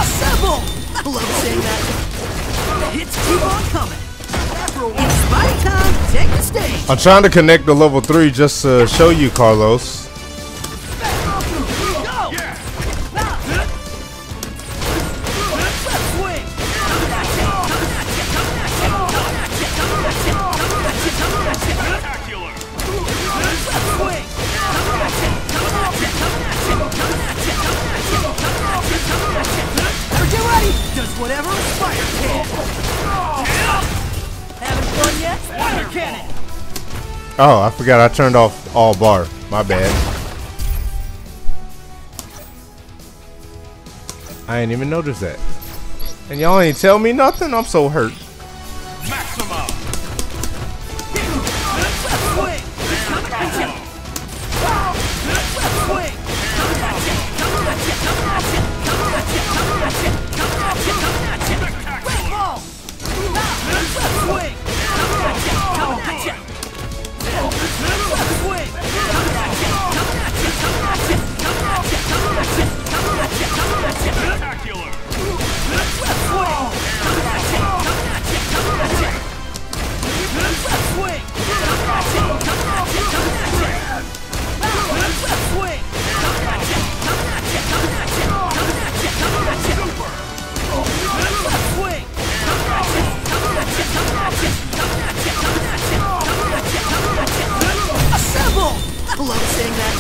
Assemble! I love saying that. The hits keep on coming. After a while, it's spider time. Take the stage. I'm trying to connect to level 3 just to show you, Carlos. Does whatever a spider can. Having fun yet? Spider cannon. Oh, I forgot I turned off all bar. My bad. I ain't even noticed that. And y'all ain't tell me nothing? I'm so hurt. Maximum. Swing. Swing. Ball. Swing. Swing. love saying that.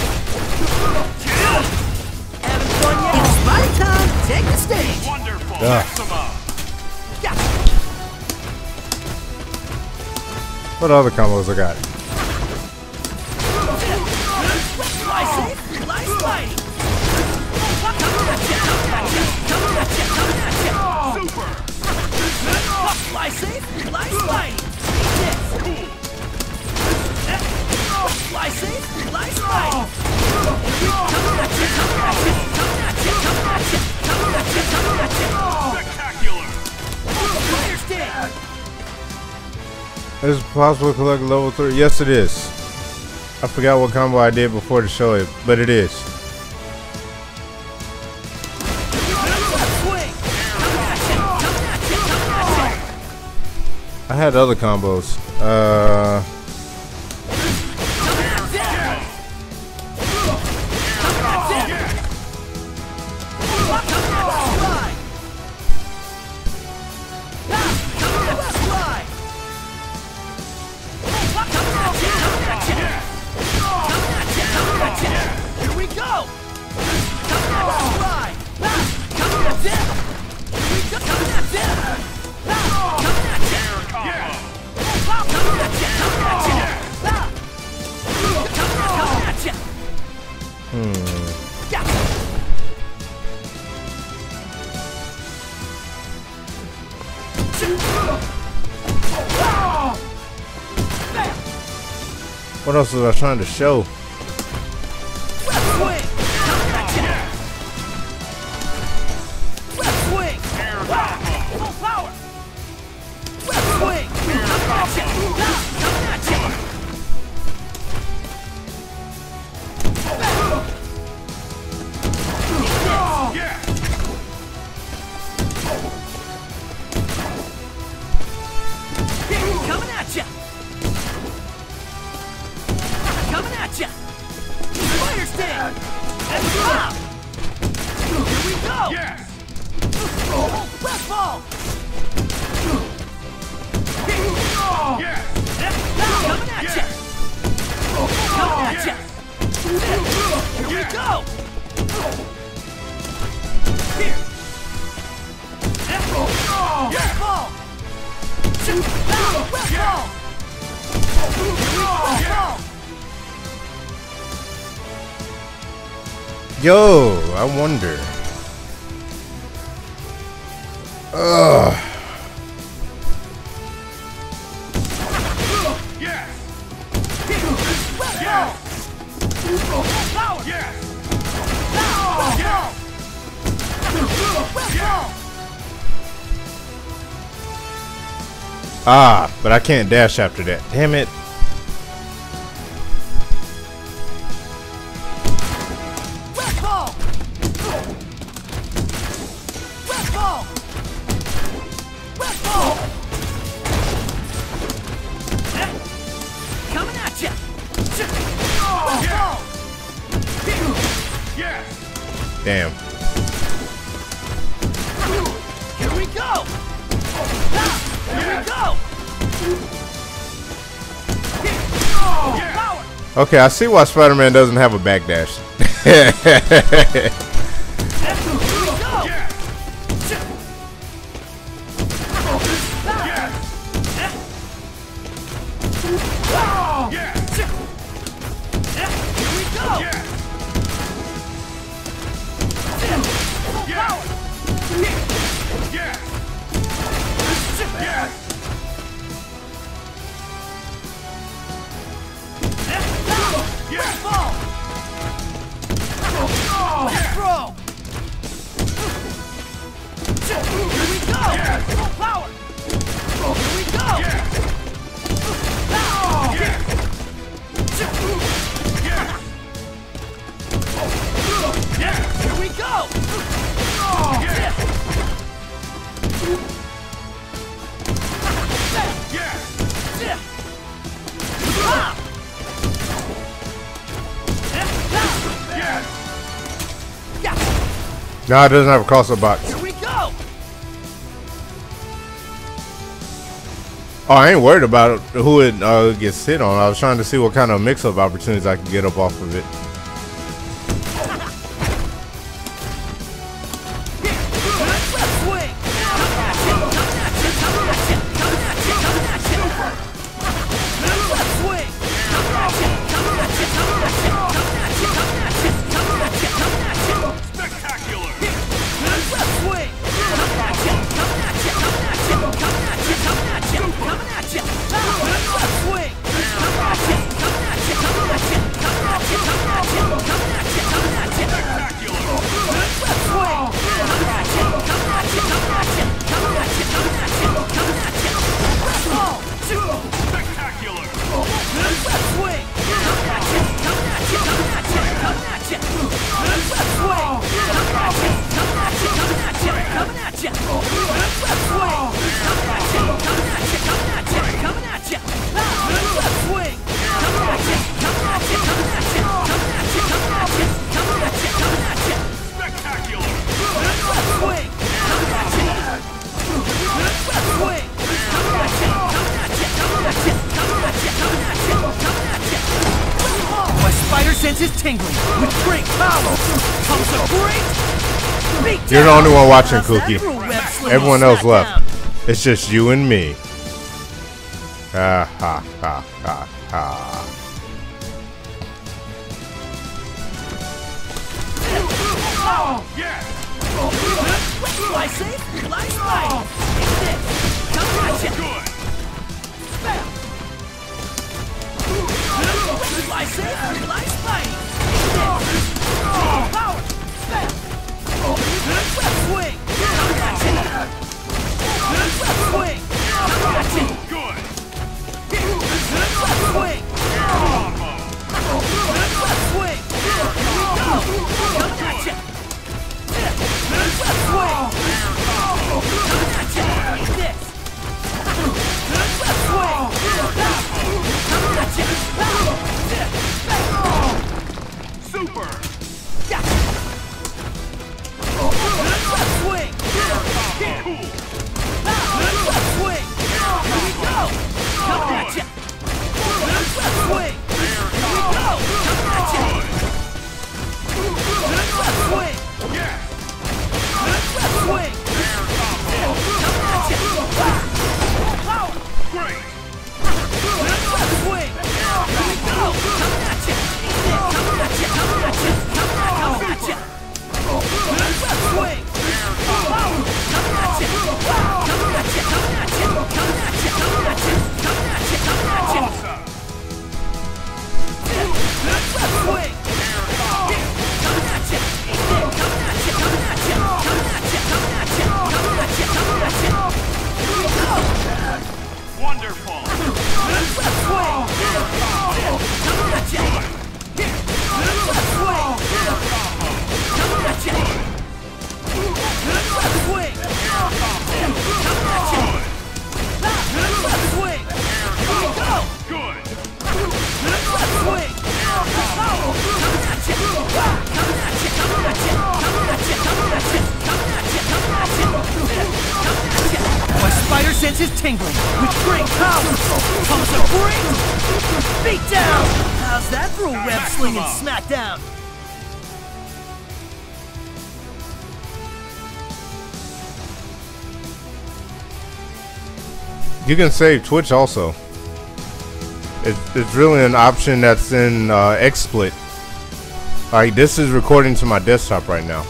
Haven't fun yet? It's my time. Take the stage. Wonderful. Yeah. Maximum. What other combos I got? Fly safe, fly sliding. Super. Fly safe, fly sliding. Fly safe, fly sliding. Spectacular. Fire stick. Is it possible to collect level 3? Yes, it is. I forgot what combo I did before to show it, but it is. Swing. I had other combos. Here we go! What else was I trying to show? Yo, I wonder. Ugh. Ah, but I can't dash after that. Damn it. Damn. Here we go! Here we go! Okay, I see why Spider-Man doesn't have a backdash. No, it doesn't have a crossover box. Here we go! Oh, I ain't worried about who it gets hit on. I was trying to see what kind of mix-up opportunities I could get up off of it. You're the only one watching, Cookie. Everyone else left. It's just you and me. Ha ha ha ha ha. Is tingling with great power. Comes a great beat down. How's that for a web slinging smackdown? You can save Twitch also. It's really an option that's in XSplit. Like, this is recording to my desktop right now.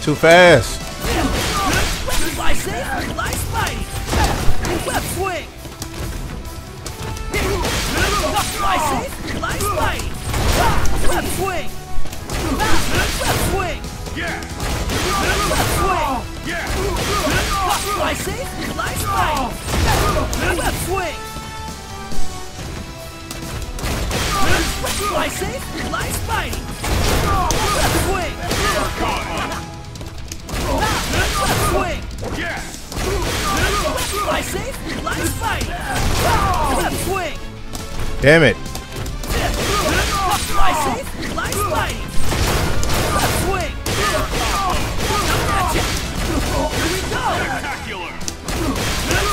Too fast. Web swing. Fly safe, fly spidey. Web swing. Fly safe, fly spidey. Web swing. Web swing. Yes! Fly safe, fly spidey. Web swing. Damn it. Fly safe, fly spidey. Web swing. Coming at ya. Here we go. Spectacular!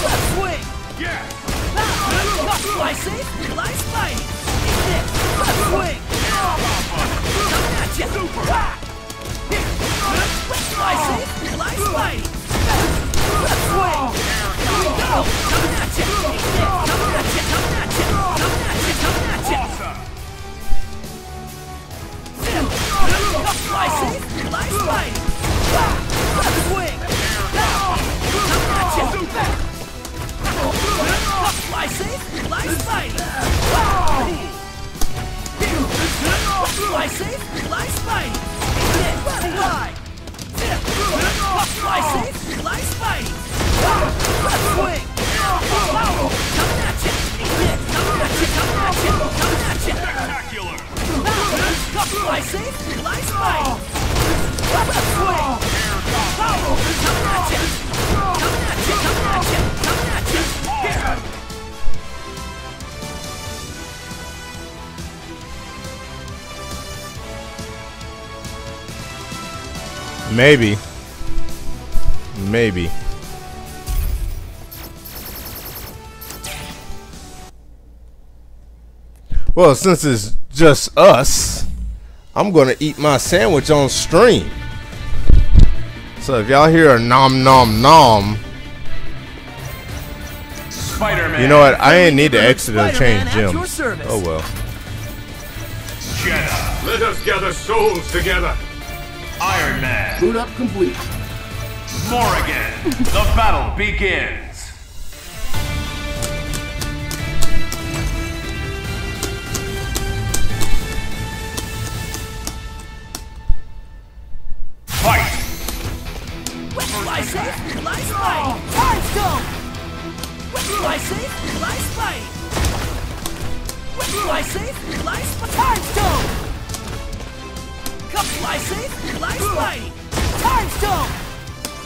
Web swing. Yes! Fly safe, fly spidey. Web swing. Coming at ya. Here. Fly safe, fly spidey. Web swing. Here we go. Coming at ya. Coming at ya. Coming at ya. Coming at ya. Coming at ya. Awesome! Fly safe, fly spidey. Web swing. Coming at ya. Fly safe, fly spidey. Fly safe, fly spidey. Fly. Fly safe, fly spidey. Web swing. Coming at ya. Coming at ya. Coming at ya. Coming at ya. Spectacular! Fly safe, fly spidey. Web swing. Coming at ya. Coming at ya. Coming at ya. Coming at ya. Here. Maybe. Maybe. Well, since it's just us, I'm gonna eat my sandwich on stream. So if y'all hear a nom nom nom, Spider-Man! you know what? I ain't need to exit or change Spider-Man at your gems. service. Oh well. Jedi! Let us gather souls together. Iron Man! Boot up complete. Morrigan! The battle begins! Fight! Fly safe, fly spidey. Time stone. Fly safe, fly spidey. Fly safe, fly spidey. Time stone. Fly safe, fly spidey. Time stone.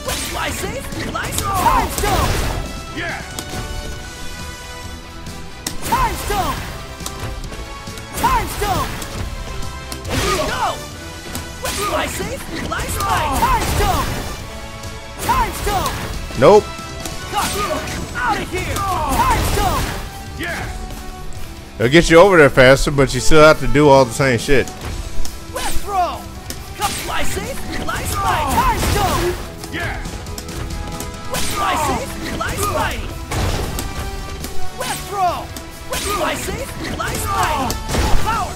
Fly safe, fly spidey. Time stone. Yes! Time stone. Time stone. Here we go. Fly safe, fly spidey. Time stone. Time stone. Nope. Out of here. Time stone. Yes! It'll get you over there faster, but you still have to do all the same shit. Web throw. Fly safe, fly spidey. Time stone. Yes! Fly safe, fly spidey. Web throw. Fly safe, fly spidey. Full power.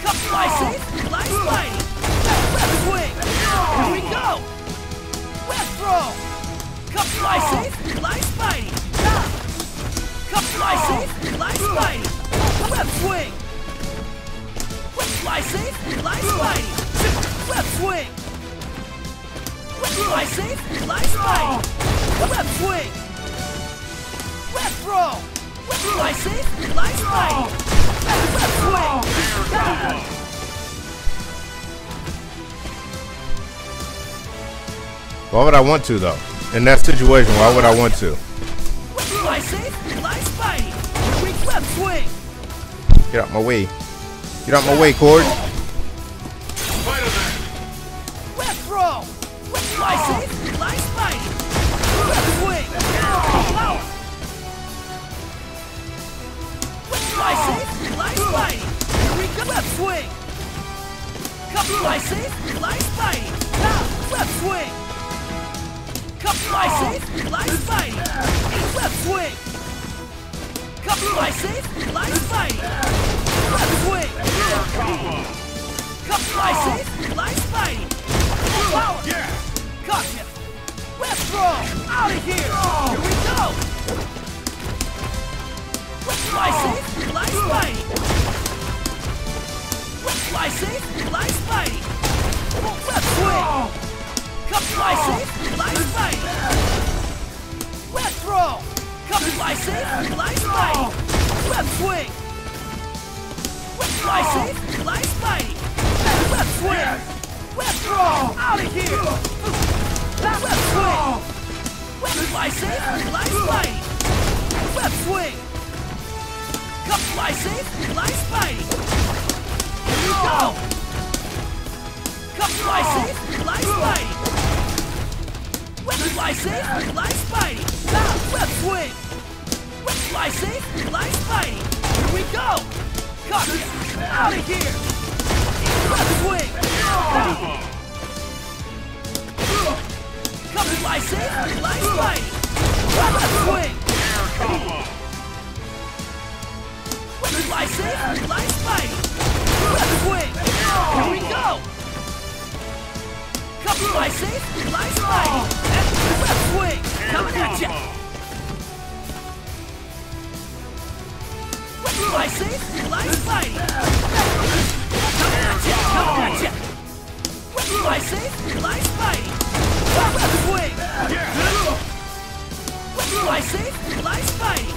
Fly safe, fly spidey. Web swing. Here we go. Web throw. Fly safe, fly spidey. Fly safe, fly spidey. Web swing. Fly safe, fly spidey. Web swing. Fly safe, fly spidey. Web swing. Web throw. Fly safe, fly spidey. Web swing. Why would I want to though? In that situation, why would I want to? Fly safe, fly spidey. Weak web swing. Get out my way. Get out my way, Cord. Spider-Man. Web throw. Fly safe, fly spidey. Web swing. Power. Fly safe, fly spidey. Here we go. Web swing. Fly safe, fly spidey. Web swing. Fly safe, fly spidey. Web swing. Fly safe, fly spidey. Web swing. Fly safe, fly spidey. Power. Yes! Gotcha. Web throw. Out of here. Here we go. Fly safe, fly spidey. Fly safe, fly spidey. Web swing. Fly safe, fly spidey. safe, light spidey. Web swing. Fly safe, light spidey. Web swing. Web throw. Out of here. Web swing. Web fly safe, light spidey. Web swing. Cup fly safe, light spidey. Here we go. Cup fly safe, light spidey. Web fly safe, light spidey. Web swing. Web fly safe, light spidey. Here we go. Cup out of here. Web swing. Cup fly safe, light spidey. Web swing. Web fly safe, light spidey. Web swing. Here we go. Cup fly safe, light spidey. Web swing. Coming at ya. Web fly safe, light spidey. Coming at ya. Coming at ya. Web fly safe, light spidey. Web swing. Web fly safe, light spidey.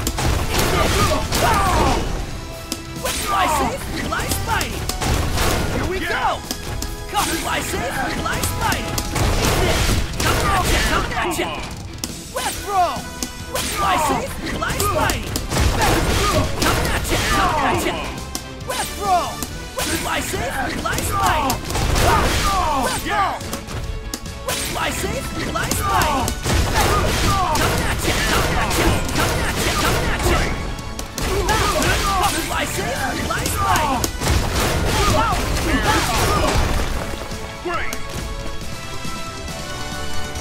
Web fly safe, light spidey. Here we go. Cup fly safe, light spidey. Coming at ya, coming at ya. Web throw. Web fly safe, light spidey. Coming at ya, coming at ya. Web throw. Web fly safe, light spidey. Web throw. Web fly safe, light spidey. Coming at ya, coming at ya, coming at ya, coming at ya. Cup fly safe, light spidey. Great.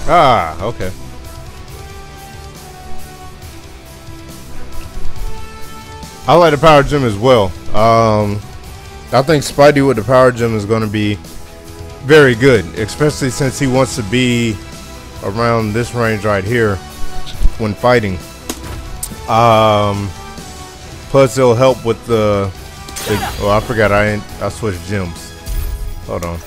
Ah, okay. I like the power gem as well. I think Spidey with the power gem is going to be very good, especially since he wants to be around this range right here when fighting. Plus it'll help with the oh, I forgot I switched gems. Hold on.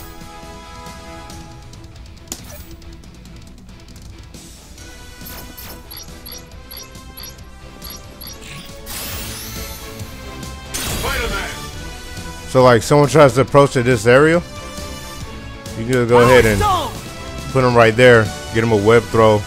So like someone tries to approach to this area, you just go ahead and put him right there, get him a web throw,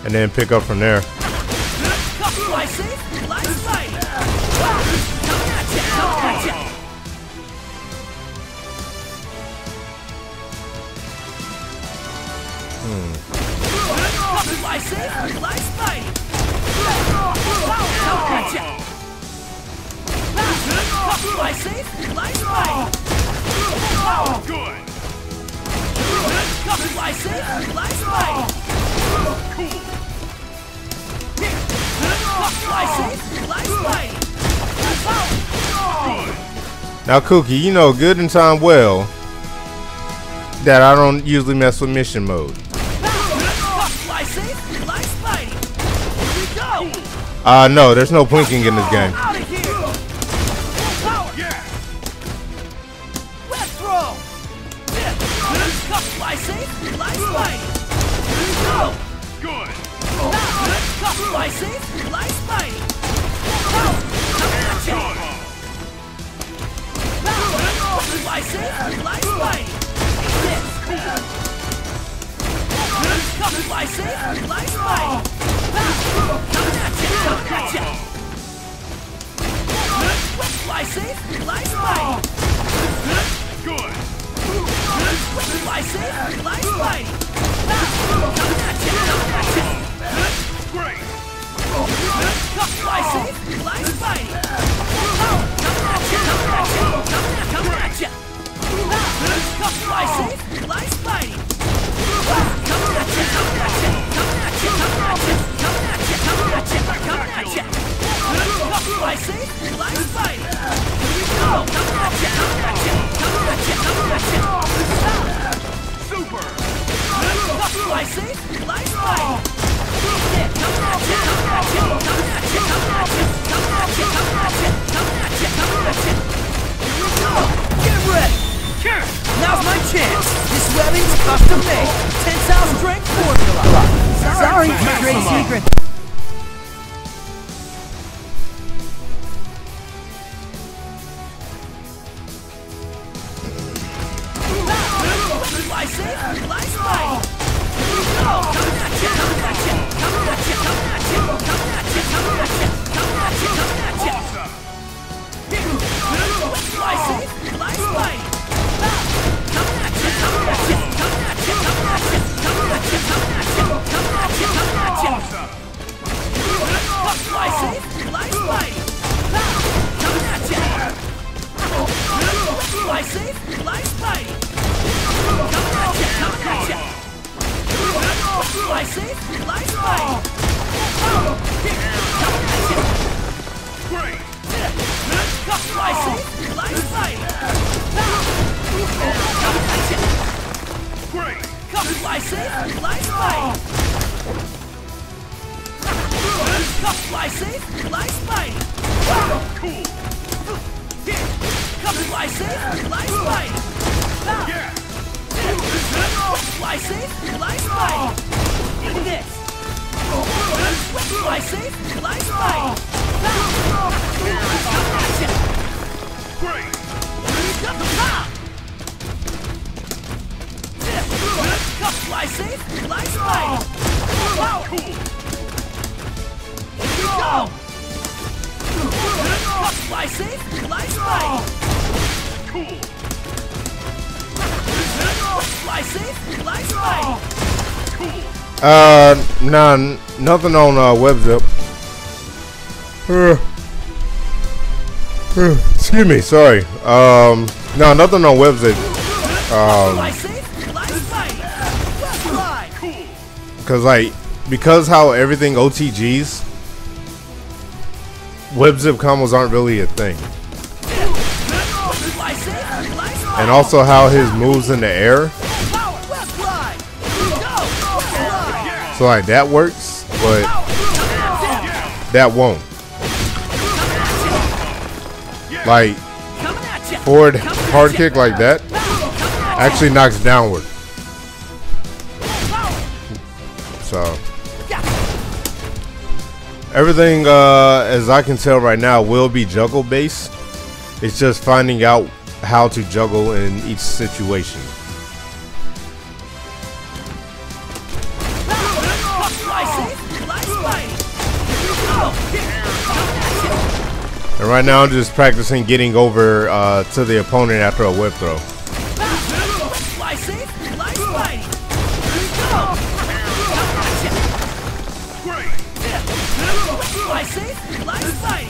and then pick up from there. Fly safe, light spidey. Good. Fly safe, light spidey. Cool. Fly safe, light spidey. Good. Now, Cookie, you know good and time well that I don't usually mess with mission mode. Fly safe, light spidey. Here we go. No, there's no blinking in this game. Fly safe, light spidey. Here we go. Good. Fly safe, light spidey. Coming at ya. Fly safe, light spidey. Fly safe, light spidey. Coming at ya, coming at ya. Fly safe, light spidey. Good. Fly safe, light spidey. Coming at ya, coming at ya. Great. Fly safe, light spidey. Coming at ya, coming at ya, coming at ya. Fly safe, light spidey. Coming at ya, coming at ya, coming at ya, coming at ya, coming at ya, coming at ya, coming at ya. Fly safe, light spidey. Here we go. Coming at ya, coming at ya, coming at ya, coming at ya. Super. Fly safe, light spidey. Coming at ya, coming at ya, coming at ya, coming at ya, coming at ya, coming at ya, coming at ya, coming at ya. Here we go. Get ready. Now's my chance. This webbing's custom made. Tensile strength formula. Sorry, trade secret. Fly safe, fly spidey. Cool. Fly safe, fly spidey. Yeah. Fly safe, fly spidey. Eat this. Fly safe, fly spidey. Great. Fly safe, fly spidey. Cool. Here we go. Fly safe, fly spidey. Cool. Fly safe, fly spidey. Cool. Nah, nothing on web zip. Excuse me, sorry. No, nothing on web zip. Fly safe, fly spidey. Fly. Cool. Because how everything OTGs, web zip combos aren't really a thing. Fly safe, fly spidey. And also how his moves in the air, Power, left fly. Go, fly. so like that works, but that won't. Like Coming at ya. forward hard kick like that actually knocks downward. So everything as I can tell right now will be juggle based. It's just finding out how to juggle in each situation. Fly safe, fly spidey. And right now I'm just practicing getting over to the opponent after a whip throw. Fly safe, fly spidey. Great. Fly safe, fly spidey.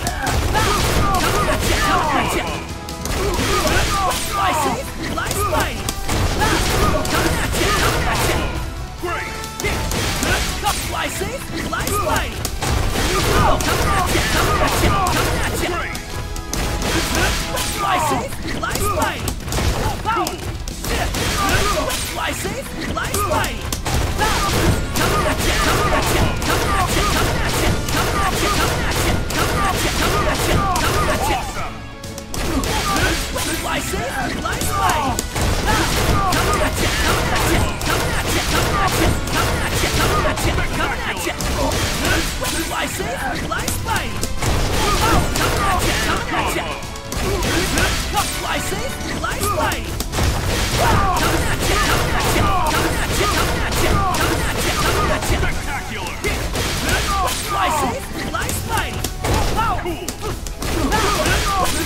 Fly safe, fly spidey. Great. Fly safe, fly spidey. Great. Fly safe, fly spidey. Fly safe, fly spidey. Fly safe, fly spidey. Fly safe, fly spidey. Fly safe, fly spidey. Spectacular. Fly safe, fly spidey. Cool.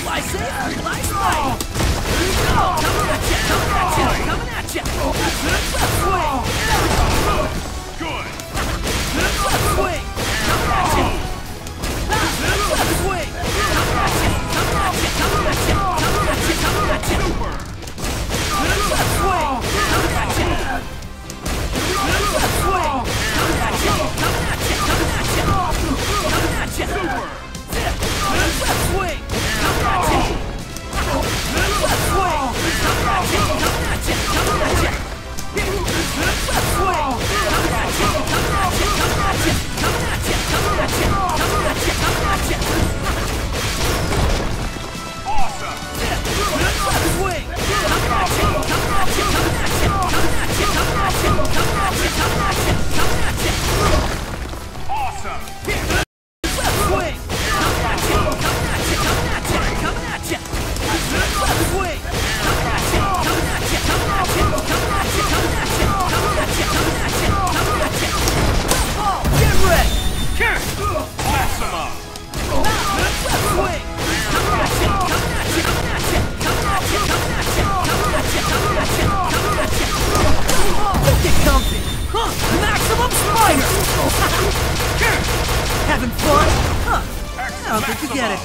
Fly safe, fly spidey. Coming at ya. Left swing. Good. Left swing. Left swing. Super. Left swing. Left swing. Super. Left swing. Having fun? Huh. I don't think you get it.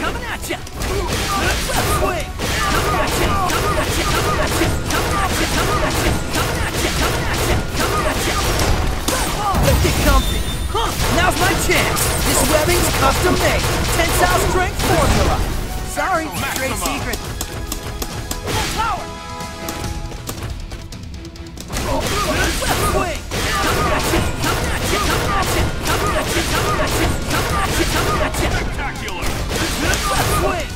Coming at ya! Swing! Custom made. Tensile strength formula. Sorry, trade Maxima. secret. Full power. Left wing. Spectacular. Left wing.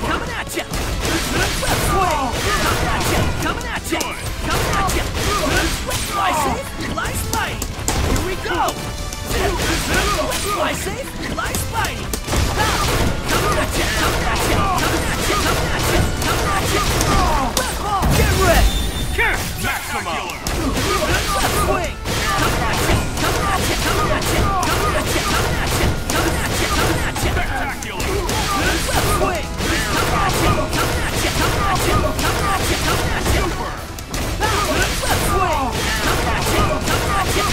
Coming at ya. Left wing. Coming at ya. Coming at ya. Fly safe, fly spidey. Here we go. Fly safe, fly spidey. Coming at ya. Coming at ya. Coming at ya. Coming at ya. Coming at ya. Left ball. Get ready. Kick. Maxima. Left wing. Coming at ya. Coming at ya. Coming at ya. Coming at ya. Coming at ya. Coming at ya. Coming at ya. Spectacular. Left wing. Coming at ya. Coming at ya. Coming at ya. Coming at ya. Coming at ya. Super. Left wing. Coming at ya. Coming at ya.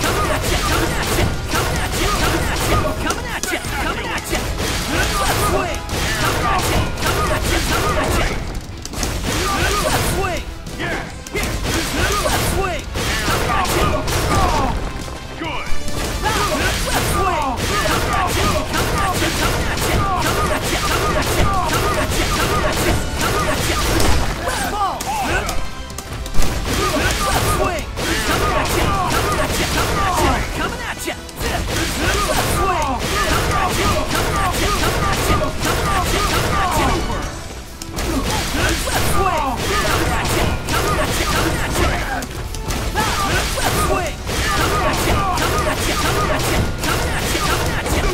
Coming at ya. Coming at ya. Coming at ya. Coming at ya. Coming at ya. Coming at ya. Left wing. Coming at ya. Coming at ya. Coming at ya. Left wing. Yes. Left wing. Coming at ya. Good. Left wing. Coming at ya. Coming at ya. Coming at ya. Coming at ya. Coming at ya. Coming at ya. Coming at ya. Coming at ya. Left ball. Left wing. Coming at ya. Coming at ya. Coming at ya. Coming at ya. Left wing. Coming at ya. Coming at ya. Coming at ya. Coming at ya. Coming at ya. Left wing. Coming at ya. Coming at ya. Coming at ya. Left wing. Coming at ya. Coming at ya. Coming at ya. Coming at ya. Coming at ya.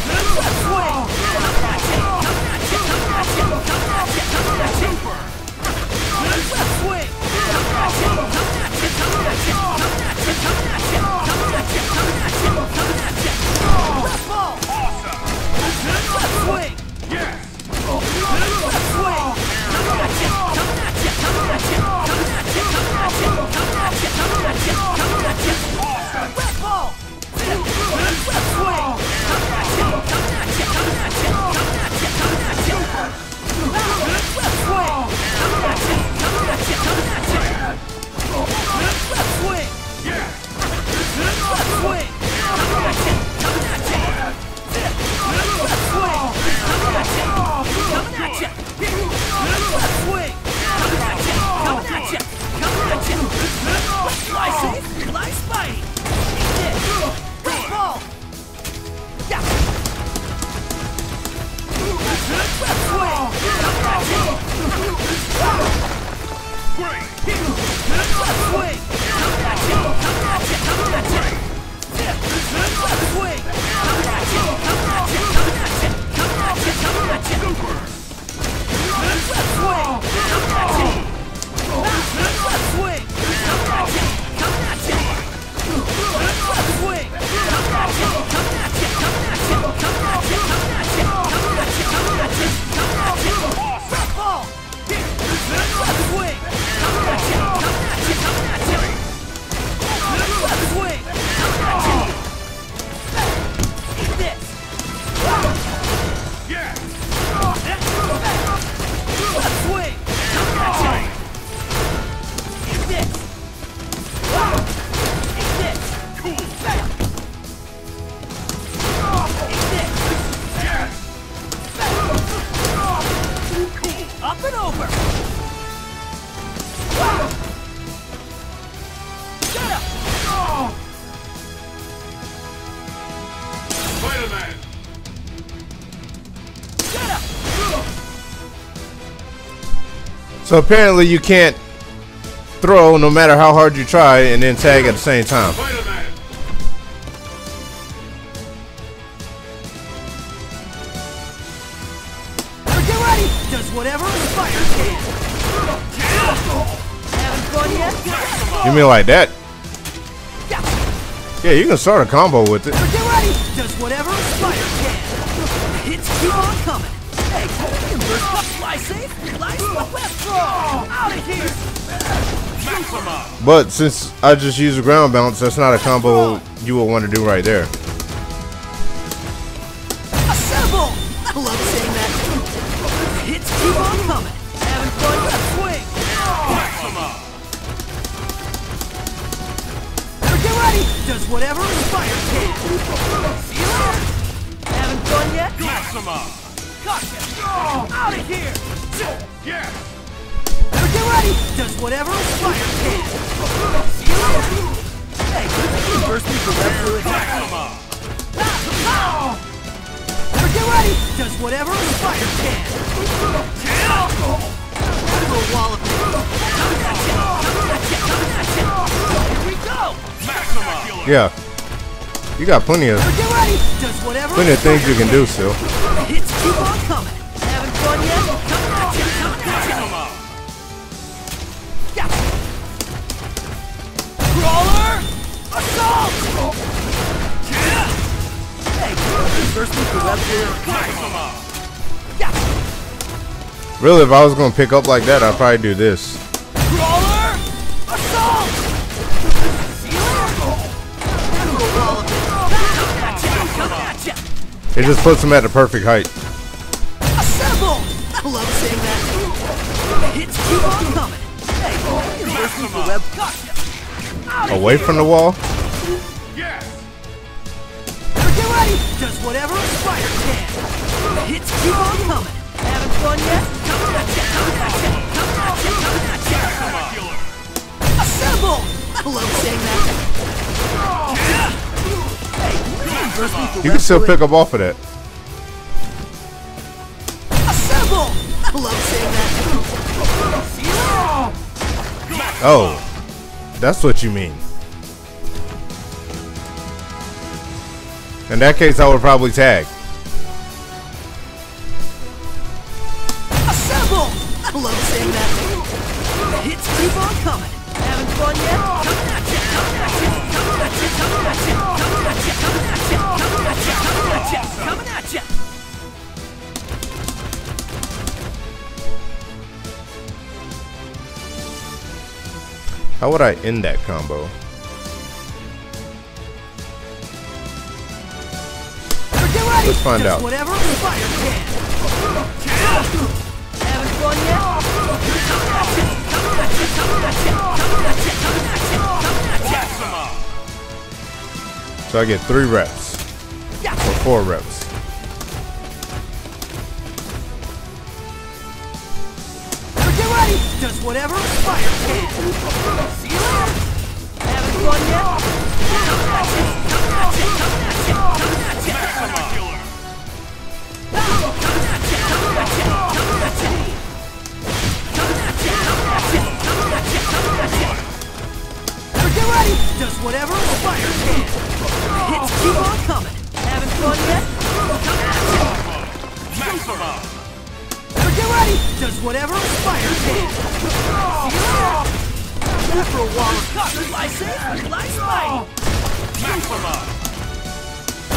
Left wing. Coming at ya. Coming at ya. Coming at ya. Coming at ya. Coming at ya. Left wing. Coming at ya. Coming at ya. Coming at ya. Coming at ya. Coming at ya. Coming at ya. Coming at ya. Coming at ya. Left ball. Awesome. Left wing. Yes. Left wing. Coming at ya. Coming at ya. Coming at ya. Coming at ya. Coming at ya. Coming at ya. Coming at ya. Coming at ya. Left ball. Left wing. Coming at ya. Coming at ya. Coming at ya. Coming at ya. Coming at ya. Left wing. Coming at ya. Coming at ya. Coming at ya. Left wing. Yes. Left wing. Coming at ya. Coming at ya. Left wing. Coming at ya. Coming at ya. Left wing. Coming at ya. Coming at ya. Coming at ya. Fly safe, fly spidey. Left ball. Yeah. Left wing. Coming at ya. Great. Left wing. Coming at ya. Coming at ya. Coming at ya. Left wing. Coming at ya. Coming at ya. Coming at ya. Coming at ya. Coming at ya. Super. Left wing. Coming at ya. Left wing. Coming at ya. Coming at ya. Left wing. Coming at ya. Coming at ya. Coming at ya. Coming at ya. Coming at ya. Coming at ya. Coming at ya. Coming at ya. Left ball. Left wing. Coming at ya. Coming at ya. Coming at ya. Left wing. Coming at ya. Eat this. Yes. Left wing. Coming at ya. Eat this. Eat this. Cool. Eat this. Yes. Up and over. Get up. Spider-Man. Get up. So apparently you can't throw no matter how hard you try and then tag at the same time. Spider-Man. Get ready. Does whatever a spider can. Having fun yet? You mean like that? Yeah. Yeah, you can start a combo with it. Get ready. Does whatever a spider can. Hits keep on coming. Hey, fly safe. Fly left throw. Out of here. Maxima. But since I just use a ground bounce, that's not a combo you would want to do right there. Assemble. I love saying that. Hits keep on coming. Having fun left swing. Maxima. Get does whatever a spider can. See you later. Having fun yet? Maxima! Gotcha. Out of here. Yes! Now get ready. Does whatever a spider can. See you later. Hey, first me for web fluid. Maxima! Now get ready. Does whatever a spider can. For a wallop. Here we go. Maxima! Yeah. You got plenty of Now get ready. Does whatever plenty of things you can do still. Hits keep on coming. Having fun yet? Coming at you. Maxima! Yeah. Crawler! Assault! Hey, first move for web here. Maxima! Yeah. Really, if I was gonna pick up like that, I'd probably do this. Crawler! Assault! See you later. Coming at you. It just puts them at the perfect height. Assemble! I love saying that. Hits keep on coming. Hey, first move for web. Gotcha. Out of Away here. from the wall. Yes! Now get ready. Does whatever a spider can. Hits keep on coming. Having fun yet? Coming at you. Coming at you. Coming at you. Coming at you. Maxima! Assemble! I love saying that. Hey, first move for You can web still fluid. pick up off of that. Assemble! I love saying that. See you later. Oh, that's what you mean. In that case, I would probably tag. Assemble! I love saying that. Hits keep on coming. Having fun yet? Coming at you. Coming at you. Coming at you. Coming at you. Coming at you. Coming at you. Coming at you. Coming at you. Coming at you. How would I end that combo? Now get ready. Let's find Does out. whatever a spider can. Having fun yet? Coming at you. Coming at you. Coming at you. Coming at you. Coming at you. Coming at you. Maxima! So I get 3 reps or 4 reps. Now get ready. Does whatever a spider can. See you later. Having fun yet? Coming at you. Coming at you. Coming at you. Coming at you. Maxima! Killer! Coming at you. Coming at you. Coming at you. Coming at you. Coming at you. Coming at you. Coming at you. Now get ready. Does whatever a spider can. Hits keep on coming. Having fun yet? Coming at you. Maxima! Now get ready. Does whatever a spider can. See you later. That for a wall of cotton. I say, I spite. Maxima!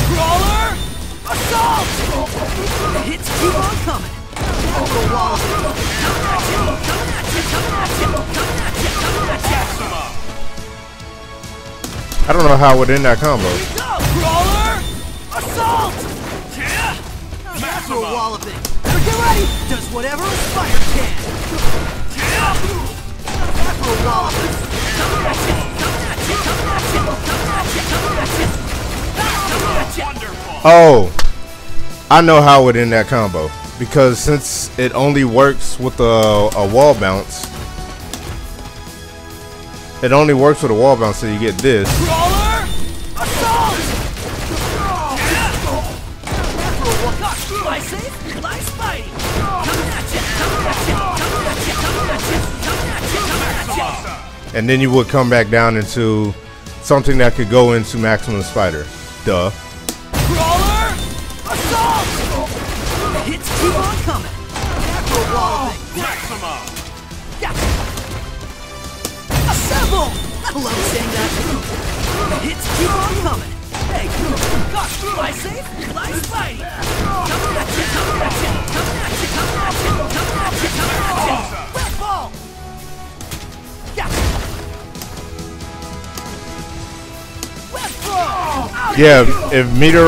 Crawler! Assault! Hits keep on coming. That for a wall of coming at you. Coming at you. Coming at you. Coming at you. Coming at you. Maxima! I don't know how I would end that combo. Go! Crawler! Assault! That's for a wall of it. Now get ready. Does whatever a spider can. That's for a wall of it. Coming at you. Coming at you. Coming at you. Coming at you. Coming at you. Coming at you. Wonderful! Oh, I know how I would end that combo. Because since it only works with a wall bounce, it only works with a wall bounce, so you get this. Crawler! Assault! I say, I spite. Coming at you. Coming at you. Coming at you. Coming at you. Coming at you. Coming at you. And then you would come back down into something that could go into Maximum Spider. Duh. Crawler! Assault! Hits keep on coming. After a wall thing. Maxima! Yeah. Assemble! I love saying that. Hits keep on coming. Hey, gosh, I say, I spite. Coming at you, coming at you, coming at you, coming at you, coming at you, coming at you. Red ball! Yeah. Red ball! Out of Yeah, here. if Meter,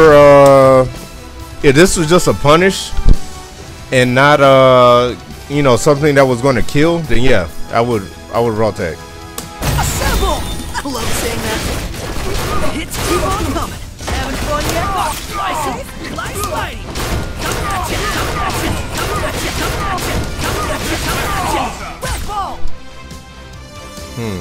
if this was just a punish and not, you know, something that was going to kill, then yeah, I would raw tag. Assemble! I love saying that. Cool.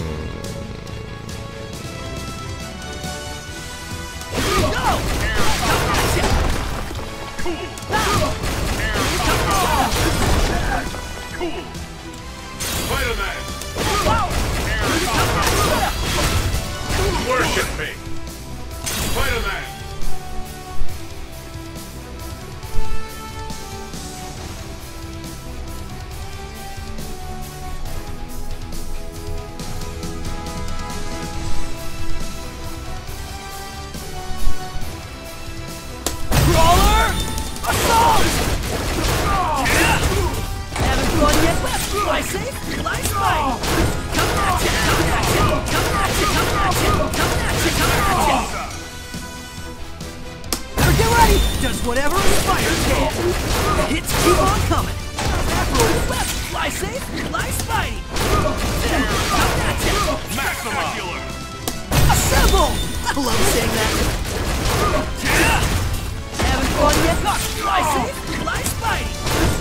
Spider-Man. Worship me. Spider-Man. Fly safe, fly spike! Come at ya, come at ya, come at ya, come at ya, come at ya, come at ya! Now get ready! Does whatever a spider can! The hits keep on coming! Roll left, fly safe, fly spidey! Come at ya! Maxima. Assemble! I love saying that! Having fun yet? Fly safe, fly spidey!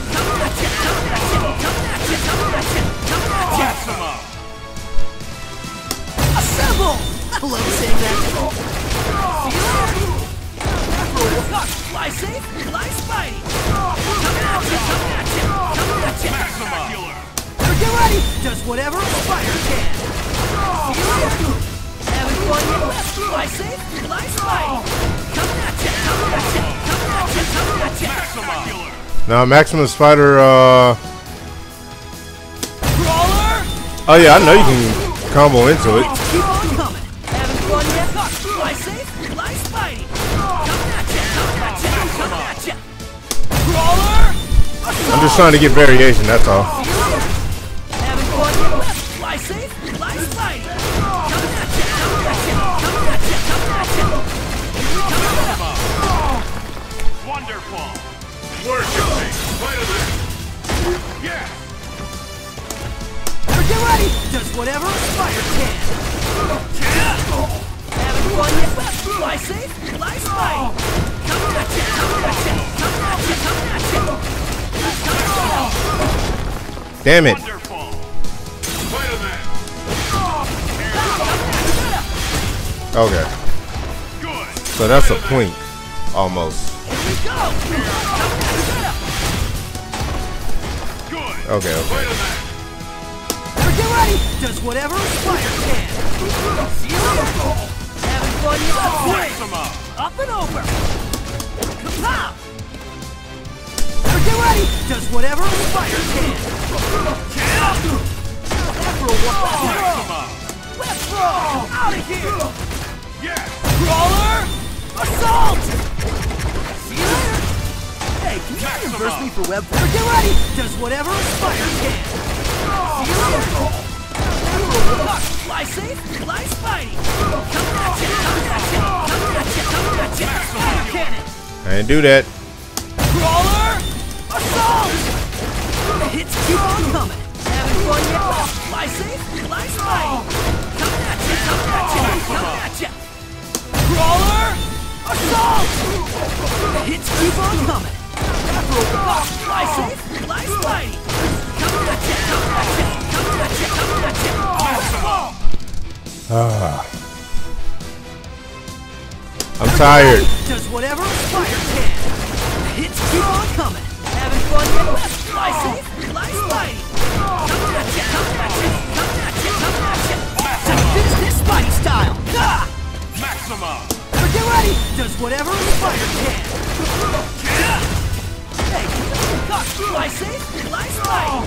Come at ya, come at ya, come at ya, come at ya, come at ya! Maxima. Assemble! I love saying that! Fly safe, fly spidey! Come at ya, come at ya, come at ya! Maxima. Now get ready! Does whatever a spider can! Having fun yet? Fly safe, fly spidey! Come at ya, come at ya, come at ya, come at ya! Maxima. Now, Maximum Spider, Crawler! oh yeah, I know you can combo into it. Keep on coming! Having fun yet? Fly safe, fly spidey! Come at ya, come at ya, come at ya! Crawler! I'm just trying to get variation, that's all. Having fun yet? Fly safe, fly spidey! Come at ya, come at ya, come at ya, come at ya! Wonderful. Worship me. Spider-Man. Yeah. Now get ready! Does whatever a spider can! Having fun yet? Fly safe, fly spidey! Come at ya, come at ya, come at ya, come at ya! Damn it. Wonderful. Spider-Man. Okay. Good. So that's a point, almost. Here we go! Good. Okay, okay. Spider-Man. Now get ready! Does whatever a spider can! Having fun yet? Maxima. Up and over! Kapow! Now get ready! Does whatever a spider can! After a while, Maxima. let's throw! Out of here! Yes. Crawler! Assault! See you later! Hey, can you reimburse me for web? Now get ready! Does whatever a spider can! See you later! Fly safe, fly spidey! Come at ya, come at ya, come at ya, come at ya! Spider cannon! I didn't do that. Crawler! Assault! The hits keep on coming! Having fun yet? Fly safe, fly spidey! Come at ya, come at ya, come at ya! Crawler! Assault! The hits keep on coming! Fly safe, fly spidey! Come at ya, come at ya, come at ya, come at ya! I'm tired. Does whatever a spider can! The hits keep on coming! Having fun yet? Fly safe, fly spidey! Come at ya, come at ya, come at ya, come at ya! Finish this spidey style! Ah! Maxima. But get ready! Does whatever a spider can! Hey, fly safe, fly spidey!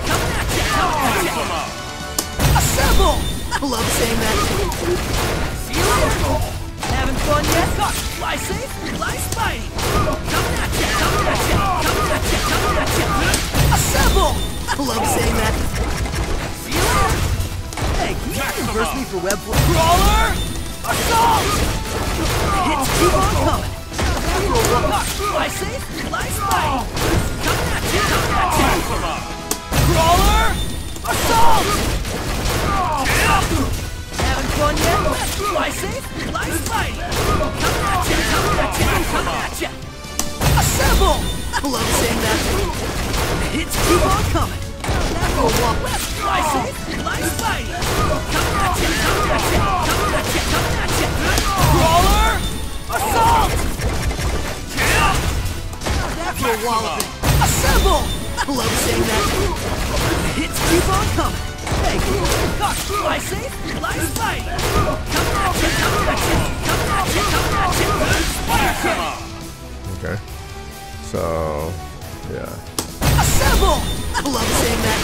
Come at ya, come at ya! Maxima. Assemble! I love saying that. See you later! Having fun yet? Fly safe, fly spidey! Come at ya, come at ya, come at ya, come at ya! Assemble! I love saying that. See you later! Hey, can you reimburse me for web crawler? Assault! The hits keep on coming! Fly safe, fly spidey! Come at ya, come at ya! Maxima. Crawler! Assault! Having fun yet? Fly safe, fly spidey! Come at ya, come at ya, come at ya! Assemble! I love saying that. The hits keep on coming. After a walk left, fly safe, Life fighting! Coming at you! Coming at you! Coming at you! Coming at you! Brawler! Assault! That's a walloping! Assemble! I love saying that. The hits keep on coming. Hey, gosh, life safe, life fighting! Coming at you! Coming at you! Coming at you! Coming at you! Spider cannon! Okay. So, yeah. Assemble! I love saying that.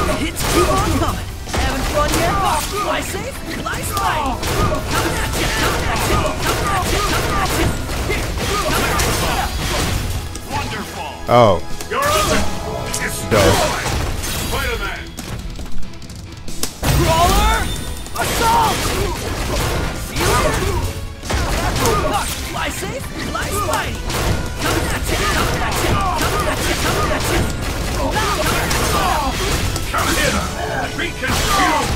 The hits keep on coming. Having fun yet? Life safe, life fighting. Coming at you, coming at you, coming at you, coming at you. Here, coming at you. Wonderful. Oh, You're up. dope. Spider-Man. Brawler! Assault! See you later. Gosh, life safe, life fighting. Coming at you, coming at you, coming at you, coming at you. Come here. Be confused.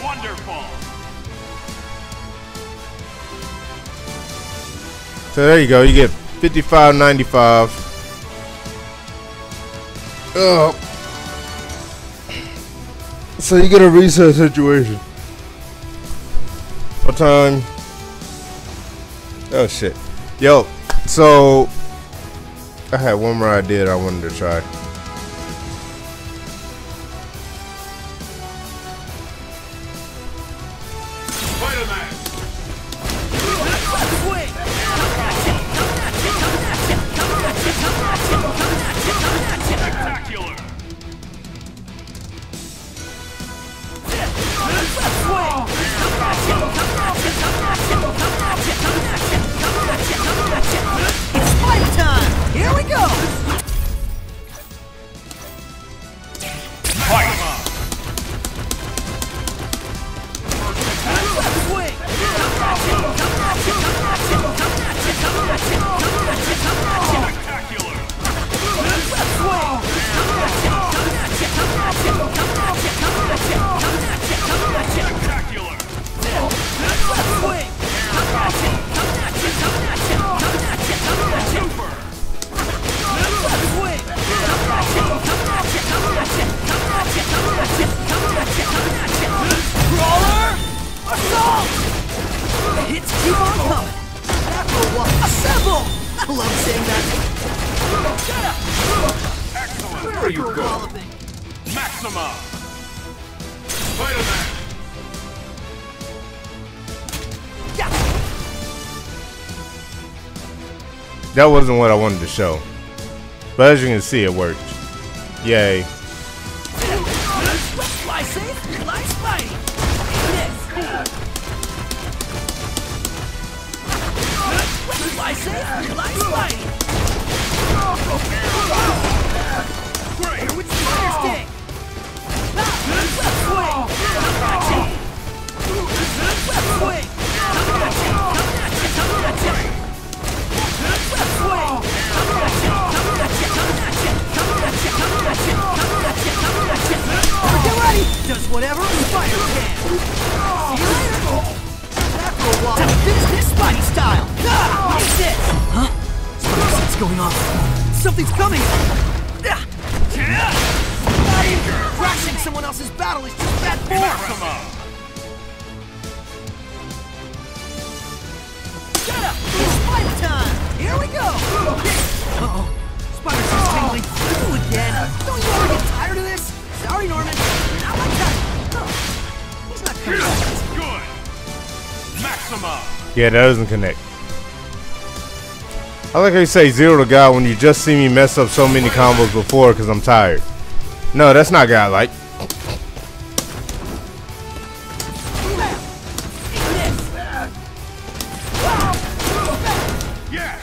Wonderful. So there you go. You get 55.95. Oh. So you get a reset situation. What time? Oh shit. Yo, so I had one more idea that I wanted to try. Spider-Man. Swing! Coming at you, coming at you, coming at you, coming at you, coming at you, coming at you, coming at you. Spectacular. Swing! Coming at you, coming at you, coming at you, coming at you, coming at you, coming at you, coming at you. It's fight time! Here we go! Fight him up. Swing! Coming at you, coming at you, coming at you, coming at you, coming at you, coming at you, coming at you. Spectacular. Swing! Coming at you, coming at you, coming at you, coming at you, coming at you, coming at you, coming at you. Spectacular. Swing! Coming at you, coming at you, coming at you, coming at you, coming at you. Super. Swing! Coming at you, coming at you, coming at you, coming at you, coming at you, coming at you, coming at you. Brawler! Assault! The hits keep on coming. After a while, assemble! I love saying that. Shut up! Excellent. Where are you going? Walloping. Maxima. Spider-Man. That wasn't what I wanted to show, but as you can see, it worked. Yay. Fly safe, fly fighting. Fly safe, fly fighting. Great, with fire stick. Swing, coming at you. Swing, coming at you, coming at you, coming at you. Swing, coming at you, coming at you, coming at you, coming at you, coming at you, coming at you, coming at you. Get ready. Does whatever a spider can. See you later. After a while, finish this Spidey style. What's this? Huh? What's going on? Something's coming. Crashing someone else's battle is just bad form. Maxima. Shut up! It's Spider time! Here we go! Uh-oh. Spider sense tingling. You again. Don't you ever get tired of this? Sorry, Norman. Not like that. Oh. He's not coming back. Good. Maxima. Yeah, that doesn't connect. I like how you say 0 to God when you just see me mess up so many combos before because I'm tired. No, that's not godlike. Yes.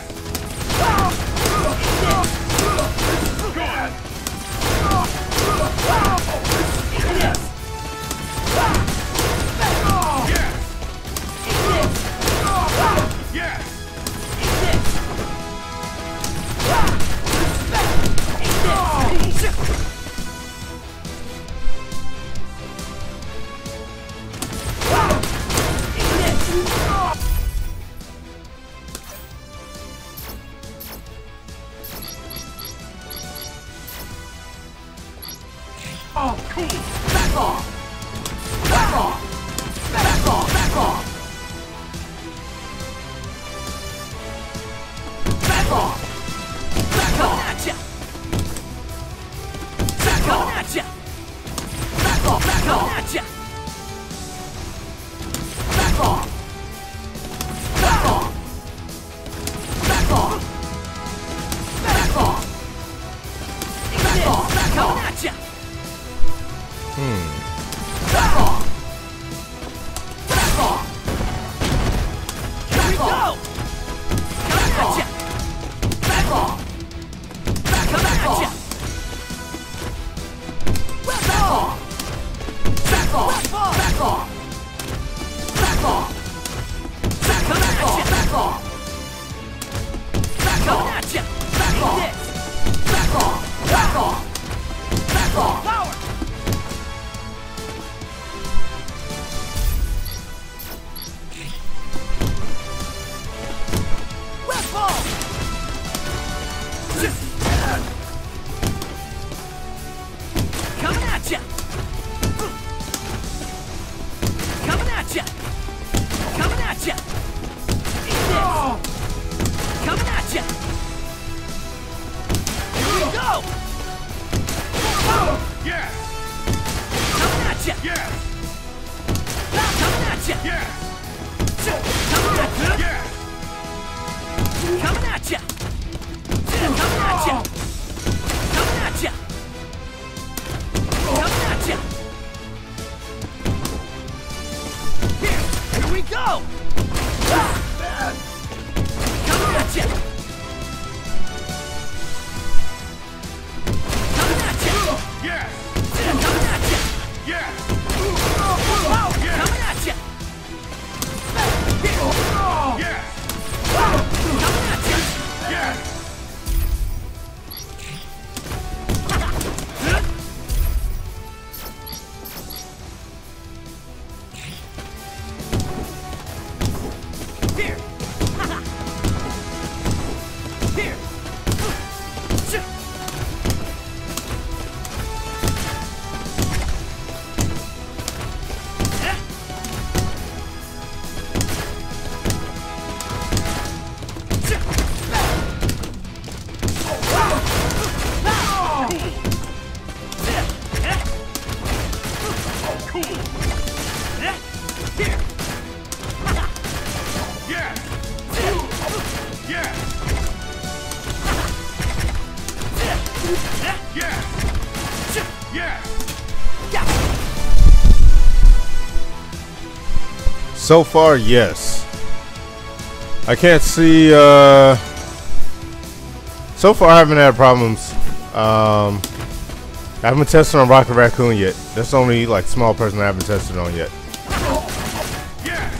Oh, cool! ya! Back off! Back off! Back off! Back off! Power! Red ball! Coming at ya! Coming at ya! Coming at ya! Eat this! Coming at ya! Here we go! Yes! Coming at ya! Yes! Coming at ya! Yes! Coming at ya! Yes! Coming at ya! Coming at ya! Coming at ya! Coming at ya! Here we go! Coming at ya! Coming at ya! Yes! Coming at ya! Yes! Coming at ya! Yes! Coming at ya! Yes! Here! Here! Cool! Here! Yes! Yes! Yes! Yes! So far, yes. I can't see. So far, I haven't had problems. I haven't tested on Rocket Raccoon yet. That's the only like small person I haven't tested on yet. Yes!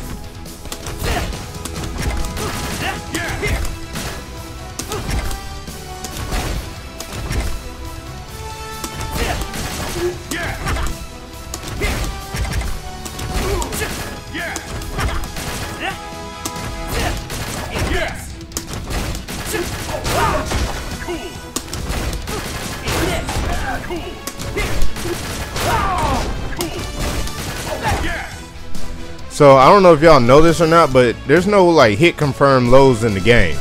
So I don't know if y'all know this or not, but there's no like hit confirm lows in the game.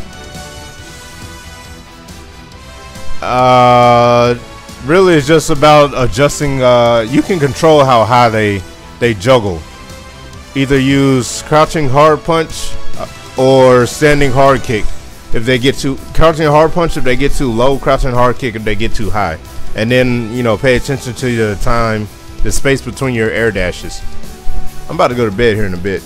Really it's just about adjusting. You can control how high they juggle. Either use crouching hard punch or standing hard kick. If they get too crouching hard punch if they get too low, crouching hard kick if they get too high. And then, you know, pay attention to the time, the space between your air dashes. I'm about to go to bed here in a bit.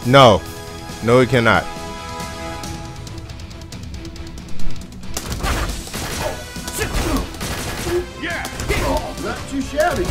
No. No, it cannot. Not too shabby.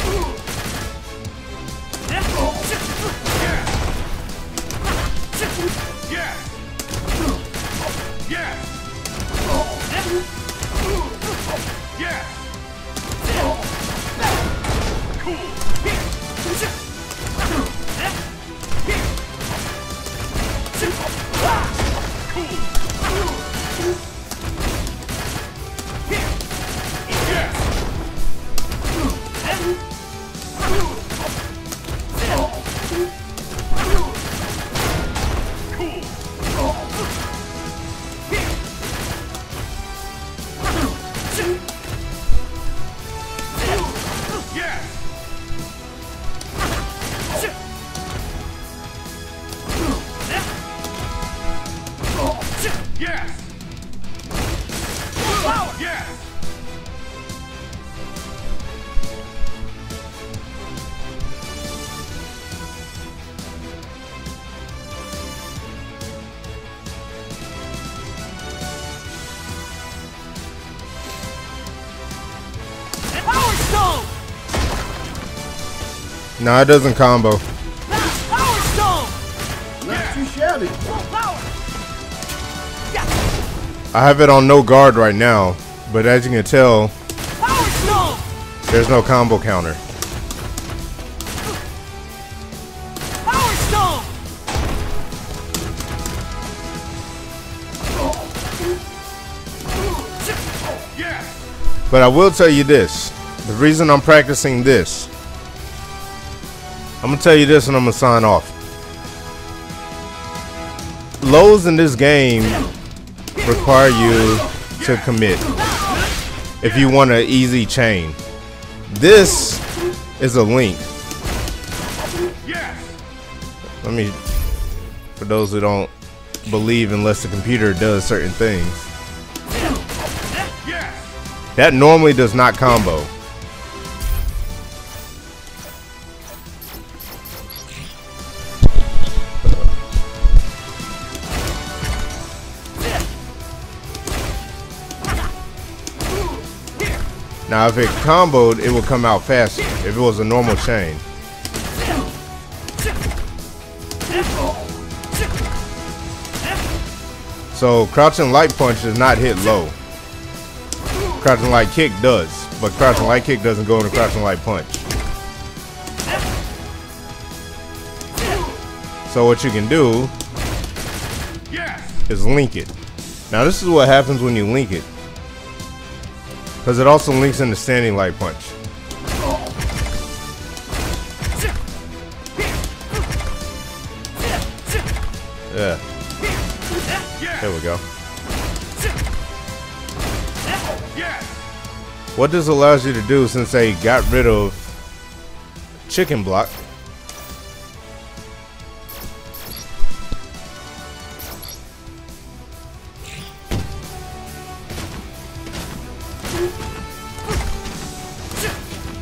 No, it doesn't combo. Power Stone! Not too shabby. Full power! I have it on no guard right now, but as you can tell, Power Stone! there's no combo counter. Power Stone! But I will tell you this. The reason I'm practicing this, I'm going to tell you this and I'm going to sign off. Lows in this game require you to commit if you want an easy chain. This is a link. Let me, for those who don't believe unless the computer does certain things, that normally does not combo. Now if it comboed, it would come out faster if it was a normal chain. So crouching light punch does not hit low. Crouching light kick does, but crouching light kick doesn't go into crouching light punch. So what you can do is link it. Now this is what happens when you link it, because it also links into standing light punch. Yeah. There we go. What this allows you to do, since they got rid of chicken block,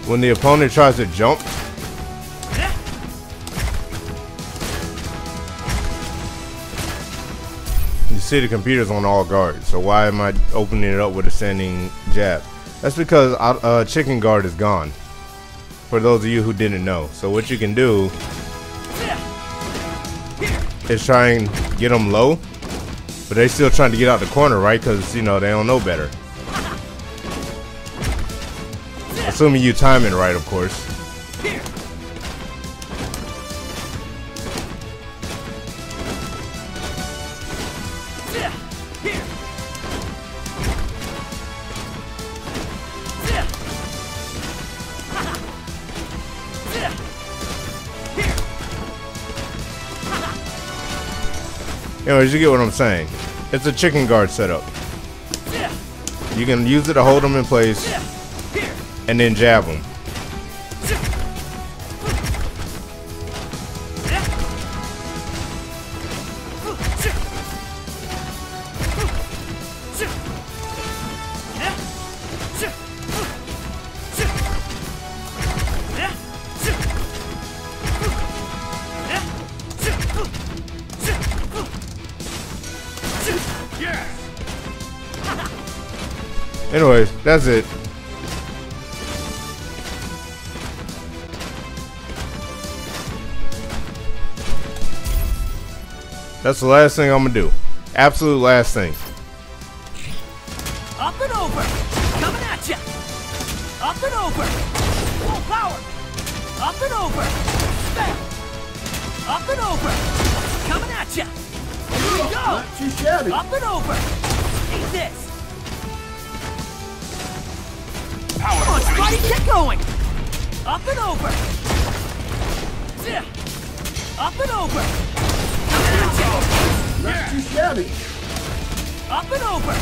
when the opponent tries to jump, you see the computer's on all guards. So why am I opening it up with a standing jab? That's because chicken guard is gone, for those of you who didn't know. So what you can do is try and get them low, but they still trying to get out the corner, right? Because, you know, they don't know better. Assuming you time it right, of course. Anyways, you get what I'm saying. It's a chicken guard setup. You can use it to hold them in place and then jab them. Anyways, that's it. That's the last thing I'm gonna do. Absolute last thing. Up and over! Coming at ya! Up and over! Full power! Up and over. Bam. Up and over. Coming at ya. Here we go. Not too shabby. Up and over. Take this. Power. Come on, Spidey, get going. Up and over. Yeah. Up and over. Coming at ya. Not too shabby. Up and over.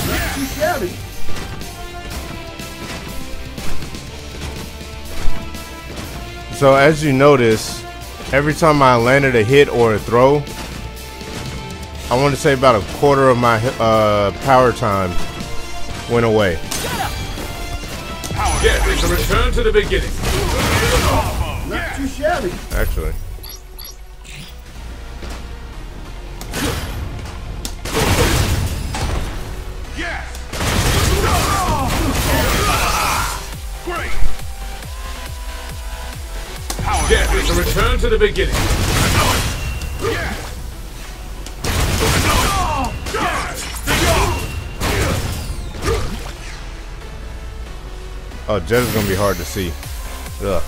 Not too shabby. So as you notice, every time I landed a hit or a throw, I want to say about a quarter of my power time went away. Yes, it's a return to the beginning. Not too shabby. Actually. Yes. Great. Power. Yes, it's a return to the beginning. Yes. Oh, Jet is gonna be hard to see. Ugh.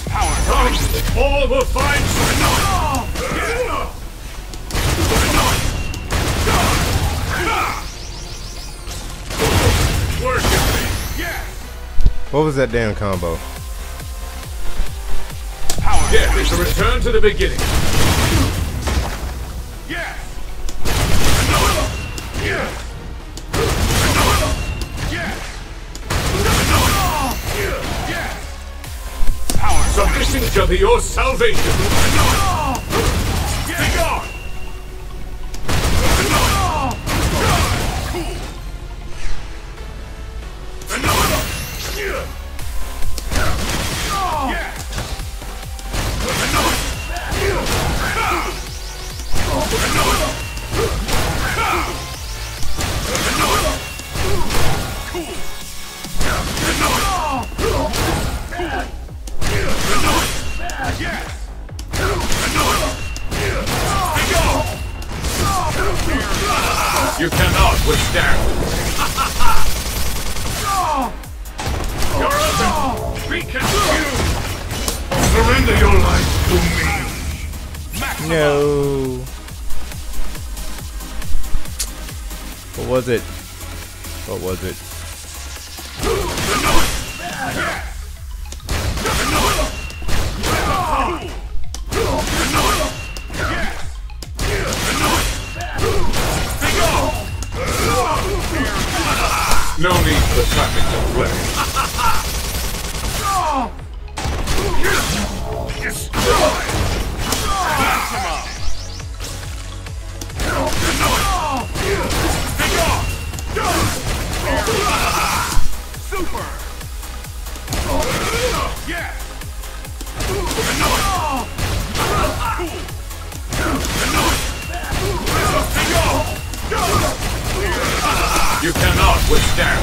Power. All will find worship me. Yes. What was that damn combo? Power. Yes, it's a return to the beginning. Yes. Yes. Yes. Yes. Power. Submission shall be your salvation. Be gone. You cannot withstand. You're open. Be confused. Surrender your life to me. No. What was it? What was it? No need for traffic to play. Destroy. Super. Yes. You cannot withstand.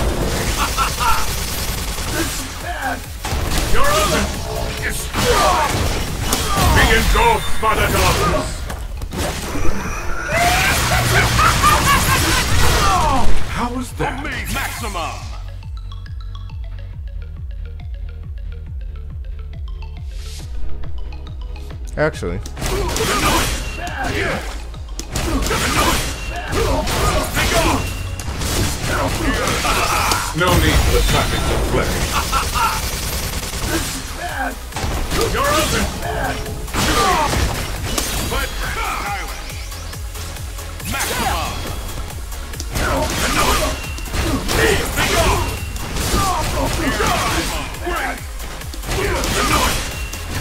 You're open. Destroy. Be engulfed by the darkness. How was that? Amaze maximum. Actually. No need for the traffic to play. You're open. But stylish. Maximum.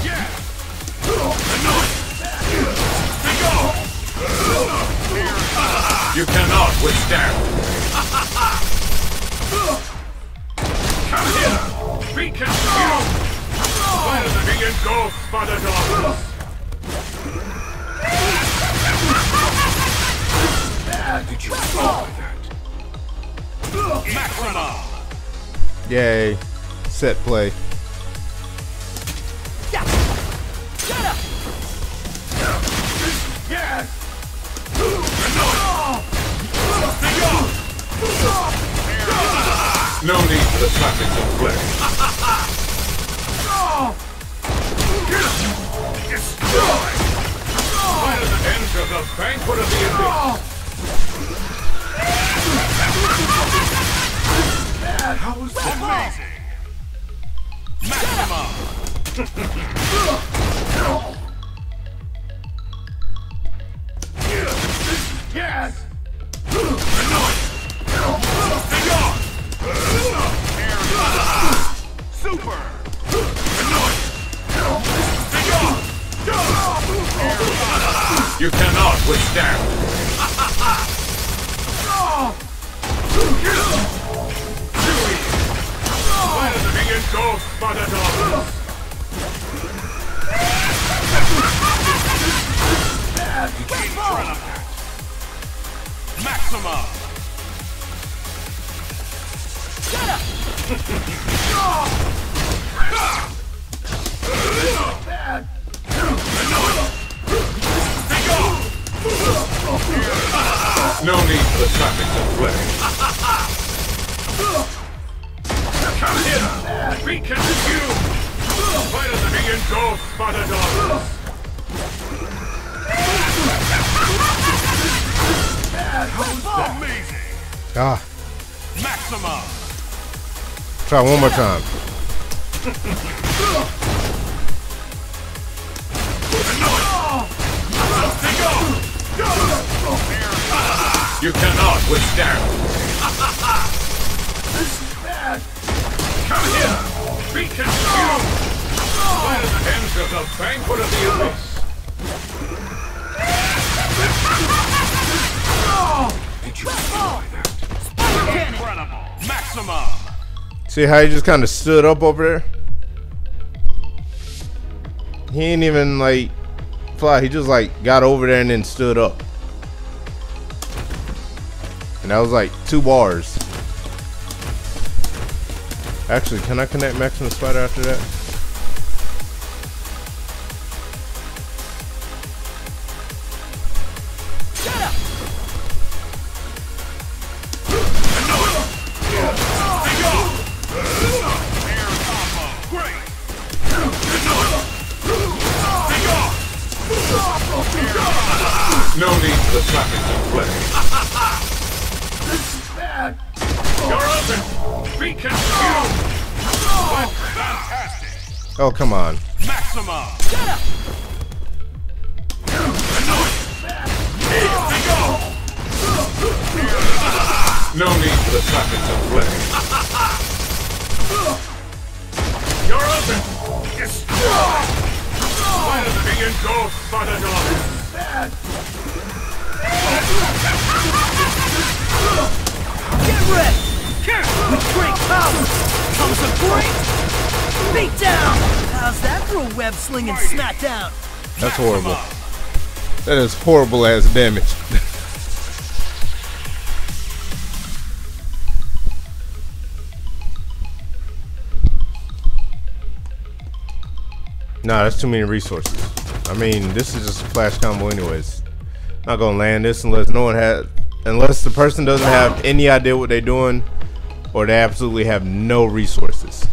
Yes. You cannot withstand. Come here. Be confused. Be engulfed by the darkness. Did you try that? Maximum. Yay. Set play. Yes. No need for the tactics of flesh. Destroy! Right at the end of the banquet of the abyss. How was that? Amazing. Maximum. Yes! Super. You cannot withstand. Why does it being engulfed by the darkness? Maximum. No need for the tactics of flesh. Come here! Be consumed! Why does it being engulfed by the darkness? Amazing. Ah, Maximum. try one more time. You cannot withstand. Come here! Be consumed! By the end of the banquet of the abyss. Did you enjoy that? Incredible. Maximum. See how he just kind of stood up over there? He ain't even like fly. He just like got over there and then stood up. And that was like 2 bars. Actually, can I connect Maximum Spider after that? No need for the tactics of flesh. You're open! Be consumed! Fantastic. Oh, come on. Maximum. No need for the tactics of flesh. You're open! Destroy! Why does it being engulfed by the darkness? Get ready! With great power comes a great beat down! How's that for a web slinging smackdown? That's horrible. That is horrible ass damage. Nah, that's too many resources. I mean, this is just a flash combo anyways. Not gonna land this unless unless the person doesn't have any idea what they're doing or they absolutely have no resources.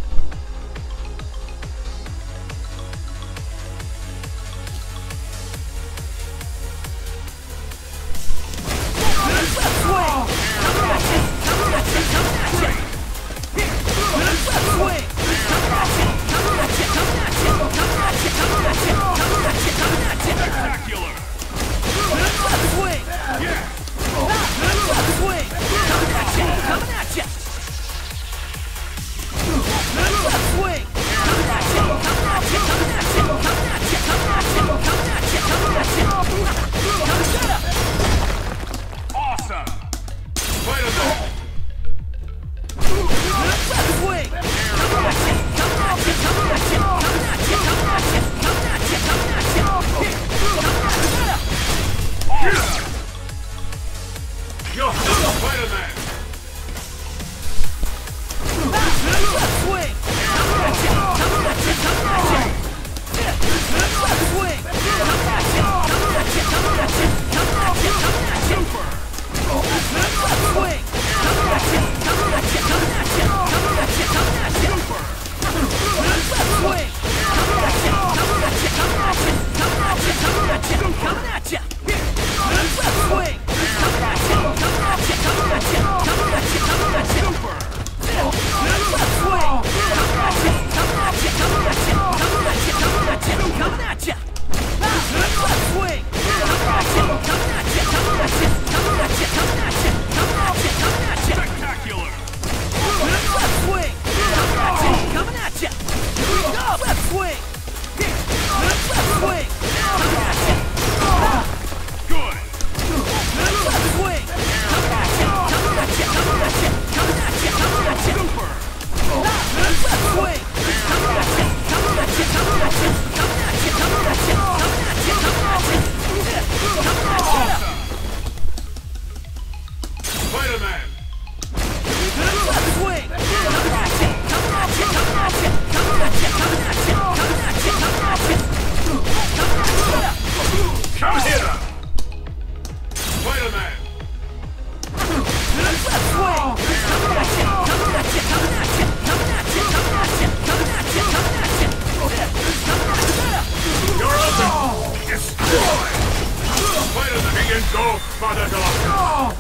Go for the dog!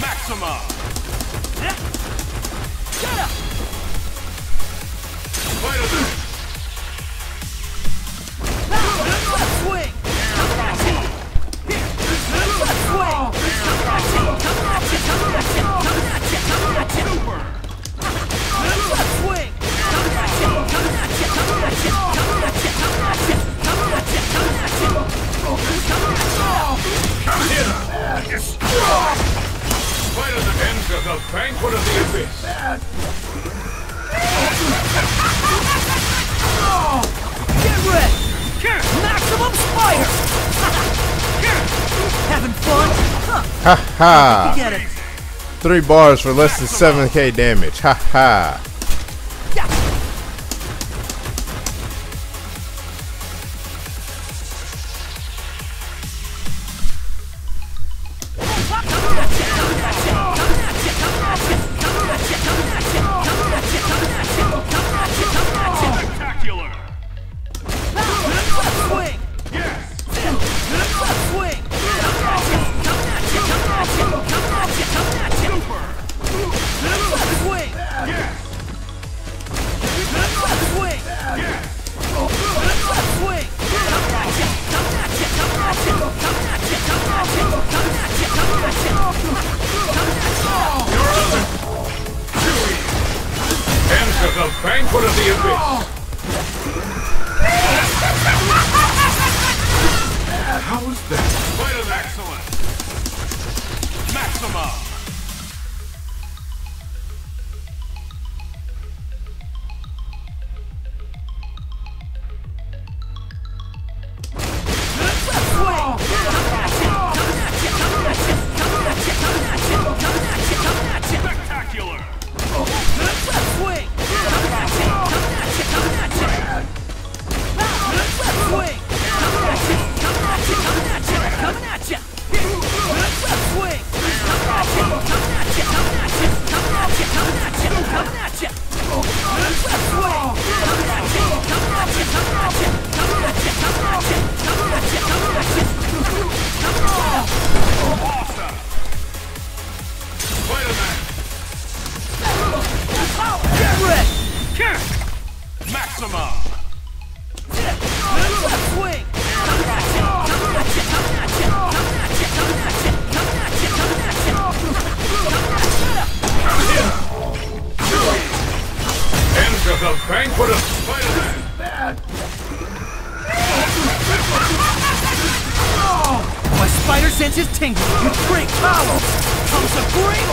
Maximum. Get up! Spider-Man! Left swing! Left swing! Coming at you! Super. Left swing! Coming at you! Coming at you! Coming at you! Coming at you! Coming at you! Coming at you! Coming at you! Spider-Man enter the banquet of the abyss! Get ready! Maximum spider! Having fun? Huh? Ha ha! Get it? 3 bars for less than 7k damage. Ha ha! Spectacular. Left swing! Yes. Left swing! Coming at you! Coming at you! Coming at you! Coming at you! Super. Left swing! Yes. Left swing! Yes. Left swing! Coming at you! Coming at you! Coming at you! Coming at you! Coming at you! Coming at you! Coming at you! Coming at you! Enter the banquet of the abyss! How was that? Spider-Man. Excellent. Maximum. Spectacular. Swing! Coming at you! Swing! Awesome. Spider-Man! Get ready! Maximum. Swing! Enter the banquet of Spider-Man! My spider sense is tingling with great power! Comes a great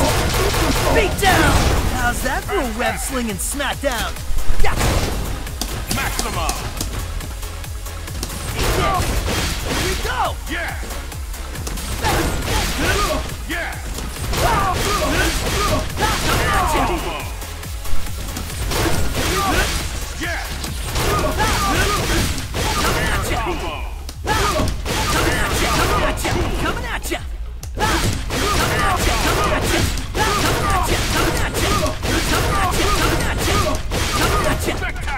beat down! How's that for a web slinging smackdown? Yeah. Maximum. Here we go! Yes. Yes. Combo. Yes. Combo. Coming at you! Spectacular.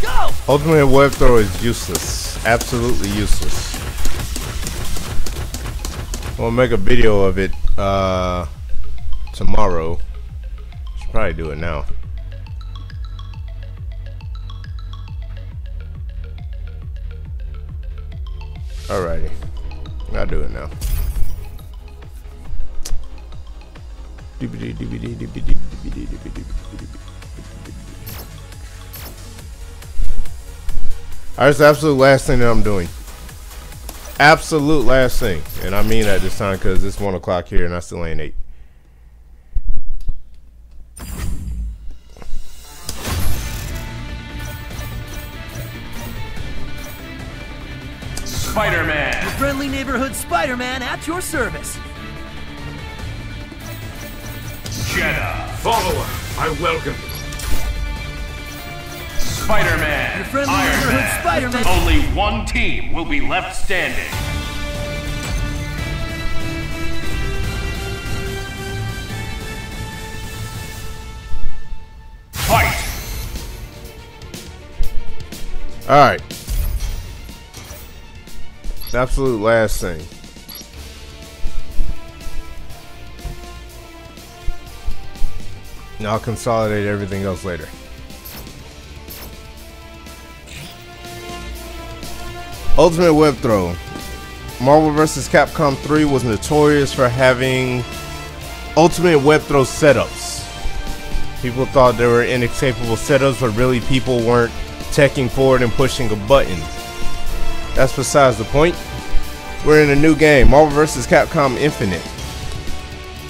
go! Ultimate web throw is useless. Absolutely useless. We'll make a video of it tomorrow. Should probably do it now. Alrighty. I'll do it now. Alright, it's the absolute last thing that I'm doing. Absolute last thing. And I mean that this time because it's 1 o'clock here and I still ain't 8. Spider-Man. Your friendly neighborhood Spider-Man at your service. Jeddah. Follower, I welcome you. Spider-Man. Your friendly Iron neighborhood Man. Spider-Man. Only one team will be left standing. Fight. Alright. The absolute last thing. And I'll consolidate everything else later. Ultimate web throw. Marvel vs. Capcom 3 was notorious for having ultimate web throw setups. People thought they were inescapable setups, but really people weren't teching forward and pushing a button. That's besides the point. We're in a new game, Marvel vs. Capcom Infinite.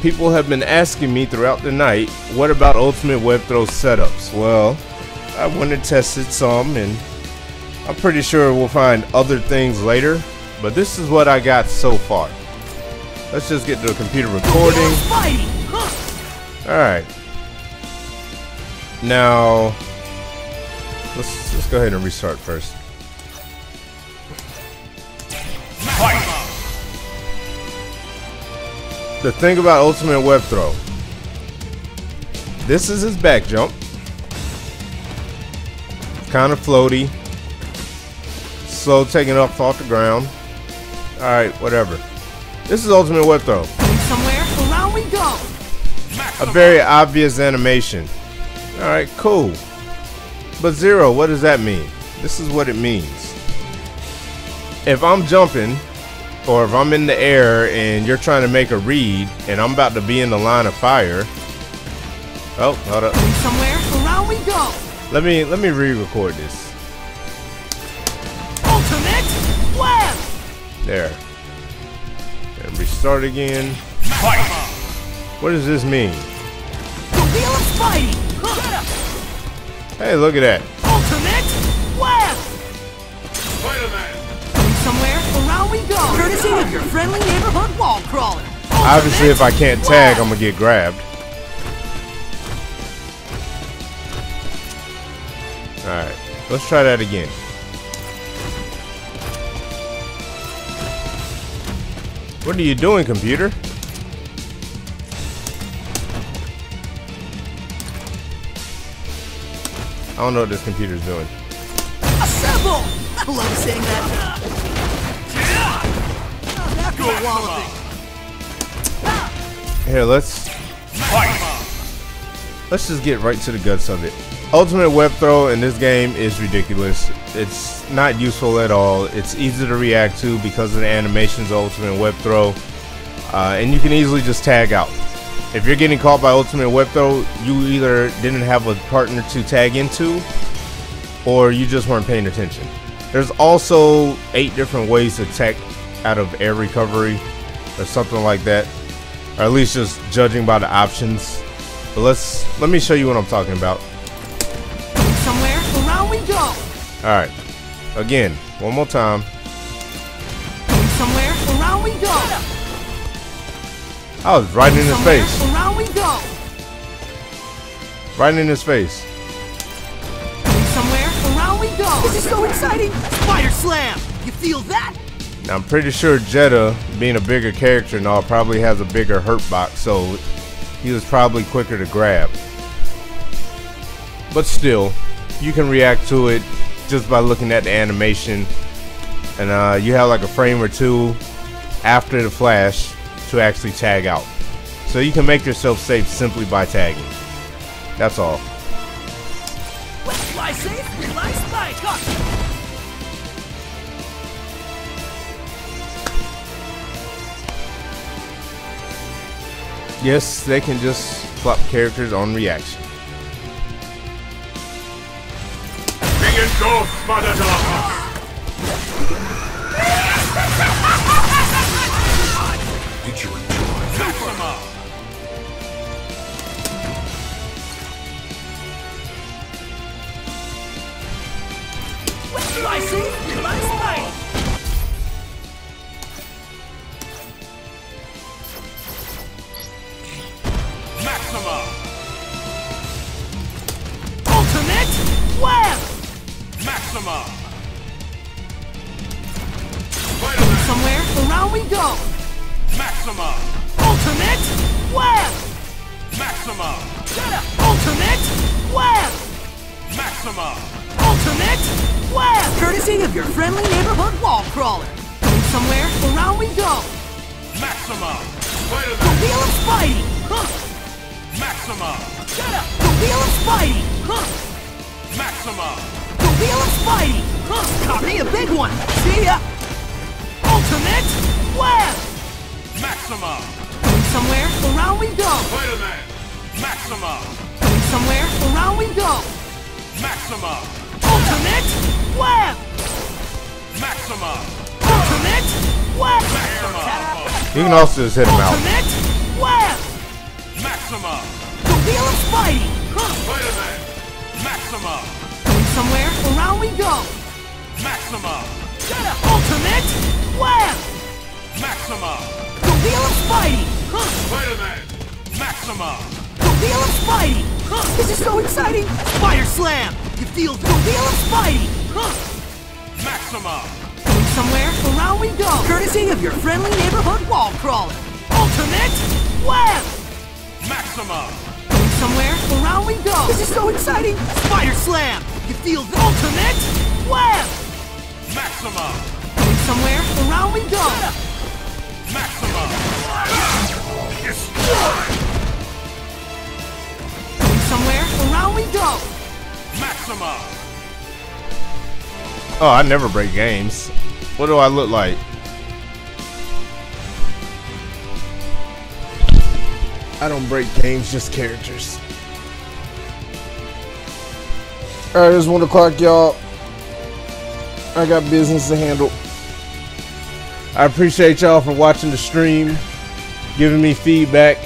People have been asking me throughout the night, what about ultimate web throw setups? Well, I went and tested some, and I'm pretty sure we'll find other things later, but this is what I got so far. Let's just get to the computer recording. Alright. Now, let's go ahead and restart first. The thing about ultimate web throw, this is his back jump. Kind of floaty. Slow taking up off the ground. Alright, whatever. This is ultimate web throw. Somewhere around we go. A very obvious animation. Alright, cool. But Zero, what does that mean? This is what it means. If I'm jumping, or if I'm in the air and you're trying to make a read and I'm about to be in the line of fire. Oh, hold up. Somewhere around we go. Let me re-record this. Ultimate web. There. And restart again. Fight. What does this mean? The wheel of Spidey. Hey, look at that. Ultimate web. Spider-Man. Somewhere around we go. Courtesy of your friendly neighborhood wall crawler. Obviously, if I can't tag, I'm gonna get grabbed. Alright, let's try that again. What are you doing, computer? I don't know what this computer's doing. Assemble! I love saying that. After a walloping. Here, let's just get right to the guts of it. Ultimate web throw in this game is ridiculous. It's not useful at all. It's easy to react to because of the animations of ultimate web throw, and you can easily just tag out. If you're getting caught by ultimate web throw, you either didn't have a partner to tag into, or you just weren't paying attention. There's also 8 different ways to tech out of air recovery or something like that, or at least just judging by the options. But let me show you what I'm talking about. Somewhere around we go. Alright, again, one more time. Somewhere around we go. I was right in his face. Around we go. Right in his face. Somewhere around we go. This is so exciting. Spider slam. You feel that? Now I'm pretty sure Jeddah, being a bigger character and all, probably has a bigger hurt box, so he was probably quicker to grab. But still, you can react to it just by looking at the animation, and you have like a frame or two after the flash to actually tag out. So you can make yourself safe simply by tagging. That's all. Fly safe, fly spike. Yes, they can just flop characters on reaction. Being engulfed by the darkness. Did you enjoy Maxima! Fly safe, fly spike. Maxima! Ultimate web. Maxima! Going somewhere, around we go. Maxima! Ultimate web. Maxima! Shut up. Ultimate web. Maxima! Ultimate web. Courtesy of your friendly neighborhood wall crawler. Going somewhere, around we go. Maxima! The wheel of Spidey. Huh. Maxima! Shut up. The wheel of Spidey. Huh. Maxima! The wheel of Spidey. Huh. Copy a big one. See ya. Ultimate web. Maxima! Going somewhere, around we go. Spider-Man! Maxima! Going somewhere, around we go. Maxima! Ultimate web. Maxima! Ultimate web. You can also just hit him out. Ultimate web. Maxima! The wheel of Spidey. Huh. Spider-Man! Maxima! Going somewhere, around we go. Maxima! Shut up. Ultimate web. Maxima! The wheel of Spidey. Huh. Spider-Man! Maxima! The wheel of Spidey. Huh. This is so exciting. Spider Slam. You feel the wheel of Spidey. Huh. Maxima! Going somewhere, around we go. Courtesy of your friendly neighborhood wall crawler. Ultimate web. Maxima! Going somewhere, around we go. This is so exciting. Spider Slam. You feel the ultimate web. Maxima! Going somewhere, around we go. Maxima! Going somewhere, around we go. Maxima! Oh, I never break games. What do I look like? I don't break games, just characters. Alright, it's 1 o'clock, y'all. I got business to handle. I appreciate y'all for watching the stream, giving me feedback.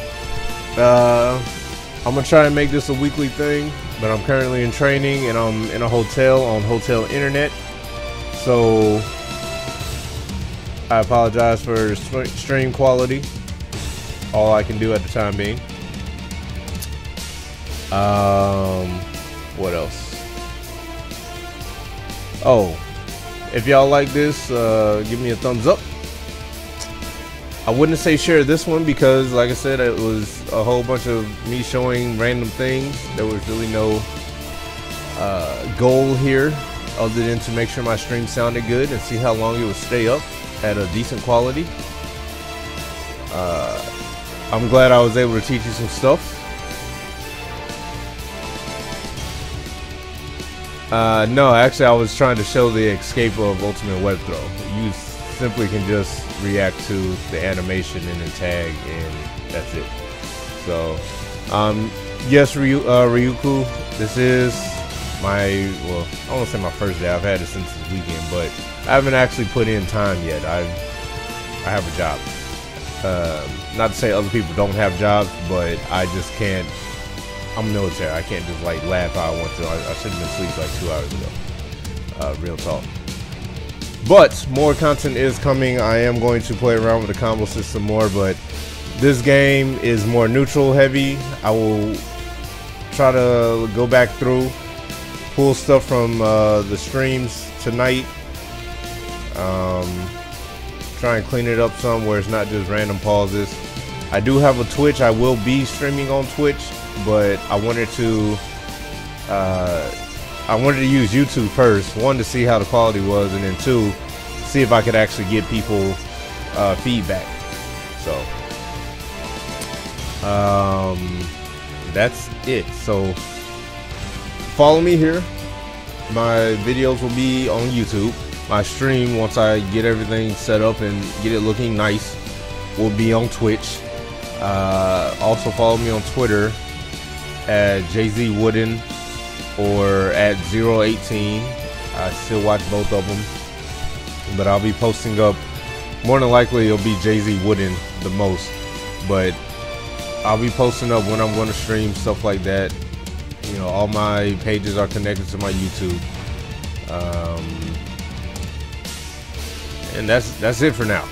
I'm gonna try and make this a weekly thing, but I'm currently in training and I'm in a hotel on hotel internet. So I apologize for the stream quality. All I can do at the time being. What else? Oh, if y'all like this, give me a thumbs up. I wouldn't say share this one because, like I said, it was a whole bunch of me showing random things. There was really no goal here other than to make sure my stream sounded good and see how long it would stay up at a decent quality. I'm glad I was able to teach you some stuff. No, actually I was trying to show the escape of ultimate web throw. You simply can just react to the animation and then tag, and that's it. So, yes, Ryuku, this is my, well, I won't say my first day. I've had it since this weekend, but I haven't actually put in time yet. I have a job. Not to say other people don't have jobs, but I just can't. I'm military. I can't just like laugh how I want to. I should have been asleep like 2 hours ago. Real talk. But more content is coming. I am going to play around with the combo system more, but this game is more neutral heavy. I will try to go back through, pull stuff from the streams tonight. Try and clean it up some where it's not just random pauses. I do have a Twitch. I will be streaming on Twitch, but I wanted to I wanted to use YouTube first. One, to see how the quality was, and then two, see if I could actually get people feedback. So that's it. So follow me here. My videos will be on YouTube. My stream, once I get everything set up and get it looking nice, will be on Twitch. Also follow me on Twitter at JZWooden or at xero18. I still watch both of them, but I'll be posting up. More than likely, it'll be JZWooden the most, but I'll be posting up when I'm going to stream, stuff like that. You know, all my pages are connected to my YouTube. And that's it for now.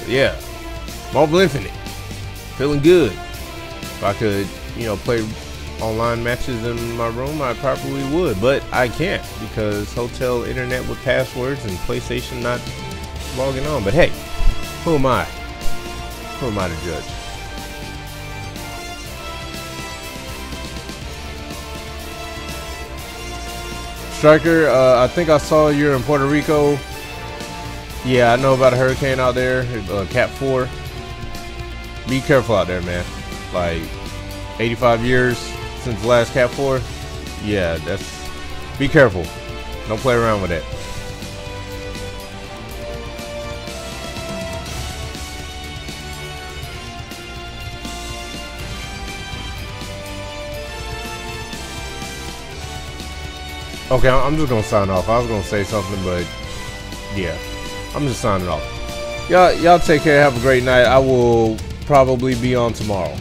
Yeah, Marvel Infinite, feeling good. If I could, you know, play online matches in my room, I probably would, but I can't because hotel internet with passwords and PlayStation not logging on. But hey, who am I? Who am I to judge? Striker, I think I saw you're in Puerto Rico. Yeah, I know about a hurricane out there, Cat 4. Be careful out there, man. Like, 85 years since the last Cat 4. Yeah, that's... Be careful. Don't play around with that. Okay, I'm just gonna sign off. I was gonna say something, but yeah, I'm just signing off. Y'all take care. Have a great night. I will probably be on tomorrow.